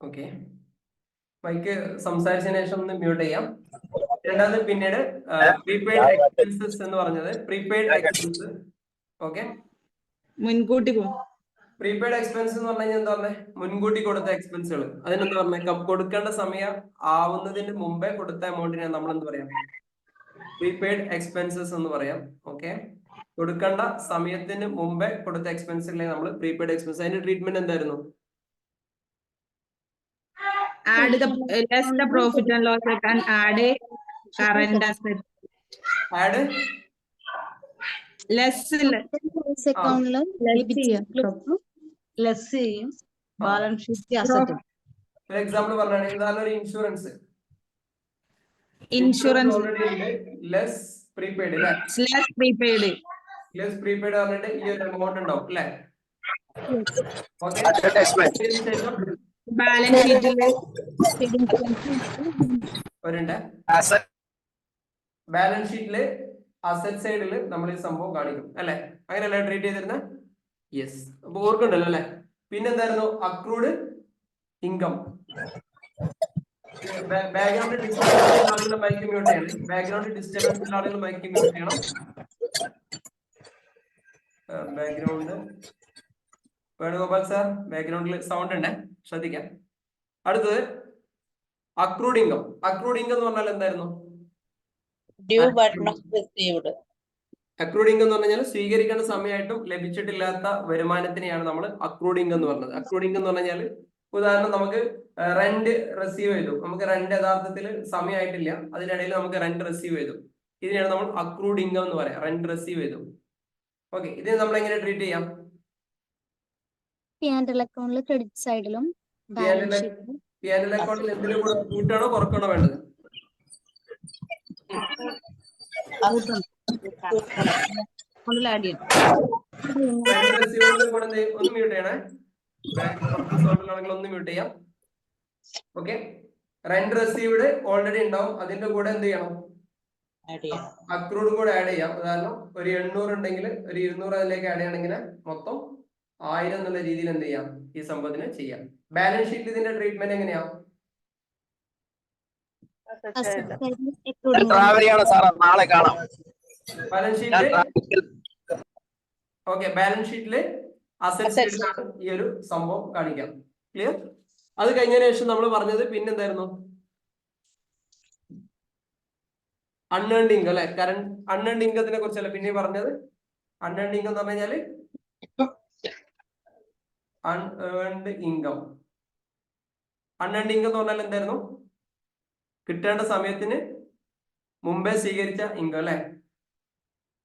Okay, mic സംസാരിച്ചതിന് ശേഷം ഒന്ന് മ്യൂട്ട് ചെയ്യാം. രണ്ടാമത് പിന്നീട് പ്രീപെയ്ഡ് എക്സ്പെൻസസ് എന്ന് പറഞ്ഞത് പ്രീപെയ്ഡ് എക്സ്പെൻസ്. ഓക്കെ, മുൻകൂട്ടി പ്രീപെയ്ഡ് എക്സ്പെൻസ് എന്ന് പറഞ്ഞു കഴിഞ്ഞാൽ എന്താ പറഞ്ഞത്? മുൻകൂട്ടി കൊടുത്ത എക്സ്പെൻസുകൾ. അതിനെന്താ പറഞ്ഞ കൊടുക്കേണ്ട സമയം ആവുന്നതിന് മുമ്പേ കൊടുത്ത എമൗണ്ടിനെ നമ്മൾ എന്ത് പറയാം? പ്രീപെയ്ഡ് എക്സ്പെൻസസ് എന്ന് പറയാം. ഓക്കെ, കൊടുക്കേണ്ട സമയത്തിന് മുമ്പേ കൊടുത്ത എക്സ്പെൻസുകളെ നമ്മൾ പ്രീപെയ്ഡ് എക്സ്പെൻസ്. അതിന്റെ ട്രീറ്റ്മെന്റ് എന്തായിരുന്നു? add the less the profit and loss and add a current asset. Add less account less balance sheet asset. For example പറഞ്ഞാണെങ്കിൽ ഇതാണ് ഇൻഷുറൻസ്. ഇൻഷുറൻസ് ലെസ് പ്രീപെയ്ഡ് അല്ലേ? ലെസ് പ്രീപെയ്ഡ് പറഞ്ഞിട്ട് ഈ ഒരു എമൗണ്ട് ഉണ്ടാവും അല്ലേ? Okay, balance ഷീറ്റിൽ balance ഷീറ്റില് asset സൈഡിൽ നമ്മൾ ഈ സംഭവം കാണിക്കും അല്ലെ? അങ്ങനെയല്ലേ ട്രീറ്റ് ചെയ്തിരുന്ന? യെസ്, അപ്പൊ ഓർക്കുണ്ടല്ലോ അല്ലെ? പിന്നെന്തായിരുന്നു? Accrued income. ബാക്ക്ഗ്രൗണ്ട് ഡിസ്റ്റർബൻസ് ആളുകൾ മൈക്ക് മ്യൂട്ട് ചെയ്യണം. ബാക്ക്ഗ്രൗണ്ട് ഡിസ്റ്റർബൻസ് ആളുകൾ മൈക്ക് മ്യൂട്ട് ചെയ്യണം. ബാക്ക്ഗ്രൗണ്ട് വേണുഗോപാൽ സാർ, ബാക്ക്ഗ്രൗണ്ടിൽ സൗണ്ട് ഉണ്ട്, ശ്രദ്ധിക്കാം. അടുത്തത് അക്രൂഡ് ഇൻകം. അക്രൂഡ് ഇൻകം എന്ന് പറഞ്ഞാൽ എന്തായിരുന്നു? അക്രൂഡ് ഇൻകം എന്ന് പറഞ്ഞാൽ സ്വീകരിക്കേണ്ട സമയമായിട്ടും ലഭിച്ചിട്ടില്ലാത്ത വരുമാനത്തിനെയാണ് നമ്മൾ അക്രൂഡ് ഇൻകം എന്ന് പറഞ്ഞത്. അക്രൂഡ് ഇൻകം എന്ന് പറഞ്ഞാൽ ഉദാഹരണം നമുക്ക് റെന്റ് റിസീവ് ചെയ്തു. നമുക്ക് റെന്റ് യഥാർത്ഥത്തിൽ സമയമായിട്ടില്ല, അതിനിടയിൽ നമുക്ക് റെന്റ് റിസീവ് ചെയ്തു. ഇതിനെയാണ് നമ്മൾ അക്രൂഡ് ഇൻകം എന്ന് പറയാം. റെന്റ് റിസീവ് ചെയ്തു. ഓക്കെ, ഇതിന് നമ്മൾ എങ്ങനെ ട്രീറ്റ് ചെയ്യാം? P&L അക്കൗണ്ടിൽ ക്രെഡിറ്റ് സൈഡിലും P&L അക്കൗണ്ടിൽ എന്തിനും കൂടെ കൂട്ടാണോ കുറക്കണോ വേണ്ടത്? ഒന്ന് മ്യൂട്ട് ചെയ്യണേ. ഒന്ന് മ്യൂട്ട് ചെയ്യാം. ഓക്കെ, റെന്റ് റിസീവ്ഡ് ഓൾറെഡി ഉണ്ടാവും, അതിന്റെ കൂടെ എന്ത് ചെയ്യണം? അക്രൂഡ് കൂടെ ആഡ് ചെയ്യാം. ഉദാഹരണം ഒരു 800 ഉണ്ടെങ്കിൽ ഒരു 200 അതിലേക്ക് ആഡ് ചെയ്യണമെങ്കിൽ മൊത്തം 1000 എന്നുള്ള രീതിയിൽ എന്ത് ചെയ്യാം? ഈ സംഭവത്തിന് ചെയ്യാം. ബാലൻസ് ഷീറ്റിൽ ഇതിന്റെ ട്രീറ്റ്മെന്റ് എങ്ങനെയാ? ബാലൻസ് ഷീറ്റില് ഓക്കെ, ബാലൻസ് ഷീറ്റില് അസറ്റ് സൈഡിലാണ് ഈ ഒരു സംഭവം കാണിക്കാം. ക്ലിയർ? അത് കഴിഞ്ഞതിന് ശേഷം നമ്മൾ പറഞ്ഞത് പിന്നെന്തായിരുന്നു? അൺഏൺഡ് ഇൻകം അല്ലെ? കറന്റ് അൺഏൺഡ് ഇൻകത്തിനെ കുറിച്ചല്ല പിന്നെ പറഞ്ഞത്. അൺഏൺഡ് ഇൻകം എന്ന് പറഞ്ഞു കഴിഞ്ഞാല് അൺഏൺഡ് ഇൻകം. അൺഏൺഡ് ഇൻകം എന്ന് പറഞ്ഞാൽ എന്തായിരുന്നു? കിട്ടേണ്ട സമയത്തിന് മുമ്പേ സ്വീകരിച്ച ഇൻകം അല്ലെ?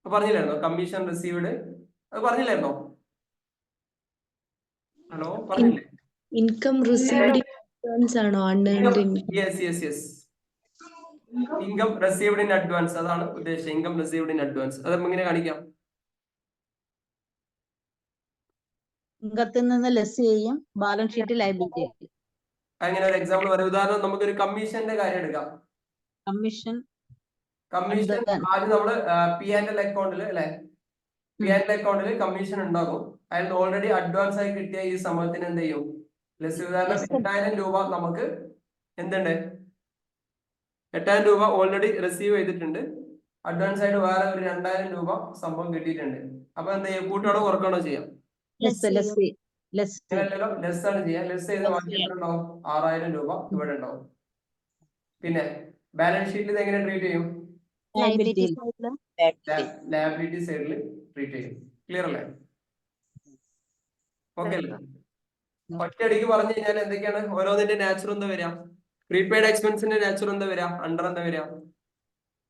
പറഞ്ഞില്ലായിരുന്നോ? കമ്മീഷൻ റിസീവ്ഡ്, അത് പറഞ്ഞില്ലായിരുന്നോ? ഹലോ, പറഞ്ഞില്ലേ? ഇൻകം റിസീവ്ഡ് ആണോ unearned? Yes yes yes, income received in advance, അതാണ് ഉദ്ദേശിച്ചത്. ഇൻകം റിസീവ്ഡ് ഇൻ അഡ്വാൻസ് അത് എങ്ങനെ കാണിക്കാം? ഇൻകത്തിൽ നിന്ന് ലെസ് ചെയ്യും, ബാലൻസ് ഷീറ്റ് ലയബിലിറ്റി. അങ്ങനെ ഒരു എക്സാമ്പിൾ പറയാം. ഉദാഹരണം നമുക്കൊരു കമ്മീഷന്റെ കാര്യം എടുക്കാം. കമ്മീഷൻ ആദ്യം നമ്മള് P&L അക്കൗണ്ടിൽ അല്ലെ? P&L അക്കൗണ്ടിൽ കമ്മീഷൻ ഉണ്ടാകും. അതിൽ ഓൾറെഡി അഡ്വാൻസ് ആയി കിട്ടിയ ഈ സംഭവത്തിന് എന്ത് ചെയ്യും? ലെസ്. ഉദാഹരണം 8000 രൂപ നമുക്ക് എന്തുണ്ട്? 8000 രൂപ ഓൾറെഡി റിസീവ് ചെയ്തിട്ടുണ്ട്. അഡ്വാൻസ് ആയിട്ട് വേറെ ഒരു 2000 രൂപ സംഭവം കിട്ടിയിട്ടുണ്ട്. അപ്പൊ എന്ത് ചെയ്യും? കൂട്ടാണോ കുറക്കണോ ചെയ്യാം? ലെസ് ആണ് ചെയ്യാം. ലെസ് ചെയ്ത് ബാക്കി എത്ര ഉണ്ടാവും? 6000 രൂപ ഇവിടെ ഉണ്ടാവും. പിന്നെ ബാലൻസ് ഷീറ്റിൽ ഇത് എങ്ങനെ ട്രീറ്റ് ചെയ്യും? ലയബിലിറ്റി സൈഡിൽ ട്രീറ്റ് ചെയ്യും. ക്ലിയർ അല്ലേ? ഓക്കെ അല്ലേ? ഒറ്റയടിക്ക് പറഞ്ഞു കഴിഞ്ഞാൽ എന്തൊക്കെയാണ് ഓരോന്നിന്റെ നാച്ചുറൽ എന്താ വരിക? പ്രീപെയ്ഡ് എക്സ്പെൻസിന്റെ നാച്ചുറൽ എന്താ വരിക? അണ്ടർ എന്താ വരിക?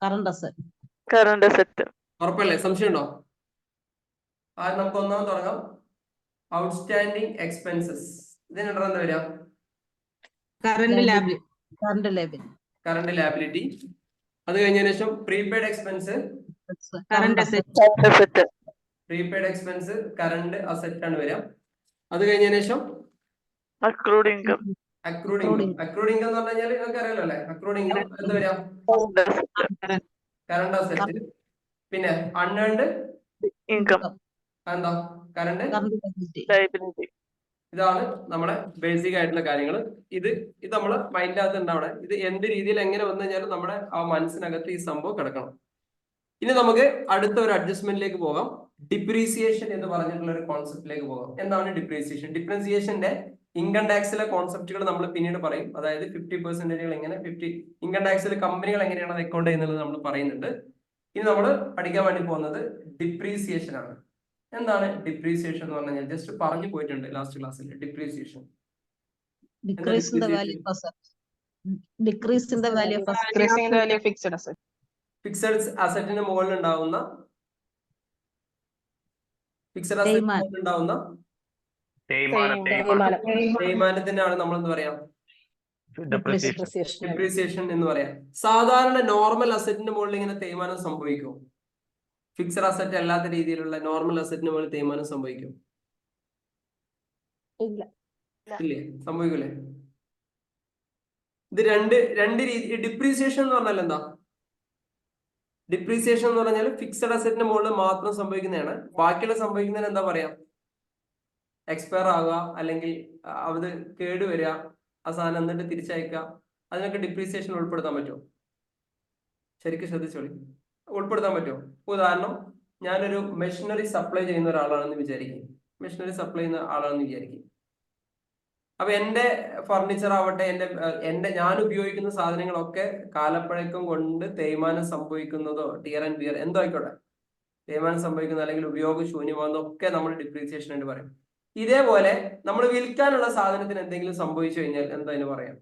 Current asset. ഉറപ്പല്ലേ? സംശയം ഉണ്ടോ? നമുക്ക് ഒന്നാമത് തുടങ്ങാം. ഔട്ട്സ്റ്റാൻഡിങ് എക്സ്പെൻസസ്, ഇതിന് അണ്ടർ എന്താ വരിക? Current liability. അത് കഴിഞ്ഞതിന് ശേഷം prepaid expense prepaid expense current asset ആണ് വരിക. അത് കഴിഞ്ഞതിന് ശേഷം അക്രൂഡ് ഇൻകം. അക്രൂഡ് ഇൻകം എന്ന് പറഞ്ഞു കഴിഞ്ഞാൽ നിങ്ങൾക്ക് അറിയാലോ അല്ലെ? അക്രൂഡ് ഇൻകം എന്താ വരിക? Current asset. പിന്നെ അൺഏൺഡ് ഇൻകം എന്താ? Current liability. ഇതാണ് നമ്മുടെ ബേസിക് ആയിട്ടുള്ള കാര്യങ്ങൾ. ഇത് നമ്മളെ മൈൻഡിനകത്ത് ഉണ്ടാവണം. ഇത് എന്ത് രീതിയിൽ എങ്ങനെ വന്നു കഴിഞ്ഞാലും നമ്മുടെ ആ മനസ്സിനകത്ത് ഈ സംഭവം കിടക്കണം. ഇനി നമുക്ക് അടുത്ത ഒരു അഡ്ജസ്റ്റ്മെന്റിലേക്ക് പോകാം. ഡിപ്രീസിയേഷൻ എന്ന് പറഞ്ഞിട്ടുള്ള ഒരു കോൺസെപ്റ്റിലേക്ക് പോകാം. എന്താണ് ഡിപ്രീസിയേഷൻ? ഡിപ്രീസിയേഷന്റെ ഇൻകം ടാക്സിലെ കോൺസെപ്റ്റുകൾ നമ്മൾ പിന്നീട് പറയും. അതായത് 50% എങ്ങനെ, 50 ഇൻകം ടാക്സിൽ കമ്പനികൾ എങ്ങനെയാണ് അത് അക്കൗണ്ട് ചെയ്യുന്നത് നമ്മൾ പറയുന്നുണ്ട്. ഇനി നമ്മൾ പഠിക്കാൻ വേണ്ടി പോകുന്നത് ഡിപ്രീസിയേഷൻ ആണ്. എന്താണ് ഡിപ്രീസിയേഷൻ എന്ന് പറഞ്ഞാൽ ജസ്റ്റ് പറഞ്ഞു പോയിട്ടുണ്ട് ലാസ്റ്റ് ക്ലാസ്സിൽ. Depreciation Decrease in the value of asset. Decrease in the value of asset. Decreasing the value of fixed asset. Fixed അസറ്റിന് മുകളിൽ ഉണ്ടാവുന്ന തേയ്മാനത്തിനാണ് നമ്മൾ എന്ത് പറയാം? ഡിപ്രീസിയേഷൻ എന്ന് പറയാം. സാധാരണ നോർമൽ അസറ്റിന്റെ മുകളിൽ ഇങ്ങനെ തേയ്മാനം സംഭവിക്കും? ഫിക്സഡ് അസറ്റ് അല്ലാത്ത രീതിയിലുള്ള നോർമൽ അസറ്റിന് മുകളിൽ തേയ്മാനം സംഭവിക്കും? ഇല്ലേ? സംഭവിക്കൂലേ? ഇത് രണ്ട് രീതി. ഡിപ്രീസിയേഷൻ എന്ന് പറഞ്ഞാൽ എന്താ? ഡിപ്രീസിയേഷൻ എന്ന് പറഞ്ഞാൽ ഫിക്സഡ് അസറ്റിന്റെ മുകളിൽ മാത്രം സംഭവിക്കുന്നതാണ്. ബാക്കിയുള്ള സംഭവിക്കുന്നതിന് എന്താ പറയാ? എക്സ്പയർ ആവുക, അല്ലെങ്കിൽ അത് കേടുവരിക, ആ സാധനം എന്നിട്ട് തിരിച്ചയക്കുക, അതിനൊക്കെ ഡിപ്രീസിയേഷൻ ഉൾപ്പെടുത്താൻ പറ്റുമോ? ശരിക്കും ശ്രദ്ധിച്ചോളി. ഉൾപ്പെടുത്താൻ പറ്റുമോ? ഉദാഹരണം, ഞാനൊരു മെഷീനറി സപ്ലൈ ചെയ്യുന്ന ഒരാളാണെന്ന് വിചാരിക്കും. അപ്പൊ എന്റെ ഫർണിച്ചർ ആവട്ടെ, ഞാൻ ഉപയോഗിക്കുന്ന സാധനങ്ങളൊക്കെ കാലപ്പഴക്കം കൊണ്ട് തേയ്മാനം സംഭവിക്കുന്നതോ ടിയർ ആൻഡ് വിയർ എന്തോ ആയിക്കോട്ടെ, തേയ്മാനം സംഭവിക്കുന്ന അല്ലെങ്കിൽ ഉപയോഗശൂന്യമാകുന്നതൊക്കെ നമ്മൾ ഡിപ്രീസിയേഷൻ ആയിട്ട് പറയും. ഇതേപോലെ നമ്മൾ വിൽക്കാനുള്ള സാധനത്തിന് എന്തെങ്കിലും സംഭവിച്ചു കഴിഞ്ഞാൽ എന്താ അതിന് പറയാം?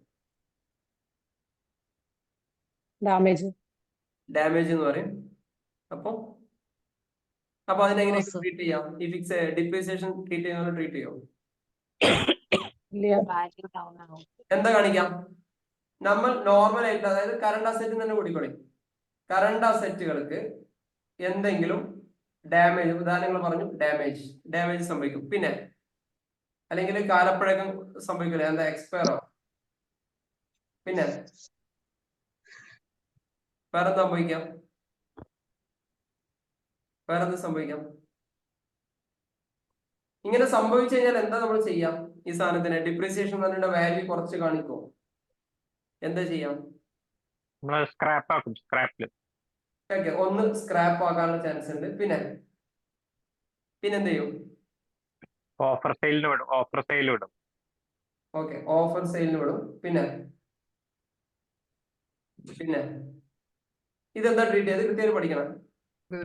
ഡാമേജ് എന്ന് പറയും. അപ്പൊ അതിനെങ്ങനെ ട്രീറ്റ് ചെയ്യാം? ഈ ഡിപ്രീസിയേഷൻ ട്രീറ്റ് ചെയ്യുന്ന ട്രീറ്റ് ചെയ്യാം? എന്താ കാണിക്കാം? നമ്മൾ നോർമൽ ആയിട്ട്, അതായത് കറണ്ട് അസറ്റ് തന്നെ കൂടിക്കൊള്ളി. കറണ്ട് അസറ്റുകൾക്ക് എന്തെങ്കിലും ഡാമേജ്, ഉദാഹരണങ്ങൾ പറഞ്ഞു, ഡാമേജ് സംഭവിക്കും. പിന്നെ അല്ലെങ്കിൽ കാലപ്പഴക്കം സംഭവിക്കില്ല, എന്താ എക്സ്പയറോ. പിന്നെ വേറെന്താ സംഭവിക്കാം? ഇങ്ങനെ സംഭവിച്ചു കഴിഞ്ഞാൽ എന്താ നമ്മൾ ചെയ്യാം? ഈ സാധനത്തിന് ഡിപ്രീസിയേഷൻ തന്നെ വാല്യൂ കുറച്ച് കാണിക്കോ? എന്താ ചെയ്യാം? ഒന്ന് സ്ക്രാപ്പ് ആക്കാനുള്ള ചാൻസ് ഉണ്ട്. പിന്നെ എന്ത് ചെയ്യും? ഓഫർ സെയിലിന് വിടും. ഓക്കെ, ഓഫർ സെയിലിന് വിടും. പിന്നെ ഇതെന്താ ട്രീറ്റ് ചെയ്ത് കൃത്യമായിട്ട് പഠിക്കണം.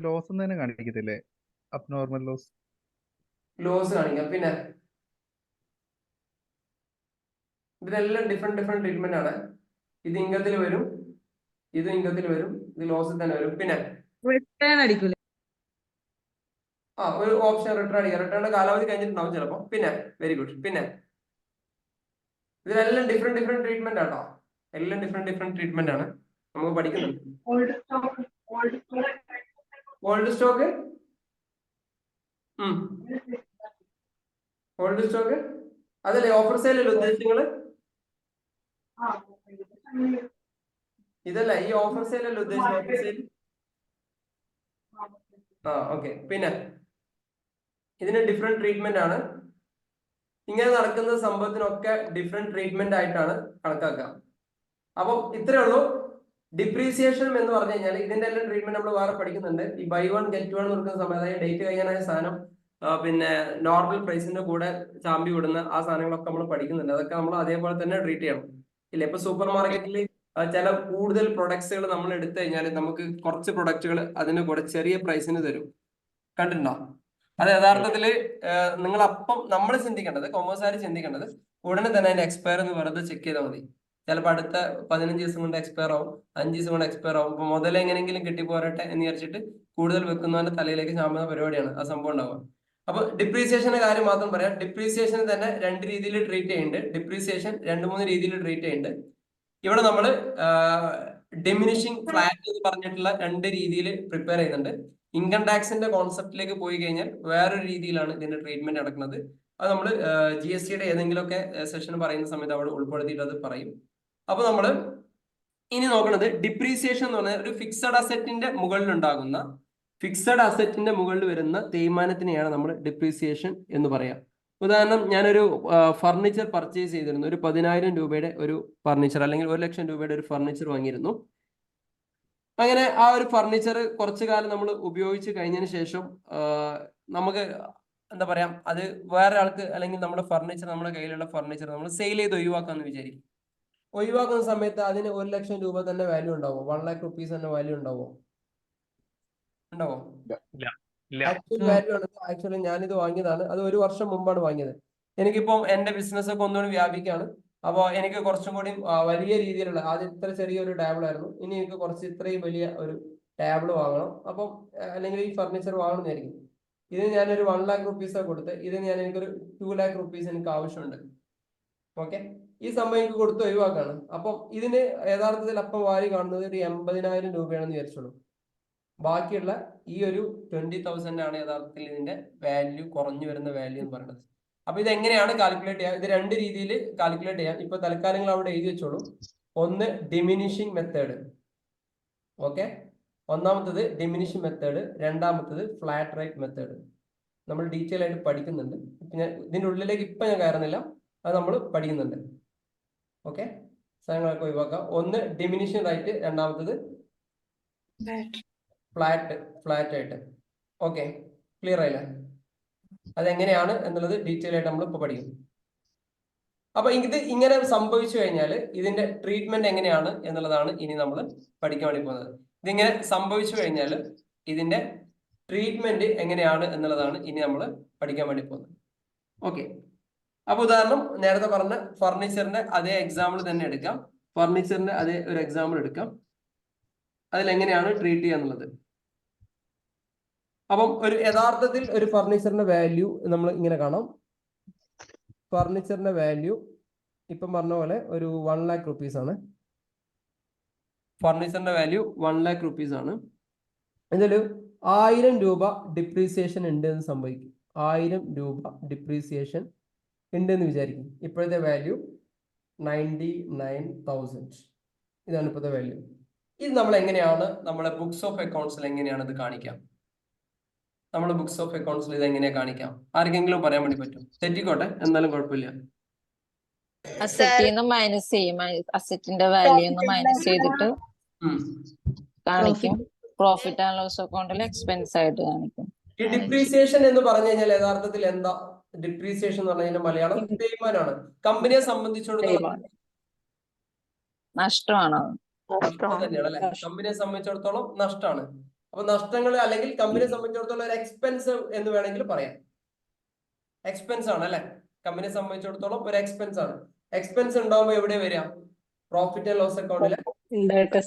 ലോസ് തന്നെ കാണിക്കത്തില്ലേ? അബ്നോർമൽ ലോസ് കാണിക്കാം. പിന്നെ ഇതിനെല്ലാം ഡിഫറെന്റ് ട്രീറ്റ്മെന്റ് ആണ്. ഇത് ഇൻകത്തിൽ വരും, ഇത് ഇൻകത്തിൽ വരും, ഇത് ലോസിൽ തന്നെ വരും. പിന്നെ റിട്ടേൺ അടിക്കൂല. ഒരു ഓപ്ഷൻ റിട്ടേൺ അടിക്കുക. റിട്ടേണിന്റെ കാലാവധി കഴിഞ്ഞിട്ടുണ്ടാവും ചിലപ്പോ. പിന്നെ വെരി ഗുഡ്. പിന്നെ ഇതിനെല്ലാം ഡിഫറെന്റ് ട്രീറ്റ്മെന്റ് ആട്ടോ. എല്ലാം ഡിഫറെന്റ് ട്രീറ്റ്മെന്റ് ആണ് നമുക്ക് പഠിക്കുന്നുണ്ട്. ഓൾഡ് സ്റ്റോക്ക് അതല്ലേ ഓഫർ സെയിലല്ലേ ഉദ്ദേശിച്ചത്? ഇതല്ല, ഈ ഓഫർ സെയിലല്ലേ ഉദ്ദേശിച്ചത്? Offer sale. ഓക്കെ. പിന്നെ ഇതിന് ഡിഫറെന്റ് ട്രീറ്റ്മെന്റ് ആണ്. ഇങ്ങനെ നടക്കുന്ന സംഭവത്തിനൊക്കെ ഡിഫറെന്റ് ട്രീറ്റ്മെന്റ് ആയിട്ടാണ് കണക്കാക്കുക. അപ്പം ഇത്രേ ഉള്ളൂ. ഡിപ്രീസിയേഷൻ എന്ന് പറഞ്ഞു കഴിഞ്ഞാൽ ഇതിന്റെ എല്ലാം ട്രീറ്റ്മെന്റ് നമ്മൾ വേറെ പഠിക്കുന്നുണ്ട്. ഈ ബൈ വൺ ഗെറ്റ് വൺ കൊടുക്കുന്ന സമയത്ത്, അതായത് ഡേറ്റ് കഴിയാനായ സാധനം പിന്നെ നോർമൽ പ്രൈസിന്റെ കൂടെ ചാമ്പി വിടുന്ന ആ സാധനങ്ങളൊക്കെ നമ്മൾ പഠിക്കുന്നുണ്ട്. അതൊക്കെ നമ്മൾ അതേപോലെ തന്നെ ട്രീറ്റ് ചെയ്യണം. ഇല്ല, ഇപ്പൊ സൂപ്പർ മാർക്കറ്റിൽ ചില കൂടുതൽ പ്രൊഡക്ട്സുകൾ നമ്മൾ എടുത്തു കഴിഞ്ഞാൽ നമുക്ക് കുറച്ച് പ്രൊഡക്റ്റുകൾ അതിന് കൂടെ ചെറിയ പ്രൈസിന് തരും. കണ്ടിട്ടുണ്ടോ? അത് യഥാർത്ഥത്തില് നമ്മൾ ചിന്തിക്കേണ്ടത്, കൊമേഴ്സുകാർ ചിന്തിക്കേണ്ടത്, ഉടനെ തന്നെ അതിന്റെ എക്സ്പയർ എന്ന് വെറുതെ ചെക്ക് ചെയ്താൽ മതി. ചിലപ്പോൾ അടുത്ത 15 ദിവസം കൊണ്ട് എക്സ്പയർ ആവും, 5 ദിവസം കൊണ്ട് എക്സ്പയർ ആവും. അപ്പൊ മുതലേ എങ്ങനെയെങ്കിലും കിട്ടിപ്പോരട്ടെ എന്ന് വിചാരിച്ചിട്ട് കൂടുതൽ വെക്കുന്നവന്റെ തലയിലേക്ക് ചാമ്പുന്ന പരിപാടിയാണ് ആ സംഭവം ഉണ്ടാവുക. അപ്പൊ ഡിപ്രീസിയേഷന്റെ കാര്യം മാത്രം പറയാം. ഡിപ്രീസിയേഷൻ തന്നെ 2 രീതിയിൽ ട്രീറ്റ് ചെയ്യുന്നുണ്ട്. ഡിപ്രീസിയേഷൻ 2-3 രീതിയിൽ ട്രീറ്റ് ചെയ്യുന്നുണ്ട്. ഇവിടെ നമ്മൾ ഡിമിനിഷിങ് ഫ്ലാറ്റ് എന്ന് പറഞ്ഞിട്ടുള്ള 2 രീതിയിൽ പ്രിപ്പയർ ചെയ്യുന്നുണ്ട്. ഇൻകം ടാക്സിന്റെ കോൺസെപ്റ്റിലേക്ക് പോയി കഴിഞ്ഞാൽ വേറൊരു രീതിയിലാണ് ഇതിന്റെ ട്രീറ്റ്മെന്റ് നടക്കുന്നത്. അത് നമ്മൾ GST ഏതെങ്കിലുമൊക്കെ സെഷൻ പറയുന്ന സമയത്ത് അവിടെ ഉൾപ്പെടുത്തിയിട്ട് അത് പറയും. അപ്പൊ നമ്മൾ ഇനി നോക്കുന്നത് ഡിപ്രീസിയേഷൻ എന്ന് പറഞ്ഞാൽ ഒരു ഫിക്സഡ് അസറ്റിന്റെ മുകളിൽ വരുന്ന തേയ്മാനത്തിനെയാണ് നമ്മൾ ഡിപ്രീസിയേഷൻ എന്ന് പറയാം. ഉദാഹരണം, ഞാനൊരു ഫർണിച്ചർ പർച്ചേസ് ചെയ്തിരുന്നു. ഒരു 10,000 രൂപയുടെ ഒരു ഫർണിച്ചർ അല്ലെങ്കിൽ 1,00,000 രൂപയുടെ ഒരു ഫർണിച്ചർ വാങ്ങിയിരുന്നു. അങ്ങനെ ആ ഒരു ഫർണിച്ചർ കുറച്ചു കാലം നമ്മൾ ഉപയോഗിച്ച് കഴിഞ്ഞതിന് ശേഷം നമുക്ക് എന്താ പറയാ, അത് വേറെ ആൾക്ക് അല്ലെങ്കിൽ നമ്മുടെ ഫർണിച്ചർ, നമ്മുടെ കയ്യിലുള്ള ഫർണിച്ചർ നമ്മൾ സെയിൽ ചെയ്ത് ഒഴിവാക്കാന്ന് വിചാരിക്കും. ഒഴിവാക്കുന്ന സമയത്ത് അതിന് 1,00,000 രൂപ തന്നെ വാല്യൂ ഉണ്ടാവും. 1,00,000 റുപ്പീസ് തന്നെ വാല്യൂ ഉണ്ടാവോ? ആക്ച്വൽ വാല്യൂ ആണ്. ആക്ച്വലി ഞാനിത് വാങ്ങിയതാണ്, അത് 1 വർഷം മുമ്പാണ് വാങ്ങിയത്. എനിക്കിപ്പം എന്റെ ബിസിനസ് ഒക്കെ ഒന്നുകൂടി വ്യാപിക്കാണ്. അപ്പോൾ എനിക്ക് കുറച്ചും കൂടി വലിയ രീതിയിലുള്ള, ആദ്യം ഇത്ര ചെറിയൊരു ടേബിൾ ആയിരുന്നു, ഇനി എനിക്ക് കുറച്ച് ഇത്രയും വലിയ ഒരു ടേബിൾ വാങ്ങണം. അപ്പം അല്ലെങ്കിൽ ഈ ഫർണിച്ചർ വാങ്ങണമെന്നായിരിക്കും. ഇത് ഞാനൊരു 1,00,000 റുപ്പീസ് കൊടുത്ത് എനിക്കൊരു 2,00,000 റുപ്പീസ് എനിക്ക് ആവശ്യമുണ്ട്. ഓക്കെ, ഈ സംഭവം എനിക്ക് കൊടുത്ത് ഒഴിവാക്കാണ്. അപ്പം ഇതിന് യഥാർത്ഥത്തിൽ അപ്പം വാരി കാണുന്നത് ഒരു 80,000 രൂപയാണെന്ന് വിചാരിച്ചോളൂ. ബാക്കിയുള്ള ഈ ഒരു 20,000 ആണ് യഥാർത്ഥത്തിൽ ഇതിന്റെ വാല്യൂ, കുറഞ്ഞു വരുന്ന വാല്യൂ എന്ന് പറയുന്നത്. അപ്പൊ ഇത് എങ്ങനെയാണ് കാൽക്കുലേറ്റ് ചെയ്യുക? ഇത് 2 രീതിയിൽ കാൽക്കുലേറ്റ് ചെയ്യാം. ഇപ്പൊ തൽക്കാലങ്ങൾ അവിടെ എഴുതി വെച്ചോളൂ. ഒന്ന് ഡിമിനിഷിങ് മെത്തേഡ്. ഓക്കെ, ഒന്നാമത്തത് ഡിമിനിഷിങ് മെത്തേഡ്, രണ്ടാമത്തത് ഫ്ലാറ്റ് റേറ്റ് മെത്തേഡ്. നമ്മൾ ഡീറ്റെയിൽ ആയിട്ട് പഠിക്കുന്നുണ്ട്. ഇതിന്റെ ഉള്ളിലേക്ക് ഇപ്പൊ ഞാൻ കയറുന്നില്ല, അത് നമ്മൾ പഠിക്കുന്നുണ്ട്. ഓക്കെ, സാധനങ്ങളൊക്കെ ഒഴിവാക്കാം. ഒന്ന് ഡിമിനിഷിങ് റേറ്റ്, രണ്ടാമത്തത് ഫ്ലാറ്റ് ആയിട്ട്. ഓക്കെ, ക്ലിയർ ആയില്ലേ? അതെങ്ങനെയാണ് എന്നുള്ളത് ഡീറ്റെയിൽ ആയിട്ട് നമ്മൾ ഇപ്പൊ പഠിക്കും. അപ്പൊ ഇത് ഇങ്ങനെ സംഭവിച്ചു കഴിഞ്ഞാൽ ഇതിന്റെ ട്രീറ്റ്മെന്റ് എങ്ങനെയാണ് എന്നുള്ളതാണ് ഇനി നമ്മൾ പഠിക്കാൻ വേണ്ടി പോകുന്നത്. ഇതിങ്ങനെ സംഭവിച്ചു കഴിഞ്ഞാൽ ഇതിന്റെ ട്രീറ്റ്മെന്റ് എങ്ങനെയാണ് എന്നുള്ളതാണ് ഇനി നമ്മൾ പഠിക്കാൻ വേണ്ടി പോകുന്നത്. ഓക്കെ, അപ്പൊ ഉദാഹരണം നേരത്തെ പറഞ്ഞ ഫർണിച്ചറിന്റെ അതേ എക്സാമ്പിൾ തന്നെ എടുക്കാം. ഫർണിച്ചറിന്റെ അതേ ഒരു എക്സാമ്പിൾ എടുക്കാം. അതിലെങ്ങനെയാണ് ട്രീറ്റ് ചെയ്യുക എന്നുള്ളത്. അപ്പം ഒരു യഥാർത്ഥത്തിൽ ഒരു ഫർണിച്ചറിന്റെ വാല്യൂ നമ്മൾ ഇങ്ങനെ കാണാം. ഫർണിച്ചറിന്റെ വാല്യൂ ഇപ്പം പറഞ്ഞ പോലെ ഒരു 1,00,000 റുപ്പീസ് ആണ്. ഫർണിച്ചറിന്റെ വാല്യൂ 1,00,000 റുപ്പീസ് ആണ്. ഇതില് 1,000 രൂപ ഡിപ്രീസിയേഷൻ ഉണ്ട് എന്ന് സംഭവിക്കും. 1,000 രൂപ ഡിപ്രീസിയേഷൻ ഉണ്ട് എന്ന് വിചാരിക്കും. ഇപ്പോഴത്തെ വാല്യൂ 99,000. ഇതാണ് ഇപ്പോഴത്തെ വാല്യൂ. ഇത് നമ്മൾ എങ്ങനെയാണ് നമ്മുടെ ബുക്സ് ഓഫ് അക്കൗണ്ട്സിൽ എങ്ങനെയാണ് ഇത് കാണിക്കാം? നമ്മുടെ ബുക്സ് ഓഫ് അക്കൗണ്ട്സിൽ ഇത് എങ്ങനെയാ കാണിക്കാം? ആർക്കെങ്കിലും പറയാൻ വേണ്ടി പറ്റും? തെറ്റിക്കോട്ടെ, എന്നാലും കുഴപ്പമില്ല. അസറ്റിന്ന് മൈനസ് ചെയ്യും, അസറ്റിന്റെ വാല്യൂ മൈനസ് ചെയ്തിട്ട് കാണിക്കും. പ്രോഫിറ്റ് ആൻഡ് ലോസ് അക്കൗണ്ടിൽ എക്സ്പെൻസ് ആയിട്ട് കാണിക്കും. ഈ ഡിപ്രീസിയേഷൻ എന്ന് പറഞ്ഞു കഴിഞ്ഞാൽ യഥാർത്ഥത്തിൽ എന്താ? ഡിപ്രീസിയേഷൻ എന്ന് പറഞ്ഞു കഴിഞ്ഞാൽ മലയാളം തേയ്മാനാണ്. കമ്പനിയെ സംബന്ധിച്ചിടത്തോളം നഷ്ടമാണ്. തന്നെയാണ് അല്ലെ? കമ്പനിയെ സംബന്ധിച്ചിടത്തോളം നഷ്ടമാണ്. അപ്പൊ നഷ്ടങ്ങൾ അല്ലെങ്കിൽ കമ്പനിയെ സംബന്ധിച്ചിടത്തോളം ഒരു എക്സ്പെൻസ് എന്ന് വേണമെങ്കിൽ പറയാം. എക്സ്പെൻസ് ആണ് അല്ലെ? കമ്പനിയെ സംബന്ധിച്ചിടത്തോളം ഒരു എക്സ്പെൻസ് ആണ്. എക്സ്പെൻസ് ഉണ്ടാവുമ്പോൾ എവിടെ വരിക? പ്രോഫിറ്റ് ആൻഡ് ലോസ് അക്കൗണ്ടിലെ ഇൻഡയറക്റ്റ്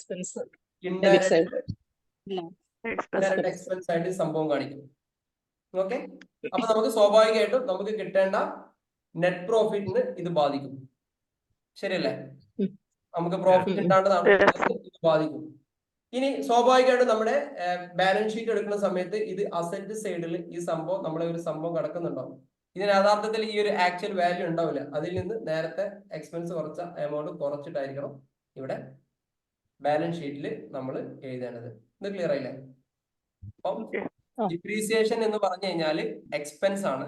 എക്സ്പെൻസ് ആയിട്ട് സംഭവം കാണിക്കും. ഓക്കെ, അപ്പൊ നമുക്ക് സ്വാഭാവികമായിട്ടും നമുക്ക് കിട്ടേണ്ട നെറ്റ് പ്രോഫിറ്റിന് ഇത് ബാധിക്കും. ശരിയല്ലേ? നമുക്ക് പ്രോഫിറ്റ് കിട്ടാണ്ടതാണ്, ഇത് ബാധിക്കും. ഇനി സ്വാഭാവികമായിട്ടും നമ്മുടെ ബാലൻസ് ഷീറ്റ് എടുക്കുന്ന സമയത്ത് ഇത് അസറ്റ് സൈഡിൽ ഈ സംഭവം നമ്മളെ ഒരു സംഭവം കിടക്കുന്നുണ്ടാവും. ഇതിന് യഥാർത്ഥത്തിൽ ഈ ഒരു ആക്ച്വൽ വാല്യൂ ഉണ്ടാവില്ല. അതിൽ നിന്ന് നേരത്തെ എക്സ്പെൻസ് കുറച്ച എമൗണ്ട് കുറച്ചിട്ടായിരിക്കണം ഇവിടെ ബാലൻസ് ഷീറ്റിൽ നമ്മൾ എഴുതേണ്ടത്. ഇത് ക്ലിയർ ആയില്ലേ? അപ്പം ഡിപ്രീസിയേഷൻ എന്ന് പറഞ്ഞു കഴിഞ്ഞാൽ എക്സ്പെൻസ് ആണ്.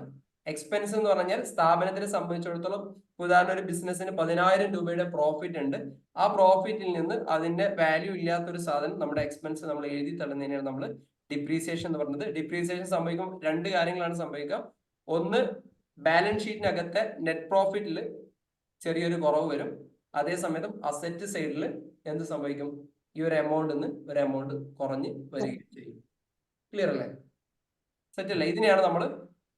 എക്സ്പെൻസ് എന്ന് പറഞ്ഞാൽ സ്ഥാപനത്തിനെ സംബന്ധിച്ചിടത്തോളം ഉദാഹരണം ഒരു ബിസിനസ്സിന് 10,000 രൂപയുടെ പ്രോഫിറ്റ് ഉണ്ട്. ആ പ്രോഫിറ്റിൽ നിന്ന് അതിന്റെ വാല്യൂ ഇല്ലാത്തൊരു സാധനം നമ്മുടെ എക്സ്പെൻസ് നമ്മൾ എഴുതി തള്ളുന്നതിനാണ് നമ്മൾ ഡിപ്രീസിയേഷൻ എന്ന് പറയുന്നത്. ഡിപ്രീസിയേഷൻ സംഭവിക്കും 2 കാര്യങ്ങളാണ് സംഭവിക്കുക. ഒന്ന്, ബാലൻസ് ഷീറ്റിനകത്തെ നെറ്റ് പ്രോഫിറ്റിൽ ചെറിയൊരു കുറവ് വരും. അതേസമയം അസറ്റ് സൈഡിൽ എന്ത് സംഭവിക്കും? ഈ ഒരു എമൗണ്ടിൽ നിന്ന് ഒരു എമൗണ്ട് കുറഞ്ഞ് വരികയും ചെയ്യും. ക്ലിയർ അല്ലേ? സെറ്റ് അല്ലേ? ഇതിനെയാണ് നമ്മൾ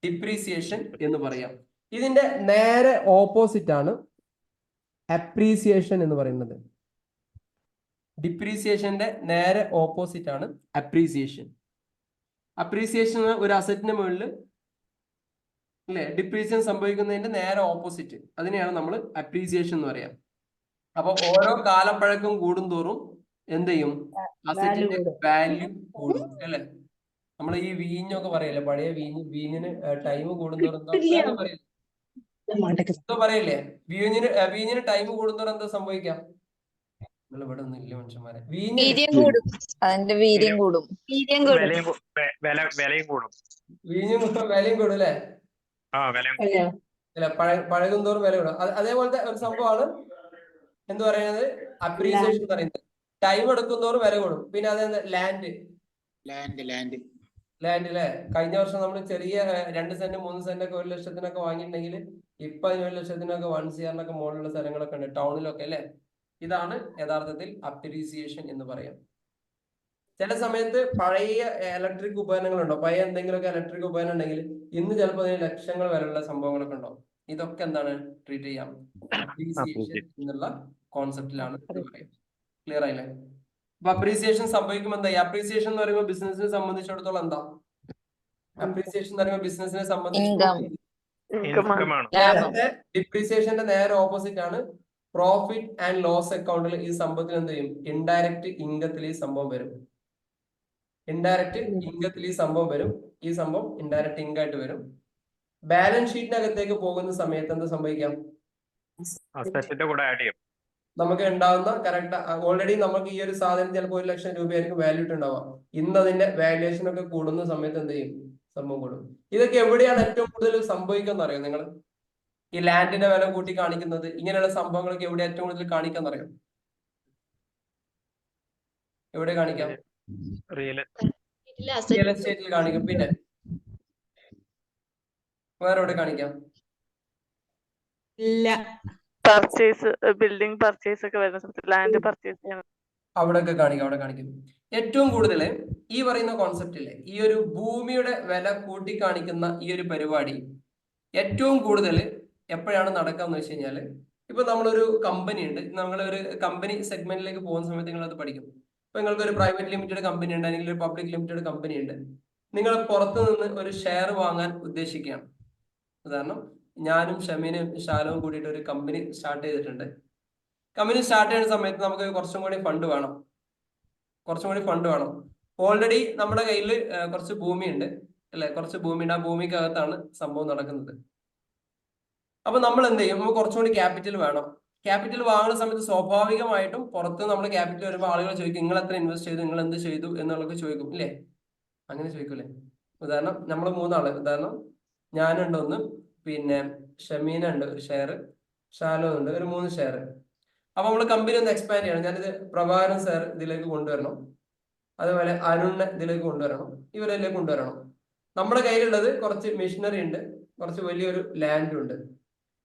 ഡിപ്രീസിയേഷൻ എന്ന് പറയാം. ഇതിന്റെ നേരെ ഓപ്പോസിറ്റ് ആണ് അപ്രീസിയേഷൻ എന്ന് പറയുന്നത്. ഡിപ്രീസിയേഷന്റെ നേരെ ഓപ്പോസിറ്റ് ആണ് അപ്രീസിയേഷൻ. അപ്രീസിയേഷൻ ഒരു അസറ്റിന് മുകളിൽ അല്ലെ ഡിപ്രീസിയേഷൻ സംഭവിക്കുന്നതിന്റെ നേരെ ഓപ്പോസിറ്റ്, അതിനെയാണ് നമ്മൾ അപ്രീസിയേഷൻ എന്ന് പറയാം. അപ്പൊ ഓരോ കാലപ്പഴക്കം കൂടുന്തോറും എന്ത് ചെയ്യും? അസറ്റിന്റെ വാല്യൂ കൂടും അല്ലെ? നമ്മൾ ഈ വീഞ്ഞൊക്കെ പറയല്ലേ, പഴയ വീഞ്ഞിന് ടൈം കൂടുന്തോറും എന്താ പറയല്ലേ? വീഞ്ഞിന് ടൈം കൂടുന്തോറും എന്താ സംഭവിക്കാം? ഇവിടെ ഒന്നും ഇല്ല മനുഷ്യന്മാരെ. വീര്യം കൂടും, അതിന്റെ വീര്യം കൂടും, വിലയും കൂടും. വീഞ്ഞും വിലയും കൂടും അല്ലെ? വില അല്ല പഴകുന്തോറും വില കൂടും. അതേപോലത്തെ ഒരു സംഭവമാണ് എന്ത് പറയുന്നത്, അപ്രീസിയേഷൻ എന്ന് പറയുന്നത്. ടൈം എടുക്കുന്തോറും വില കൂടും. പിന്നെ അതെന്ത്, ലാൻഡ് അല്ലേ. കഴിഞ്ഞ വർഷം നമ്മൾ ചെറിയ 2 സെന്റ് 3 സെന്റ് ഒക്കെ 1 ലക്ഷത്തിനൊക്കെ വാങ്ങിയിട്ടുണ്ടെങ്കിൽ ഇപ്പൊ അതിന് 1 ലക്ഷത്തിനൊക്കെ 1 CR മുകളിലുള്ള സ്ഥലങ്ങളൊക്കെ ഉണ്ട് ടൗണിലൊക്കെ അല്ലെ. ഇതാണ് യഥാർത്ഥത്തിൽ അപ്രീസിയേഷൻ എന്ന് പറയാം. ചില സമയത്ത് പഴയ ഇലക്ട്രിക് ഉപകരണങ്ങളുണ്ടോ, പഴയ എന്തെങ്കിലുമൊക്കെ ഇലക്ട്രിക് ഉപകരണം ഉണ്ടെങ്കിൽ ഇന്ന് ചിലപ്പോൾ അതിന് ലക്ഷങ്ങൾ വരെയുള്ള സംഭവങ്ങളൊക്കെ ഉണ്ടാവും. ഇതൊക്കെ എന്താണ് ട്രീറ്റ് ചെയ്യാം, അപ്രീസിയേഷൻ എന്നുള്ള കോൺസെപ്റ്റിലാണ് പറയാം. ക്ലിയർ ആയില്ലേ? അപ്പൊ അപ്രീസിയേഷൻ സംഭവിക്കുമ്പോൾ എന്താ, അപ്രീസിയേഷൻ എന്ന് പറയുമ്പോൾ ബിസിനസിനെ സംബന്ധിച്ചിടത്തോളം എന്താ, അപ്രീസിയേഷൻ എന്ന് പറയുമ്പോൾ ബിസിനസിനെ സംബന്ധിച്ചിടത്തോളം നേരത്തെ ഡിപ്രീസിയേഷന്റെ നേരെ ഓപ്പോസിറ്റ് ആണ് പ്രോഫിറ്റ് ആൻഡ് ലോസ് അക്കൗണ്ടിൽ. ഈ സംഭവത്തിൽ എന്ത് ചെയ്യും, ഇൻഡയറക്റ്റ് ഇൻകത്തിൽ ഈ സംഭവം വരും. ഇൻഡയറക്റ്റ് ഇൻകത്തിൽ ഈ സംഭവം വരും. ഈ സംഭവം ഇൻഡയറക്റ്റ് ഇൻകായിട്ട് വരും. ബാലൻസ് ഷീറ്റിനകത്തേക്ക് പോകുന്ന സമയത്ത് എന്ത് സംഭവിക്കാം, നമുക്ക് ഉണ്ടാവുന്ന കറക്റ്റ് ഓൾറെഡി നമുക്ക് ഈ ഒരു സാധനം ചിലപ്പോൾ 1 ലക്ഷം രൂപയായിരിക്കും വാല്യൂ ഉണ്ടാവുക. ഇന്ന് അതിന്റെ വാല്യുവേഷൻ ഒക്കെ കൂടുന്ന സമയത്ത് എന്ത് ചെയ്യും, സംഭവം കൂടും. ഇതൊക്കെ എവിടെയാണ് ഏറ്റവും കൂടുതൽ സംഭവിക്കാന്ന് അറിയോ നിങ്ങൾ? ഈ ലാൻഡിന്റെ വില കൂട്ടി കാണിക്കുന്നത്, ഇങ്ങനെയുള്ള സംഭവങ്ങളൊക്കെ എവിടെ ഏറ്റവും കൂടുതൽ കാണിക്കാന്ന് അറിയോ? എവിടെ കാണിക്കാം? റിയൽ എസ്റ്റേറ്റിൽ കാണിക്കും. പിന്നെ വേറെ എവിടെ കാണിക്കാം? ഇല്ല, പർച്ചേസ്, ബിൽഡിംഗ് പർച്ചേസ് ഒക്കെ വരുന്ന സമയത്ത്, ലാൻഡ് പർച്ചേസ് ചെയ്യണം, അവിടെയൊക്കെ കാണിക്കും, അവിടെ കാണിക്കും. ഏറ്റവും കൂടുതൽ ഈ പറയുന്ന കോൺസെപ്റ്റില്ലേ, ഈ ഒരു ഭൂമിയുടെ വില കൂട്ടി കാണിക്കുന്ന ഈ ഒരു പരിപാടി ഏറ്റവും കൂടുതൽ എപ്പോഴാണ് നടക്കാന്ന് വെച്ച് കഴിഞ്ഞാല്, ഇപ്പൊ നമ്മളൊരു കമ്പനി ഉണ്ട്, നമ്മളൊരു കമ്പനി സെഗ്മെന്റിലേക്ക് പോകുന്ന സമയത്ത് നിങ്ങൾ അത് പഠിക്കും. ഇപ്പൊ നിങ്ങൾക്ക് ഒരു പ്രൈവറ്റ് ലിമിറ്റഡ് കമ്പനി ഉണ്ട്, അല്ലെങ്കിൽ ഒരു പബ്ലിക് ലിമിറ്റഡ് കമ്പനി ഉണ്ട്. നിങ്ങൾ പുറത്തു നിന്ന് ഒരു ഷെയർ വാങ്ങാൻ ഉദ്ദേശിക്കുകയാണ്. ഉദാഹരണം, ഞാനും ഷമീനും ഷാലവും കൂടിയിട്ട് ഒരു കമ്പനി സ്റ്റാർട്ട് ചെയ്തിട്ടുണ്ട്. കമ്പനി സ്റ്റാർട്ട് ചെയ്യുന്ന സമയത്ത് നമുക്ക് കുറച്ചും കൂടി ഫണ്ട് വേണം. ഓൾറെഡി നമ്മുടെ കയ്യിൽ കുറച്ച് ഭൂമിയുണ്ട് അല്ലെ, കുറച്ച് ഭൂമിയുണ്ട്. ആ ഭൂമിക്കകത്താണ് സംഭവം നടക്കുന്നത്. അപ്പൊ നമ്മൾ എന്ത് ചെയ്യും, നമുക്ക് കുറച്ചുകൂടി ക്യാപിറ്റൽ വേണം. ക്യാപിറ്റൽ വാങ്ങുന്ന സമയത്ത് സ്വാഭാവികമായിട്ടും പുറത്ത് നമ്മൾ ക്യാപിറ്റൽ വരുമ്പോൾ ആളുകൾ ചോദിക്കും, നിങ്ങൾ എത്ര ഇൻവെസ്റ്റ് ചെയ്തു, നിങ്ങൾ എന്ത് ചെയ്തു എന്നുള്ളതൊക്കെ ചോദിക്കും ഇല്ലേ? അങ്ങനെ ചോദിക്കൂലേ? ഉദാഹരണം, നമ്മൾ 3 ആള്, ഉദാഹരണം ഞാനുണ്ട് ഒന്ന്, പിന്നെ ഷമീന ഉണ്ട് ഒരു ഷെയർ, ഷാലോ ഉണ്ട് ഒരു 3 ഷെയർ. അപ്പൊ നമ്മൾ കമ്പനി ഒന്ന് എക്സ്പാൻഡ് ചെയ്യണം. ഞാനിത് പ്രഭാകരൻ സാർ ഇതിലേക്ക് കൊണ്ടുവരണം, അതുപോലെ അരുണിനെ ഇതിലേക്ക് കൊണ്ടുവരണം, ഇവരെല്ലാം കൊണ്ടുവരണം. നമ്മുടെ കയ്യിലുള്ളത് കുറച്ച് മെഷീനറി ഉണ്ട്, കുറച്ച് വലിയൊരു ലാൻഡും ഉണ്ട്.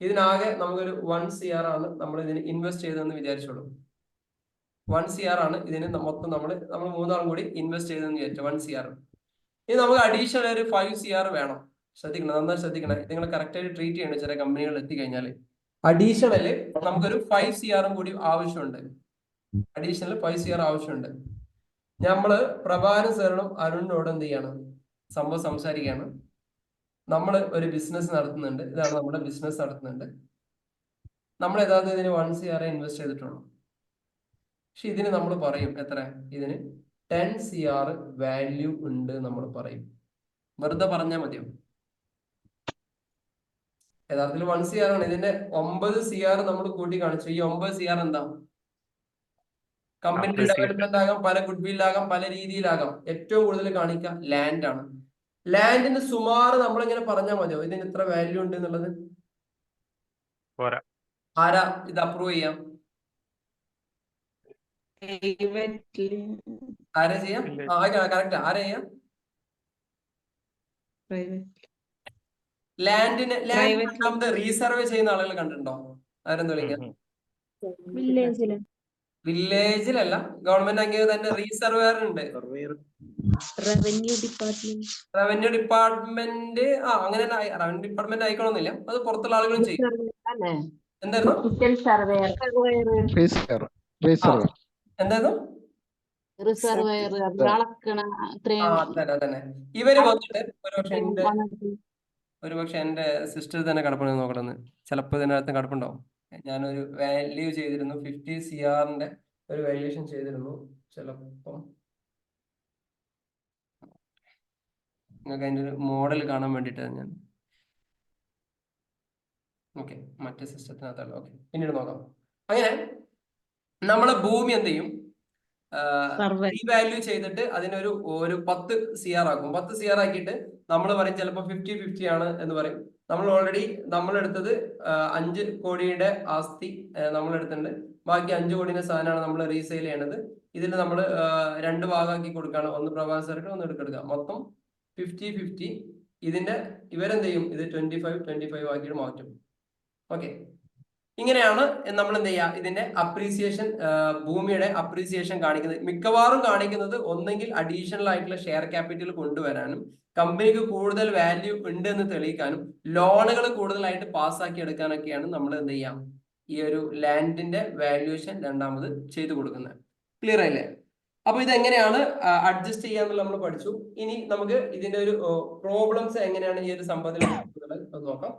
ഇതിനാകെ നമുക്കൊരു 1 CR ആണ് നമ്മൾ ഇതിന് ഇൻവെസ്റ്റ് ചെയ്തതെന്ന് വിചാരിച്ചോളൂ. 1 CR ആണ് ഇതിന് മൊത്തം നമ്മൾ 3 ആളും കൂടി ഇൻവെസ്റ്റ് ചെയ്തതെന്ന് വിചാരിച്ചു, 1 CR. ഇനി നമുക്ക് അഡീഷണൽ ഒരു 5 CR വേണം. ശ്രദ്ധിക്കണം, നന്നായി ശ്രദ്ധിക്കണം. നിങ്ങൾ കറക്റ്റായിട്ട് ട്രീറ്റ് ചെയ്യണം. ചില കമ്പനികൾ എത്തിക്കഴിഞ്ഞാൽ അഡീഷണല് നമുക്കൊരു 5 CR കൂടി ആവശ്യമുണ്ട്. അഡീഷണൽ 5 CR ആവശ്യമുണ്ട്. നമ്മള് പ്രഭാകരൻ സാറിനും അരുണിനോട് എന്ത് ചെയ്യണം, സംഭവം സംസാരിക്കുകയാണ്. നമ്മൾ ഒരു ബിസിനസ് നടത്തുന്നുണ്ട്, ഇതാണ് നമ്മുടെ ബിസിനസ് നടത്തുന്നുണ്ട്. നമ്മൾ യഥാർത്ഥം ഇതിന് 1 CR ഇൻവെസ്റ്റ് ചെയ്തിട്ടുള്ളൂ. പക്ഷെ ഇതിന് നമ്മൾ പറയും എത്ര, ഇതിന് 10 CR വാല്യൂ ഉണ്ട് നമ്മൾ പറയും. വെറുതെ പറഞ്ഞാൽ മതിയോ? യഥാർത്ഥത്തിൽ 1 CR ആണ്. ഇതിന്റെ 9 CR നമ്മൾ കൂട്ടി കാണിച്ചു. ഈ 9 CR എന്താ, കമ്പനി ഡെവലപ്മെന്റ് ആകാം, പല ഗുഡ് വില്ലാകാം, പല രീതിയിലാകാം. ഏറ്റവും കൂടുതൽ കാണിക്കുക ലാൻഡ് ആണ്. ലാൻഡിന് സുമാറ് നമ്മളിങ്ങനെ പറഞ്ഞാൽ മതിയോ ഇതിന് ഇത്ര വാല്യൂ ഉണ്ട് എന്നുള്ളത്? ആരാ ഇത് അപ്രൂവ് ചെയ്യാം? ആരാ ചെയ്യാം? കറക്റ്റ്, ആരാ ചെയ്യാം? ലാൻഡിന് റീസർവേ ചെയ്യുന്ന ആളുകൾ കണ്ടിട്ടുണ്ടോ? ആരെന്ത് വിളിക്കാം? വില്ലേജിലല്ല, ഗവൺമെന്റ് അംഗീകാരം തന്നെ റീസർവേയർ ഉണ്ട്. റവന്യൂ ഡിപ്പാർട്ട്മെന്റ് അങ്ങനെ റവന്യൂ ഡിപ്പാർട്ട്മെന്റ് ആയിക്കണമെന്നില്ല, അത് പുറത്തുള്ള ആളുകളും ചെയ്യും. എന്തായിരുന്നു? എന്തായിരുന്നു? തന്നെ ഇവര് വന്നിട്ട് ഒരുപക്ഷെ എന്റെ സിസ്റ്റർ തന്നെ കടപ്പുണ്ട് നോക്കണമെന്ന്, ചിലപ്പോൾ ഇതിനകത്ത് കടപ്പുണ്ടാവും. ഞാനൊരു വാല്യൂ ചെയ്തിരുന്നു, 50 CRന്റെ ഒരു വാല്യൂഷൻ ചെയ്തിരുന്നു. ചിലപ്പം നിങ്ങൾക്ക് അതിന്റെ ഒരു മോഡൽ കാണാൻ വേണ്ടിയിട്ടാണ് ഞാൻ. ഓക്കെ, മറ്റേ സിസ്റ്റത്തിനകത്തല്ല. ഓക്കെ, പിന്നീട് നോക്കാം. അങ്ങനെ നമ്മളെ ഭൂമി എന്ത് ചെയ്യും, റീവാല്യൂ ചെയ്തിട്ട് അതിനൊരു 10 CR ആക്കും. 10 CR ആക്കിയിട്ട് നമ്മൾ പറയും ചിലപ്പോൾ 50-50 ആണ് എന്ന് പറയും. നമ്മൾ ഓൾറെഡി നമ്മളെടുത്തത് 5 കോടിയുടെ ആസ്തി നമ്മളെടുത്തിട്ടുണ്ട്. ബാക്കി 5 കോടിയുടെ സാധനമാണ് നമ്മൾ റീസെയിൽ ചെയ്യണത്. ഇതിൽ നമ്മൾ 2 ഭാഗമാക്കി കൊടുക്കുകയാണ്. ഒന്ന് പ്രഭാസർക്ക്, ഒന്ന് എടുക്കുക. മൊത്തം 50-50. ഇതിന്റെ ഇവരെന്ത് ചെയ്യും? ഇത് 25-25 ആക്കിയിട്ട് മാറ്റും. ഓക്കെ, ഇങ്ങനെയാണ് നമ്മൾ എന്ത് ചെയ്യുക? ഇതിന്റെ അപ്രീസിയേഷൻ, ഭൂമിയുടെ അപ്രീസിയേഷൻ കാണിക്കുന്നത്. മിക്കവാറും കാണിക്കുന്നത് ഒന്നെങ്കിൽ അഡീഷണൽ ആയിട്ടുള്ള ഷെയർ ക്യാപിറ്റൽ കൊണ്ടുവരാനും കമ്പനിക്ക് കൂടുതൽ വാല്യൂ ഉണ്ട് എന്ന് തെളിയിക്കാനും ലോണുകൾ കൂടുതലായിട്ട് പാസ്സാക്കി എടുക്കാനൊക്കെയാണ് നമ്മൾ എന്ത് ചെയ്യാം, ഈ ഒരു ലാൻഡിന്റെ വാല്യൂഷൻ രണ്ടാമത് ചെയ്തു കൊടുക്കുന്നത്. ക്ലിയർ ആയില്ലേ? അപ്പൊ ഇതെങ്ങനെയാണ് അഡ്ജസ്റ്റ് ചെയ്യാന്നുള്ളത് നമ്മൾ പഠിച്ചു. ഇനി നമുക്ക് ഇതിന്റെ ഒരു പ്രോബ്ലംസ് എങ്ങനെയാണ് ഈ ഒരു സംഭവത്തിൽ നോക്കാം.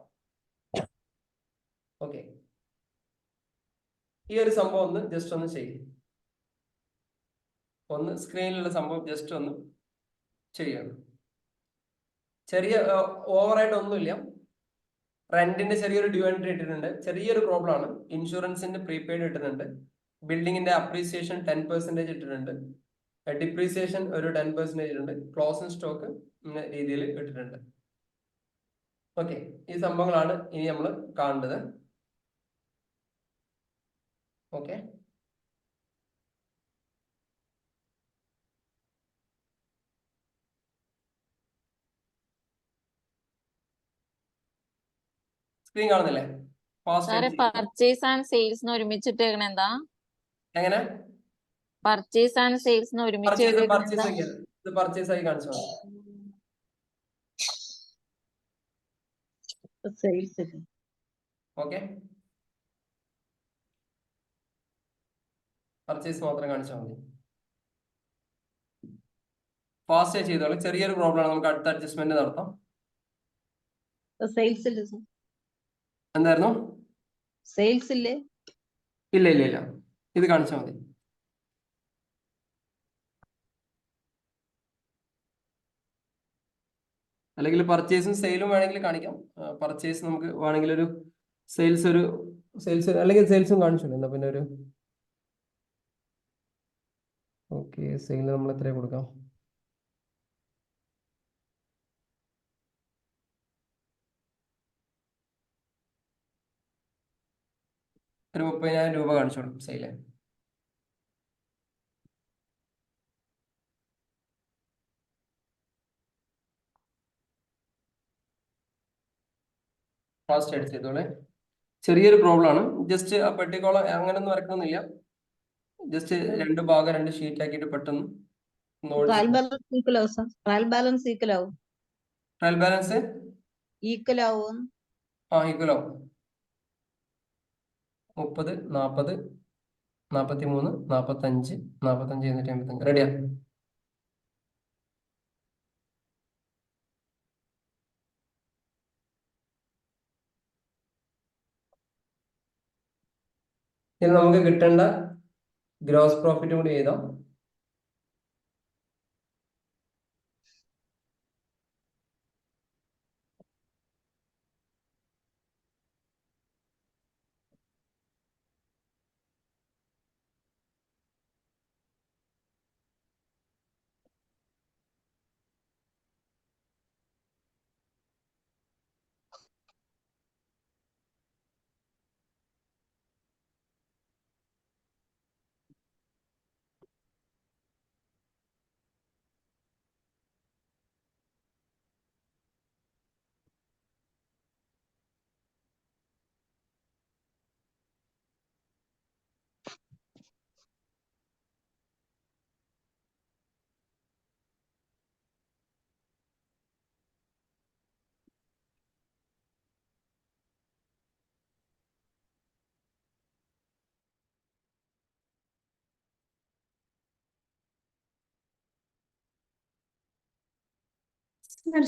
ഓക്കെ, ഈ ഒരു സംഭവം ഒന്ന് ജസ്റ്റ് ഒന്ന് ചെയ്യും. ഒന്ന് സ്ക്രീനിലുള്ള സംഭവം ജസ്റ്റ് ഒന്ന് ചെയ്യണം. ചെറിയ ഓവറായിട്ട് ഒന്നുമില്ല. റെന്റിന്റെ ചെറിയൊരു ഡ്യൂ എൻട്രി ഇട്ടിട്ടുണ്ട്. ചെറിയൊരു പ്രോബ്ലം ആണ്. ഇൻഷുറൻസിന്റെ പ്രീപെയ്ഡ് ഇട്ടിട്ടുണ്ട്. ബിൽഡിങ്ങിന്റെ അപ്രീസിയേഷൻ 10% ഇട്ടിട്ടുണ്ട്. ഡിപ്രീസിയേഷൻ ഒരു 10% ഇട്ടിട്ടുണ്ട്. ക്ലോസിംഗ് സ്റ്റോക്ക് ഇന്ന രീതിയിൽ ഇട്ടിട്ടുണ്ട്. ഓക്കെ, ഈ സംഭവങ്ങളാണ് ഇനി നമ്മൾ കാണേണ്ടത്. ഓക്കെ, സ്ക്രീൻ കാണുന്നില്ലേ? സാറെ പർച്ചേസ് ആൻഡ് സെയിൽസ് ഒരുമിച്ചിട്ടേക്കണ എന്താ? എങ്ങനെ പർച്ചേസ് ആൻഡ് സെയിൽസ് ഒരുമിച്ച് പർച്ചേസ് ആയി കാണിച്ചോ? സെയിൽസ് ഓക്കെ, പർച്ചേസ് മാത്രം കാണിച്ചാൽ മതി. ഫാസ്റ്റ് ചെയ്തോളൂ. ചെറിയൊരു പ്രോബ്ലം ആണ്. നമുക്ക് അടുത്ത അഡ്ജസ്റ്റ്മെന്റ് നടത്താം. സെയിൽസ് ഇല്ലേ? എന്തായിരുന്നു? സെയിൽസ് ഇല്ലേ? ഇല്ല ഇല്ല ഇല്ല, ഇത് കാണിച്ചാൽ മതി. അല്ലെങ്കിൽ പർച്ചേസും സെയിലും വേണമെങ്കിൽ കാണിക്കാം. പർച്ചേസ് നമുക്ക് വേണമെങ്കിൽ ഒരു സെയിൽസ് അല്ലെങ്കിൽ സെയിൽസും കാണിച്ചോളൂ. എന്നാ പിന്നെ ഒരു ഓക്കെ, സെയിൽ നമ്മൾ എത്ര കൊടുക്കാം? ഒരു 30,000 രൂപ കാണിച്ചോളൂ സെയില്. ഫാസ്റ്റ് ആയിട്ട് ചെയ്തോളെ. ചെറിയൊരു പ്രോബ്ലം ആണ്. ജസ്റ്റ് ആ പെട്ടിക്കോളം അങ്ങനൊന്നും വരക്കണമെന്നില്ല. ജസ്റ്റ് 2 ഭാഗം 2 ഷീറ്റ് ആക്കിയിട്ട് പെട്ടെന്ന് ട്രയൽ ബാലൻസ് ഈക്വൽ ആവും സർ. ട്രയൽ ബാലൻസ് ഈക്വൽ ആവും. ട്രയൽ ബാലൻസ് ഈക്വൽ ആവും. ഈക്വൽ ആവും. 30, 40, 43, 45, 45, 255. റെഡിയാ? ഇനി നമുക്ക് കിട്ടേണ്ട ഗ്രോസ് പ്രോഫിറ്റും കൂടി എഴുതാം.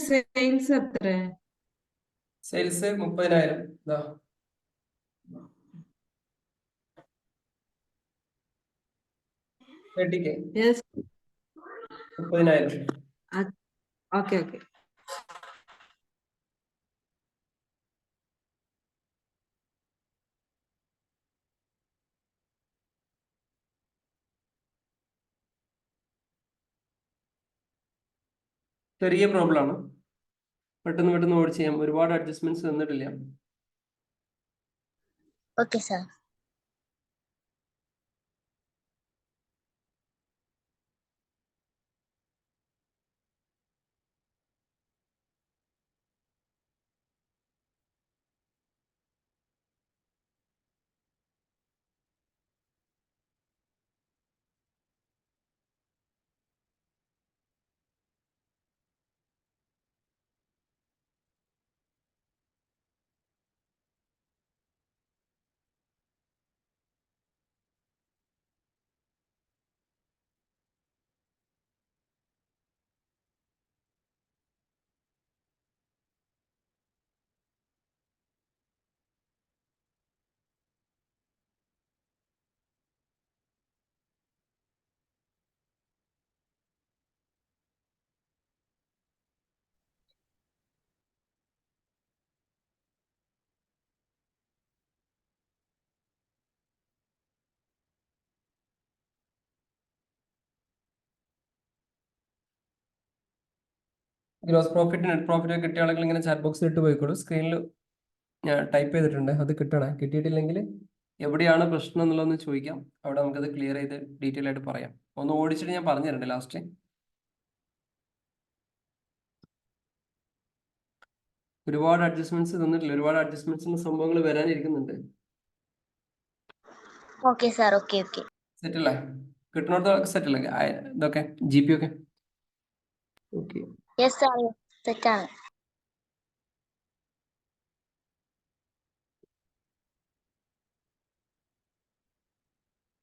സെയിൽസ് എത്ര? സെയിൽസ് 30,000. ഇതാ 30K. യെസ്. 30,000. Okay okay. ചെറിയ പ്രോബ്ലം ആണ്. പെട്ടെന്ന് നോട്ട് ചെയ്യാം. ഒരുപാട് അഡ്ജസ്റ്റ്മെന്റ്സ് തന്നിട്ടില്ല. Okay sir. Gross profit net profit കിട്ടിയ ആളുകൾ ഇങ്ങനെ ചാറ്റ് ബോക്സിൽ ഇട്ട് പോയിക്കോളൂ. സ്ക്രീനിൽ ഞാൻ ടൈപ്പ് ചെയ്തിട്ടുണ്ട്, അത് കിട്ടണേ. കിട്ടിയിട്ടില്ലെങ്കിൽ എവിടെയാണ് പ്രശ്നം എന്നുള്ളതെന്ന് ചോദിക്കാം. അവിടെ നമുക്കത് ക്ലിയർ ചെയ്ത് ഡീറ്റെയിൽ ആയിട്ട് പറയാം. ഒന്ന് ഓടിച്ചിട്ട് ഞാൻ പറഞ്ഞു തരണ്ടേ ലാസ്റ്റ്. ഒരുപാട് അഡ്ജസ്റ്റ്മെന്റ്സ് തന്നിട്ടില്ല. ഒരുപാട് അഡ്ജസ്റ്റ്മെന്റ്സിന്റെ സംഭവങ്ങൾ വരാനിരിക്കുന്നുണ്ട്. Okay sir. ഓക്കെ. സെറ്റ് അല്ലേ? കിട്ടുന്നിടത്ത് സെറ്റ് അല്ലേ ഇതൊക്കെ GP ഒക്കെ? ഓക്കെ. യെസ് സാർ, സെറ്റാണ്.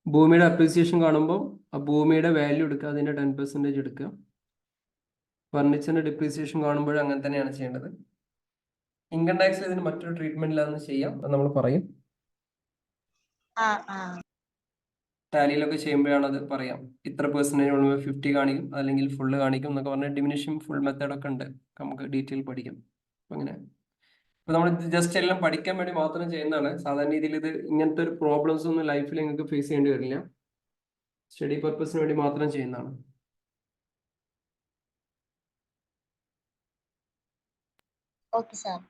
ഭൂമിയുടെ അപ്രീസിയേഷൻ കാണുമ്പോൾ ആ ഭൂമിയുടെ വാല്യൂ എടുക്കുക, അതിന്റെ 10% എടുക്കുക. ഫർണിച്ചറിന്റെ ഡിപ്രീസിയേഷൻ കാണുമ്പോൾ അങ്ങനെ തന്നെയാണ് ചെയ്യേണ്ടത്. ഇൻകം ടാക്സിൽ ഇതിന് മറ്റൊരു ട്രീറ്റ്മെന്റിലാണെന്ന് ചെയ്യാം, അത് നമ്മൾ പറയും. ടാലിയിലൊക്കെ ചെയ്യുമ്പോഴാണ് അത് പറയാം. ഇത്ര പെർസെന്റേജ് 50 കാണിക്കും, അല്ലെങ്കിൽ ഫുള്ള് കാണിക്കും എന്നൊക്കെ പറഞ്ഞാൽ ഡിമിനിഷിങ് ഫുൾ മെത്തേഡൊക്കെ ഉണ്ട്, നമുക്ക് ഡീറ്റെയിൽ പഠിക്കാം. അപ്പൊ അങ്ങനെ ഇപ്പൊ നമ്മൾ ജസ്റ്റ് എല്ലാം പഠിക്കാൻ വേണ്ടി മാത്രം ചെയ്യുന്നതാണ്. സാധാരണ രീതിയിൽ ഇത് ഇങ്ങനത്തെ ഒരു പ്രോബ്ലംസ് ഒന്നും ലൈഫിൽ നിങ്ങൾക്ക് ഫേസ് ചെയ്യേണ്ടി വരില്ല. സ്റ്റഡി പർപ്പസിന് വേണ്ടി മാത്രം ചെയ്യുന്നതാണ്. Okay sir.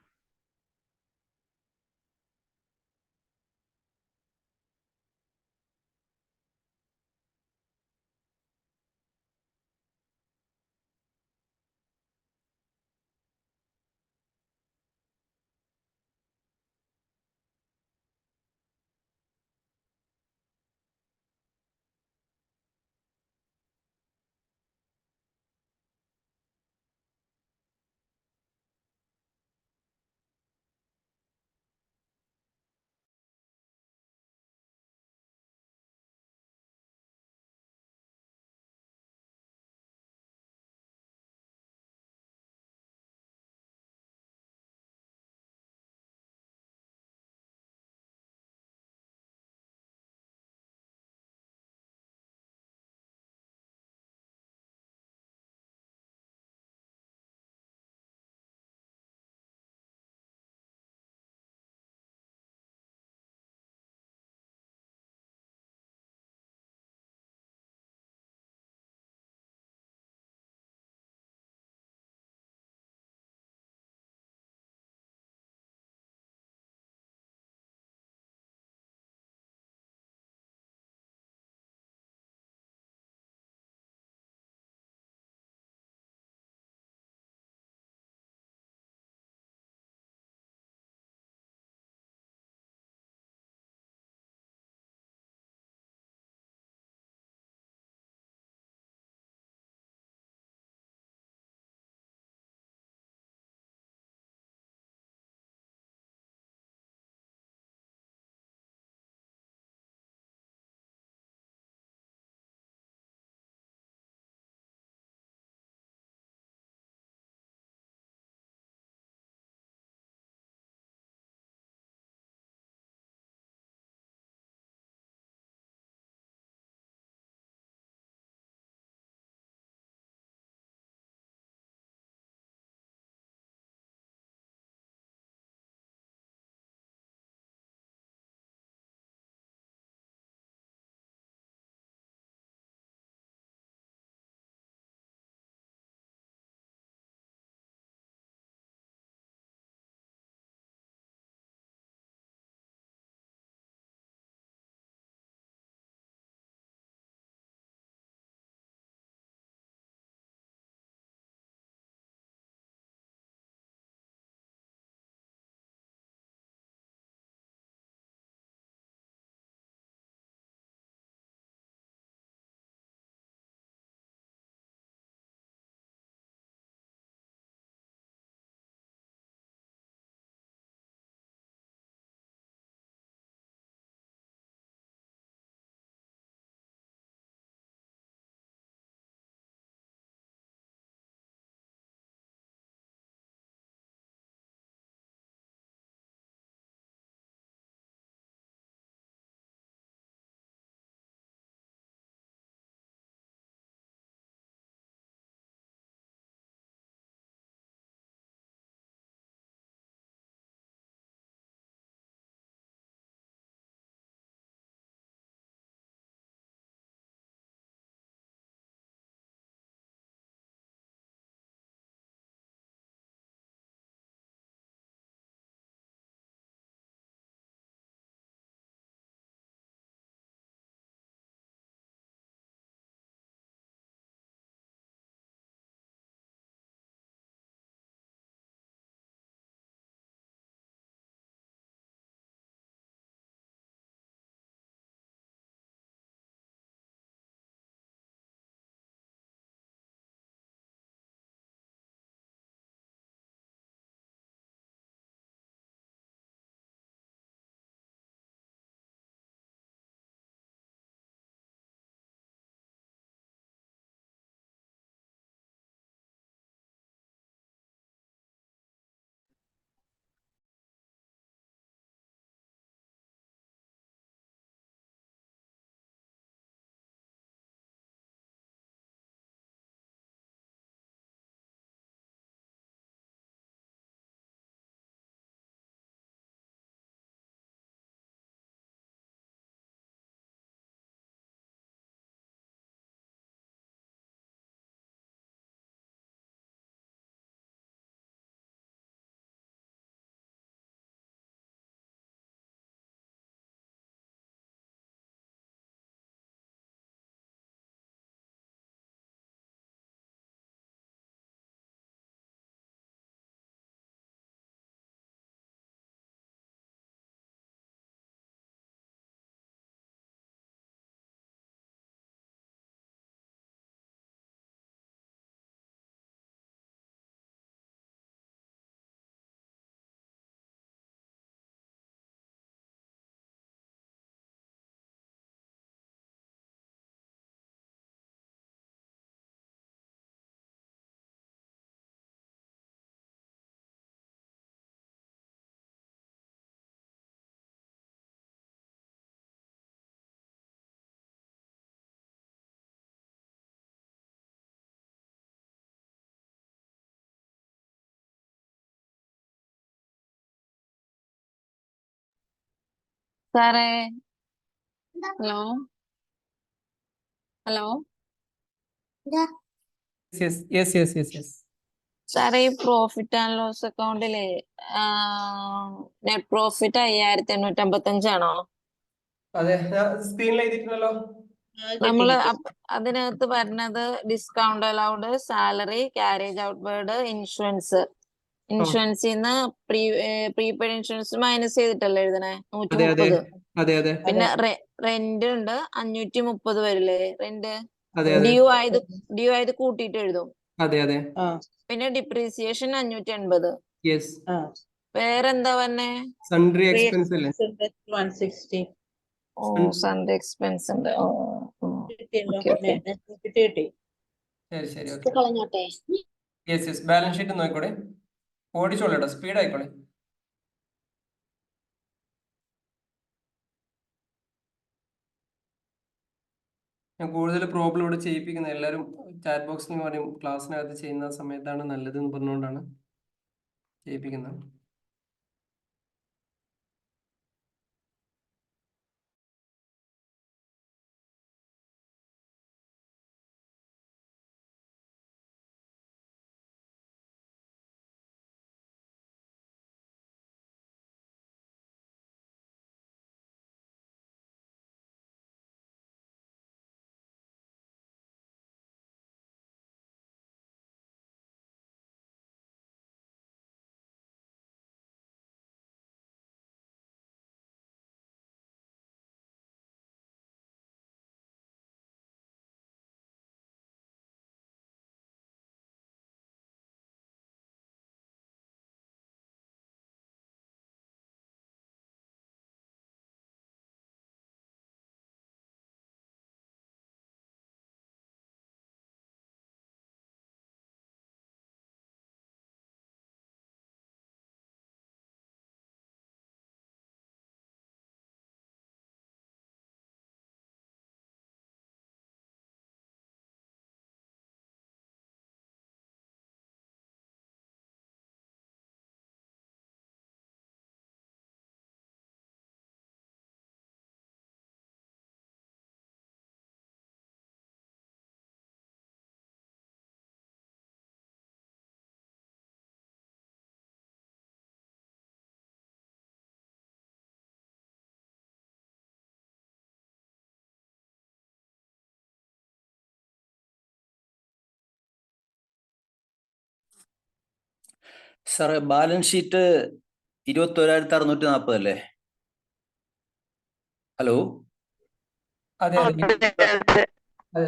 സാറേ ഹലോ ഹലോ യെസ്. സാറേ ഈ പ്രോഫിറ്റ് ആൻഡ് ലോസ് അക്കൗണ്ടിലെ നെറ്റ് പ്രോഫിറ്റ് 5855 അതെ, സ്ക്രീനിൽ എഴുതിയിട്ടുണ്ടല്ലോ. നമ്മള് അതിനകത്ത് വരുന്നത് discount allowed, salary, carriage outward, ഇൻഷുറൻസിന്ന് പ്രീപെയ്ഡ് ഇൻഷുറൻസ് മൈനസ് ചെയ്തിട്ടല്ലേ എഴുതണേ 130. അതെ. പിന്നെ റെന്റ് ഉണ്ട് 530 വരില്ലേ റെന്റ്. അതെ. ഡ്യൂ ആയത് കൂട്ടിയിട്ട് എഴുതും. അതെ. പിന്നെ ഡിപ്രീസിയേഷൻ 580. യെസ്. വേറെന്താ പറഞ്ഞേ? സൺട്രി എക്സ്പെൻസ് അല്ലേ? 160. ഓ സൺഡേ എക്സ്പെൻസ് ഉണ്ട്. ശരി. യെസ്. ബാലൻസ് ഷീറ്റ് നോക്കിക്കോളെ. ഓടിച്ചോളൂട്ടോ, സ്പീഡ് ആയിക്കോളെ. ഞാൻ കൂടുതൽ പ്രോബ്ലം ഇവിടെ ചെയ്യിപ്പിക്കുന്നത് എല്ലാവരും ചാറ്റ് ബോക്സിൽ പറയും ക്ലാസ്സിനകത്ത് ചെയ്യുന്ന സമയത്താണ് നല്ലതെന്ന് പറഞ്ഞുകൊണ്ടാണ് ചെയ്യിപ്പിക്കുന്നത്. സാറേ ബാലൻസ് ഷീറ്റ് 21,640 അല്ലേ? ഹലോ. അതെ.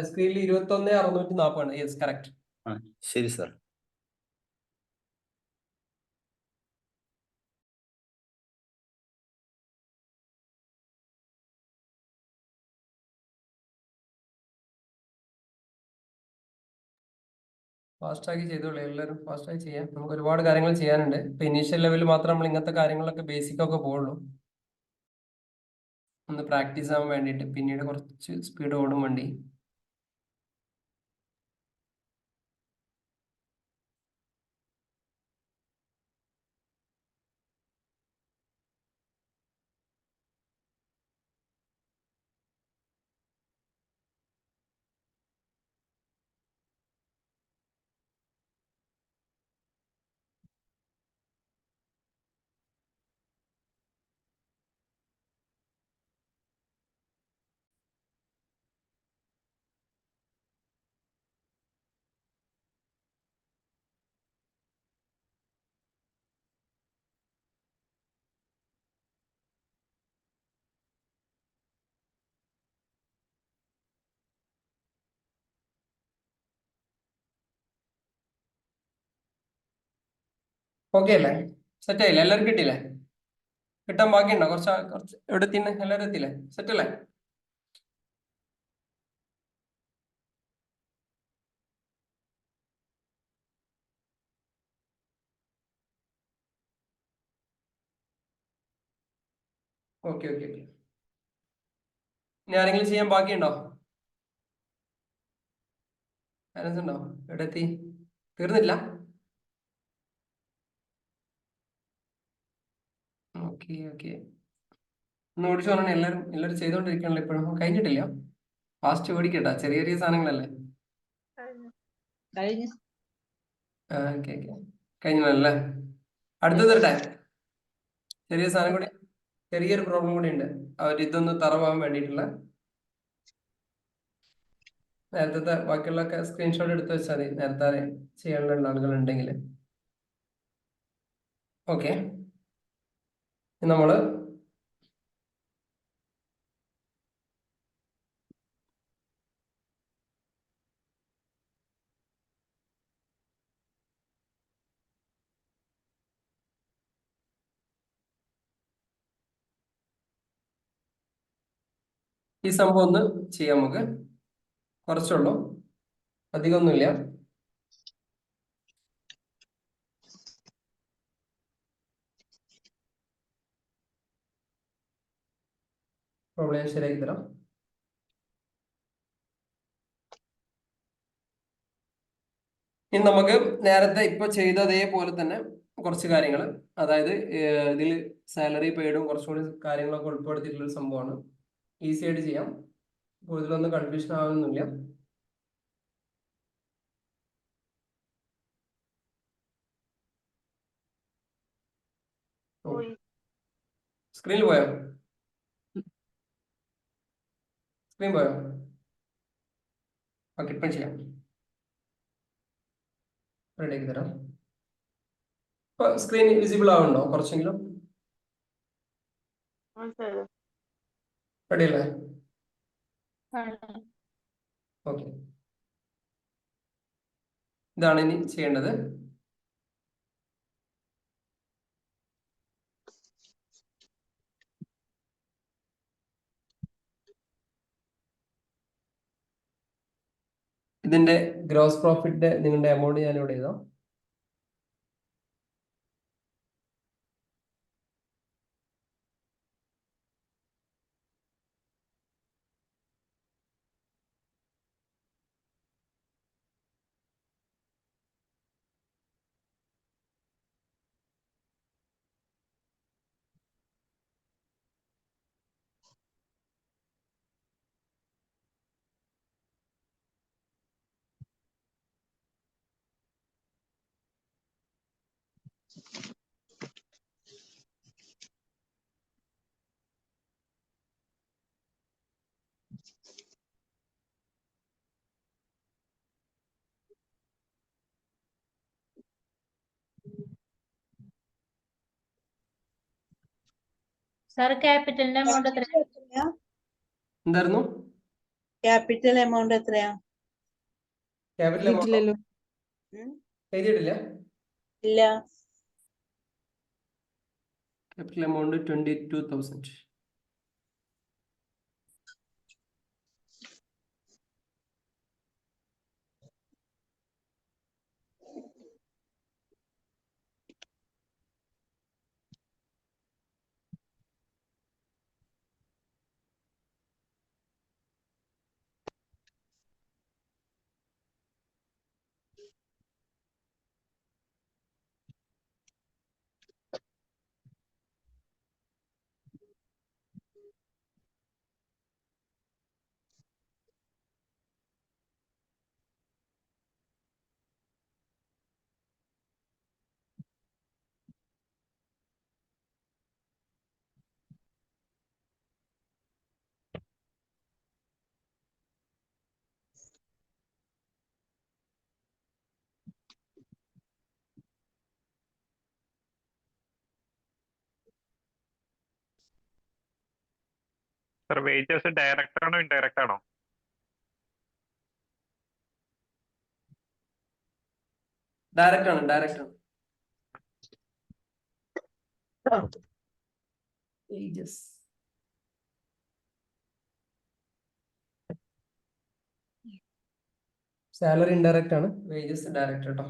സ്ക്രീനിൽ 21,640. Yes, correct. ശരി സാർ. ഫാസ്റ്റാക്കി ചെയ്തോളൂ, എല്ലാവരും ഫാസ്റ്റായി ചെയ്യാം. നമുക്ക് ഒരുപാട് കാര്യങ്ങൾ ചെയ്യാനുണ്ട്. ഇപ്പൊ ഇനീഷ്യൽ ലെവലിൽ മാത്രം നമ്മൾ ഇങ്ങനത്തെ കാര്യങ്ങളൊക്കെ ബേസിക് ഒക്കെ പോകുള്ളൂ. ഒന്ന് പ്രാക്ടീസ് ആവാൻ വേണ്ടിയിട്ട്. പിന്നീട് കുറച്ച് സ്പീഡ് ഓടും വണ്ടി. ഓക്കെ അല്ലേ? സെറ്റ് ആയില്ലേ? എല്ലാവരും കിട്ടിയില്ലേ? കിട്ടാൻ ബാക്കിയുണ്ടോ? കുറച്ച് എവിടെ എത്തിന്നെ? എല്ലാവരും എത്തിയില്ലേ? സെറ്റ് അല്ലേ? ഓക്കെ. ഇനി ആരെങ്കിലും ചെയ്യാൻ ബാക്കിയുണ്ടോ? ബാലൻസ് ഉണ്ടോ? എവിടെ എത്തി? തീർന്നില്ല? ഓക്കെ. ഒന്ന് ഓടിച്ചു പറഞ്ഞാൽ എല്ലാവരും ചെയ്തോണ്ടിരിക്കണല്ലോ ഇപ്പോഴും കഴിഞ്ഞിട്ടില്ല. ഫാസ്റ്റ് ഓടിക്കട്ടാ, ചെറിയ ചെറിയ സാധനങ്ങളല്ലേ. കഴിഞ്ഞ ഓക്കെ കഴിഞ്ഞല്ലേ. അടുത്തത് തരട്ടെ. ചെറിയ സാധനം കൂടി, ചെറിയൊരു പ്രോബ്ലം കൂടി ഉണ്ട്. ഇതൊന്ന് തറവാൻ വേണ്ടിയിട്ടുള്ള. നേരത്തെ ബാക്കിയുള്ളൊക്കെ സ്ക്രീൻഷോട്ട് എടുത്ത് വെച്ചാൽ മതി, നേരത്തെ ചെയ്യാനുള്ള ആളുകൾ ഉണ്ടെങ്കിൽ. ഓക്കെ, നമ്മള് ഈ സംഭവം ഒന്ന് ചെയ്യാം. നമുക്ക് കുറച്ചുള്ളൂ, അധികമൊന്നുമില്ല. പ്രോബ്ലം ശരിയാക്കി തരാം. ഇനി നമുക്ക് നേരത്തെ ഇപ്പൊ ചെയ്ത അതേപോലെ തന്നെ കുറച്ച് കാര്യങ്ങൾ, അതായത് ഇതിൽ സാലറി പെയ്ഡും കുറച്ചുകൂടി കാര്യങ്ങളൊക്കെ ഉൾപ്പെടുത്തിയിട്ടുള്ള ഒരു സംഭവമാണ്. ഈസി ആയിട്ട് ചെയ്യാം, കൂടുതലൊന്നും കൺഫ്യൂഷൻ ആവുന്നില്ല. സ്ക്രീനിൽ പോയോ? സ്ക്രീൻ പോയോ? ഓക്കെ, ഇപ്പം ചെയ്യാം. റെഡിയാക്കി തരാം. ഇപ്പൊ സ്ക്രീൻ വിസിബിൾ ആവുന്നുണ്ടോ കുറച്ചെങ്കിലും? റെഡി അല്ലേ? ഓക്കെ, ഇതാണ് ഇനി ചെയ്യേണ്ടത്. ഇതിന്റെ ഗ്രോസ് പ്രോഫിറ്റ് നിങ്ങളുടെ എമൗണ്ട് ഞാൻ ഇവിടെ എഴുതാം. സാർ ക്യാപിറ്റലിന്റെ എമൗണ്ട് എത്രയാ? എന്തായിരുന്നു ക്യാപിറ്റൽ എമൗണ്ട് എത്രയാ? ക്യാപിറ്റൽ എമൗണ്ട് എഴുതിയിട്ടില്ല. ഇല്ല. Capital amount 22,000. Sir wages direct ആണോ ഇൻഡയറക്റ്റ് ആണോ? ഡയറക്റ്റ് ആണ്, ഡയറക്റ്റ് ആണ്. സാലറി ഇൻഡയറക്റ്റ് ആണ്, വേജസ് ഡയറക്റ്റ് കേട്ടോ.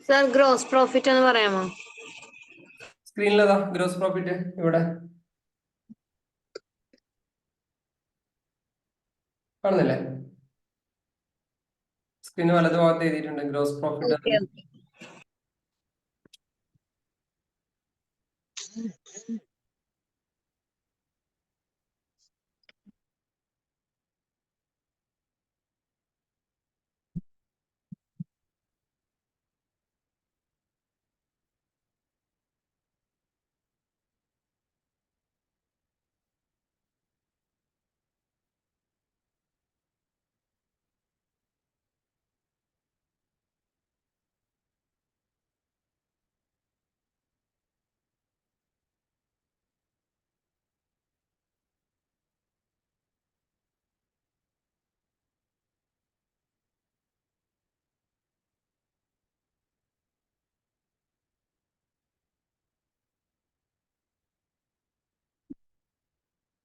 സർ ഗ്രോസ് പ്രോഫിറ്റ് എന്ന് പറയാമോ? സ്ക്രീനിലതാ ഗ്രോസ് പ്രോഫിറ്റ് ഇവിടെ കാണുന്നില്ലേ? സ്ക്രീന് വലത് ഭാഗത്ത് എഴുതിയിട്ടുണ്ട് ഗ്രോസ് പ്രോഫിറ്റ്.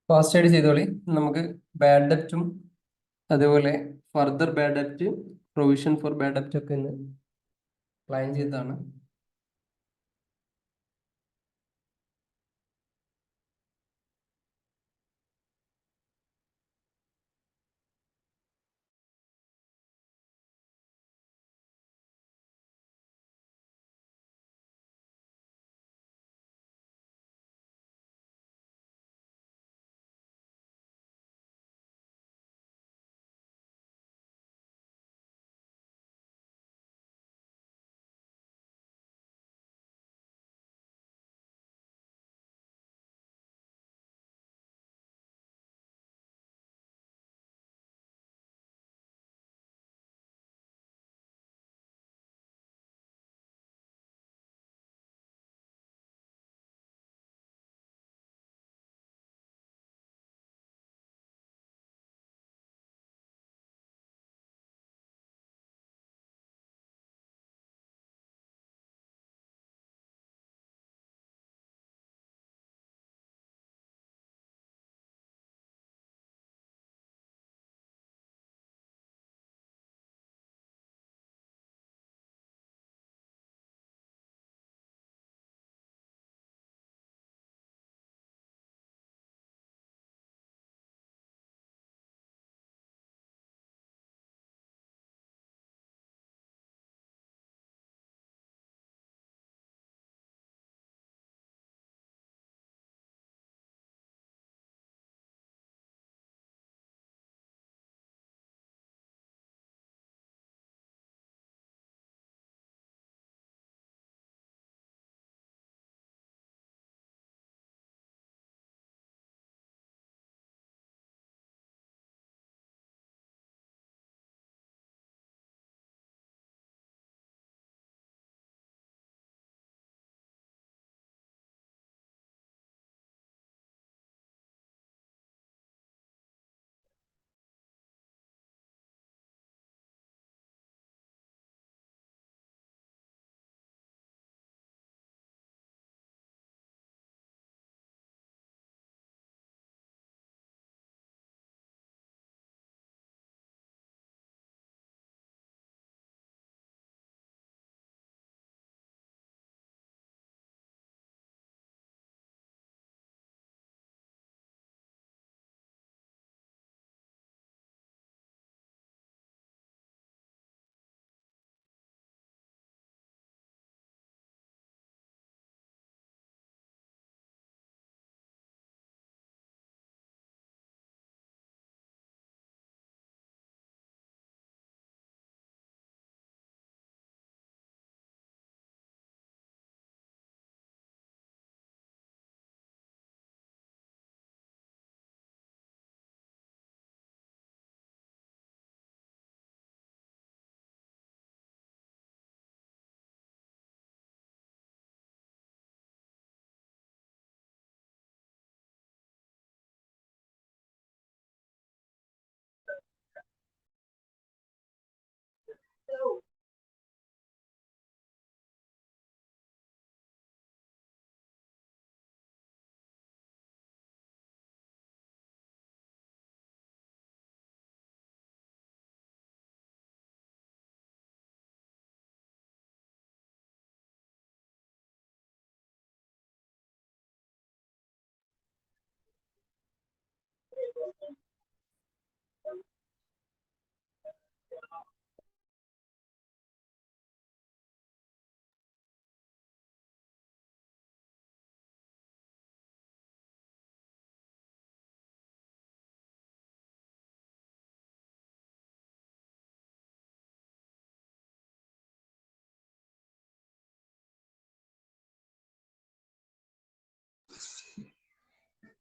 ഫാസ്റ്റ് ആയിട്ട് ചെയ്തോളി. നമുക്ക് ബാഡ് ഡെപ്റ്റും അതേപോലെ further bad ഡെപ്റ്റ്, provision for bad ഡെപ്റ്റ് ഒക്കെ ഒന്ന് പ്ലാൻ ചെയ്തതാണ്.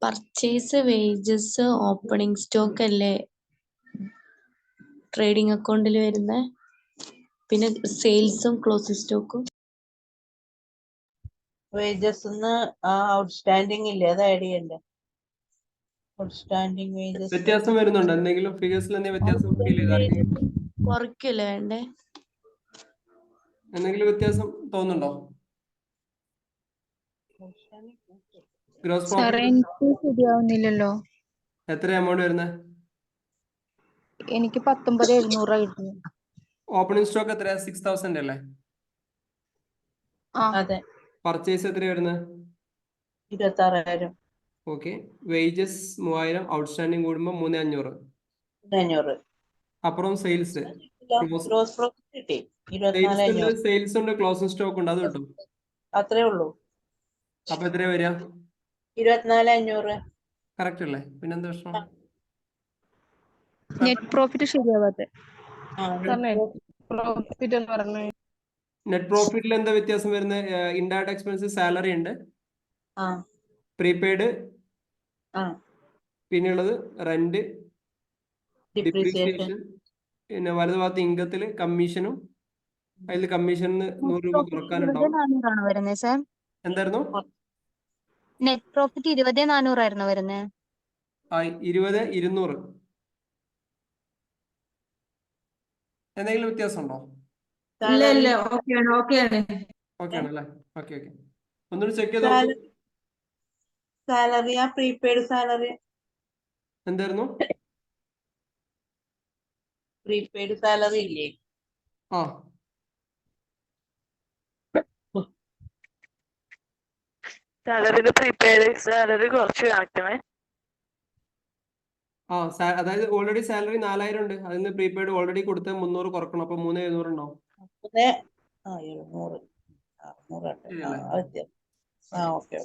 പർച്ചേസ് വേജസ് ഓപ്പണിംഗ് സ്റ്റോക്ക് അല്ലേ ട്രേഡിംഗ് അക്കൗണ്ടിൽ വരുന്ന, പിന്നെ സെയിൽസും ക്ലോസിംഗ് സ്റ്റോക്കും. വേജസ് ഔട്ട്സ്റ്റാൻഡിംഗ് ഇല്ലേ, അത് ആഡ് ചെയ്യണ്ടേ? ഔട്ട്സ്റ്റാൻഡിംഗ് വേജസ് വ്യത്യാസം വരുന്നുണ്ട്? എന്തെങ്കിലും ഫിഗേഴ്സിൽ എന്തെങ്കിലും വ്യത്യാസം ഫീൽ ചെയ്തായിരിക്കും? കുറയ്ക്കല്ലേ വേണ്ടേ? എന്തെങ്കിലും വ്യത്യാസം തോന്നുന്നുണ്ടോ? ഗ്രോസ് പ്രോഫിറ്റ് ശരിയാവുന്നില്ലല്ലോ. എത്ര എമൗണ്ട് വരുന്നത്? എനിക്ക് 19,700 ആയിരുന്നു. ഓപ്പണിംഗ് സ്റ്റോക്ക് എത്രയാ? 6,000 അല്ലേ? അതെ. പർച്ചേസ് എത്രയാ വരുന്നത്? 26,000. ഓക്കെ. വേജസ് 3,000, ഔട്ട്സ്റ്റാൻഡിംഗ് കൂടുമ്പോൾ 3,500. 500. അപ്പുറം സെയിൽസ്. ഗ്രോസ് പ്രോഫിറ്റ് കിട്ടി 24,500. സെയിൽസ് ഉണ്ട്, ക്ലോസിംഗ് സ്റ്റോക്ക് ഉണ്ട്, അത് കിട്ടും. അത്രേ ഉള്ളൂ. അപ്പൊ എത്രയാ വരിക? 24,500. കറക്റ്റ് അല്ലേ? പിന്നെന്താ പ്രശ്നം? Net profit ശരിയാവാത്തെ. പ്രോഫിറ്റ് എന്ന് പറഞ്ഞ നെറ്റ് പ്രോഫിറ്റിൽ എന്താ വ്യത്യാസം വരുന്നത്? ഇൻഡയറക്ട് എക്സ്പെൻസസ്, സാലറി ഉണ്ട്, പ്രീപെയ്ഡ്, പിന്നെയുള്ളത് റെന്റ്, ഡിപ്രീസിയേഷൻ, പിന്നെ വലതുഭാഗത്ത് ഇൻകത്തില് കമ്മീഷനും. അതിൽ കമ്മീഷന് 100 രൂപ കുറക്കാനുണ്ടാവും. 20,400 വരുന്നത് സാർ. എന്തായിരുന്നു? നെറ്റ് പ്രോഫിറ്റ് 20,400 ആയിരുന്നു വരുന്നത്. 20,200. എന്തെങ്കിലും വ്യത്യാസം ഉണ്ടോ? ഇല്ല ഇല്ല, ഓക്കെയാണ് ഓക്കെയാണ്. ഓക്കെ ആണല്ലേ? Okay okay. ഒന്നുകൂടി ചെക്ക് ചെയ്ത് നോക്കൂ. സാലറി, പ്രീപെയ്ഡ് സാലറി, എന്തായിരുന്നു? പ്രീപെയ്ഡ് സാലറി ഇല്ലേ? ആ സാലറിയുടെ പ്രീപെയ്ഡ് സാലറി കുറച്ച് കാണിക്കണേ. അതായത് ഓൾറെഡി സാലറി 4,000 ഉണ്ട്, അതിന് പ്രീപെയ്ഡ് ഓൾറെഡി കൊടുത്ത് 300 കുറക്കണം, അപ്പൊ 3,700 ഉണ്ടാവും. 700. 600. ഓക്കെ.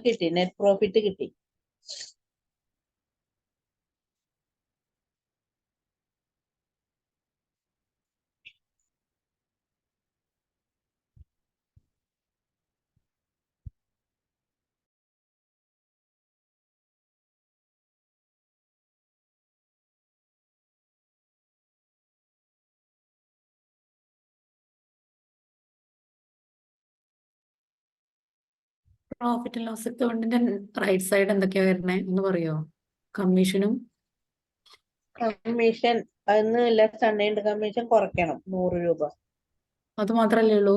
കിട്ടി, നെറ്റ് പ്രോഫിറ്റ് കിട്ടി. പ്രോഫിറ്റ് ആൻഡ് ലോസ് അക്കൗണ്ടിന്റെ റൈറ്റ് സൈഡ് എന്തൊക്കെയാ വരുന്നേ ഒന്ന് പറയോ? കമ്മീഷനും കമ്മീഷൻ അതിന് ലെഫ്റ്റ് ഉണ്ട്, കമ്മീഷൻ കുറയ്ക്കണം 100 രൂപ. അത് മാത്രല്ലേ ഉള്ളൂ?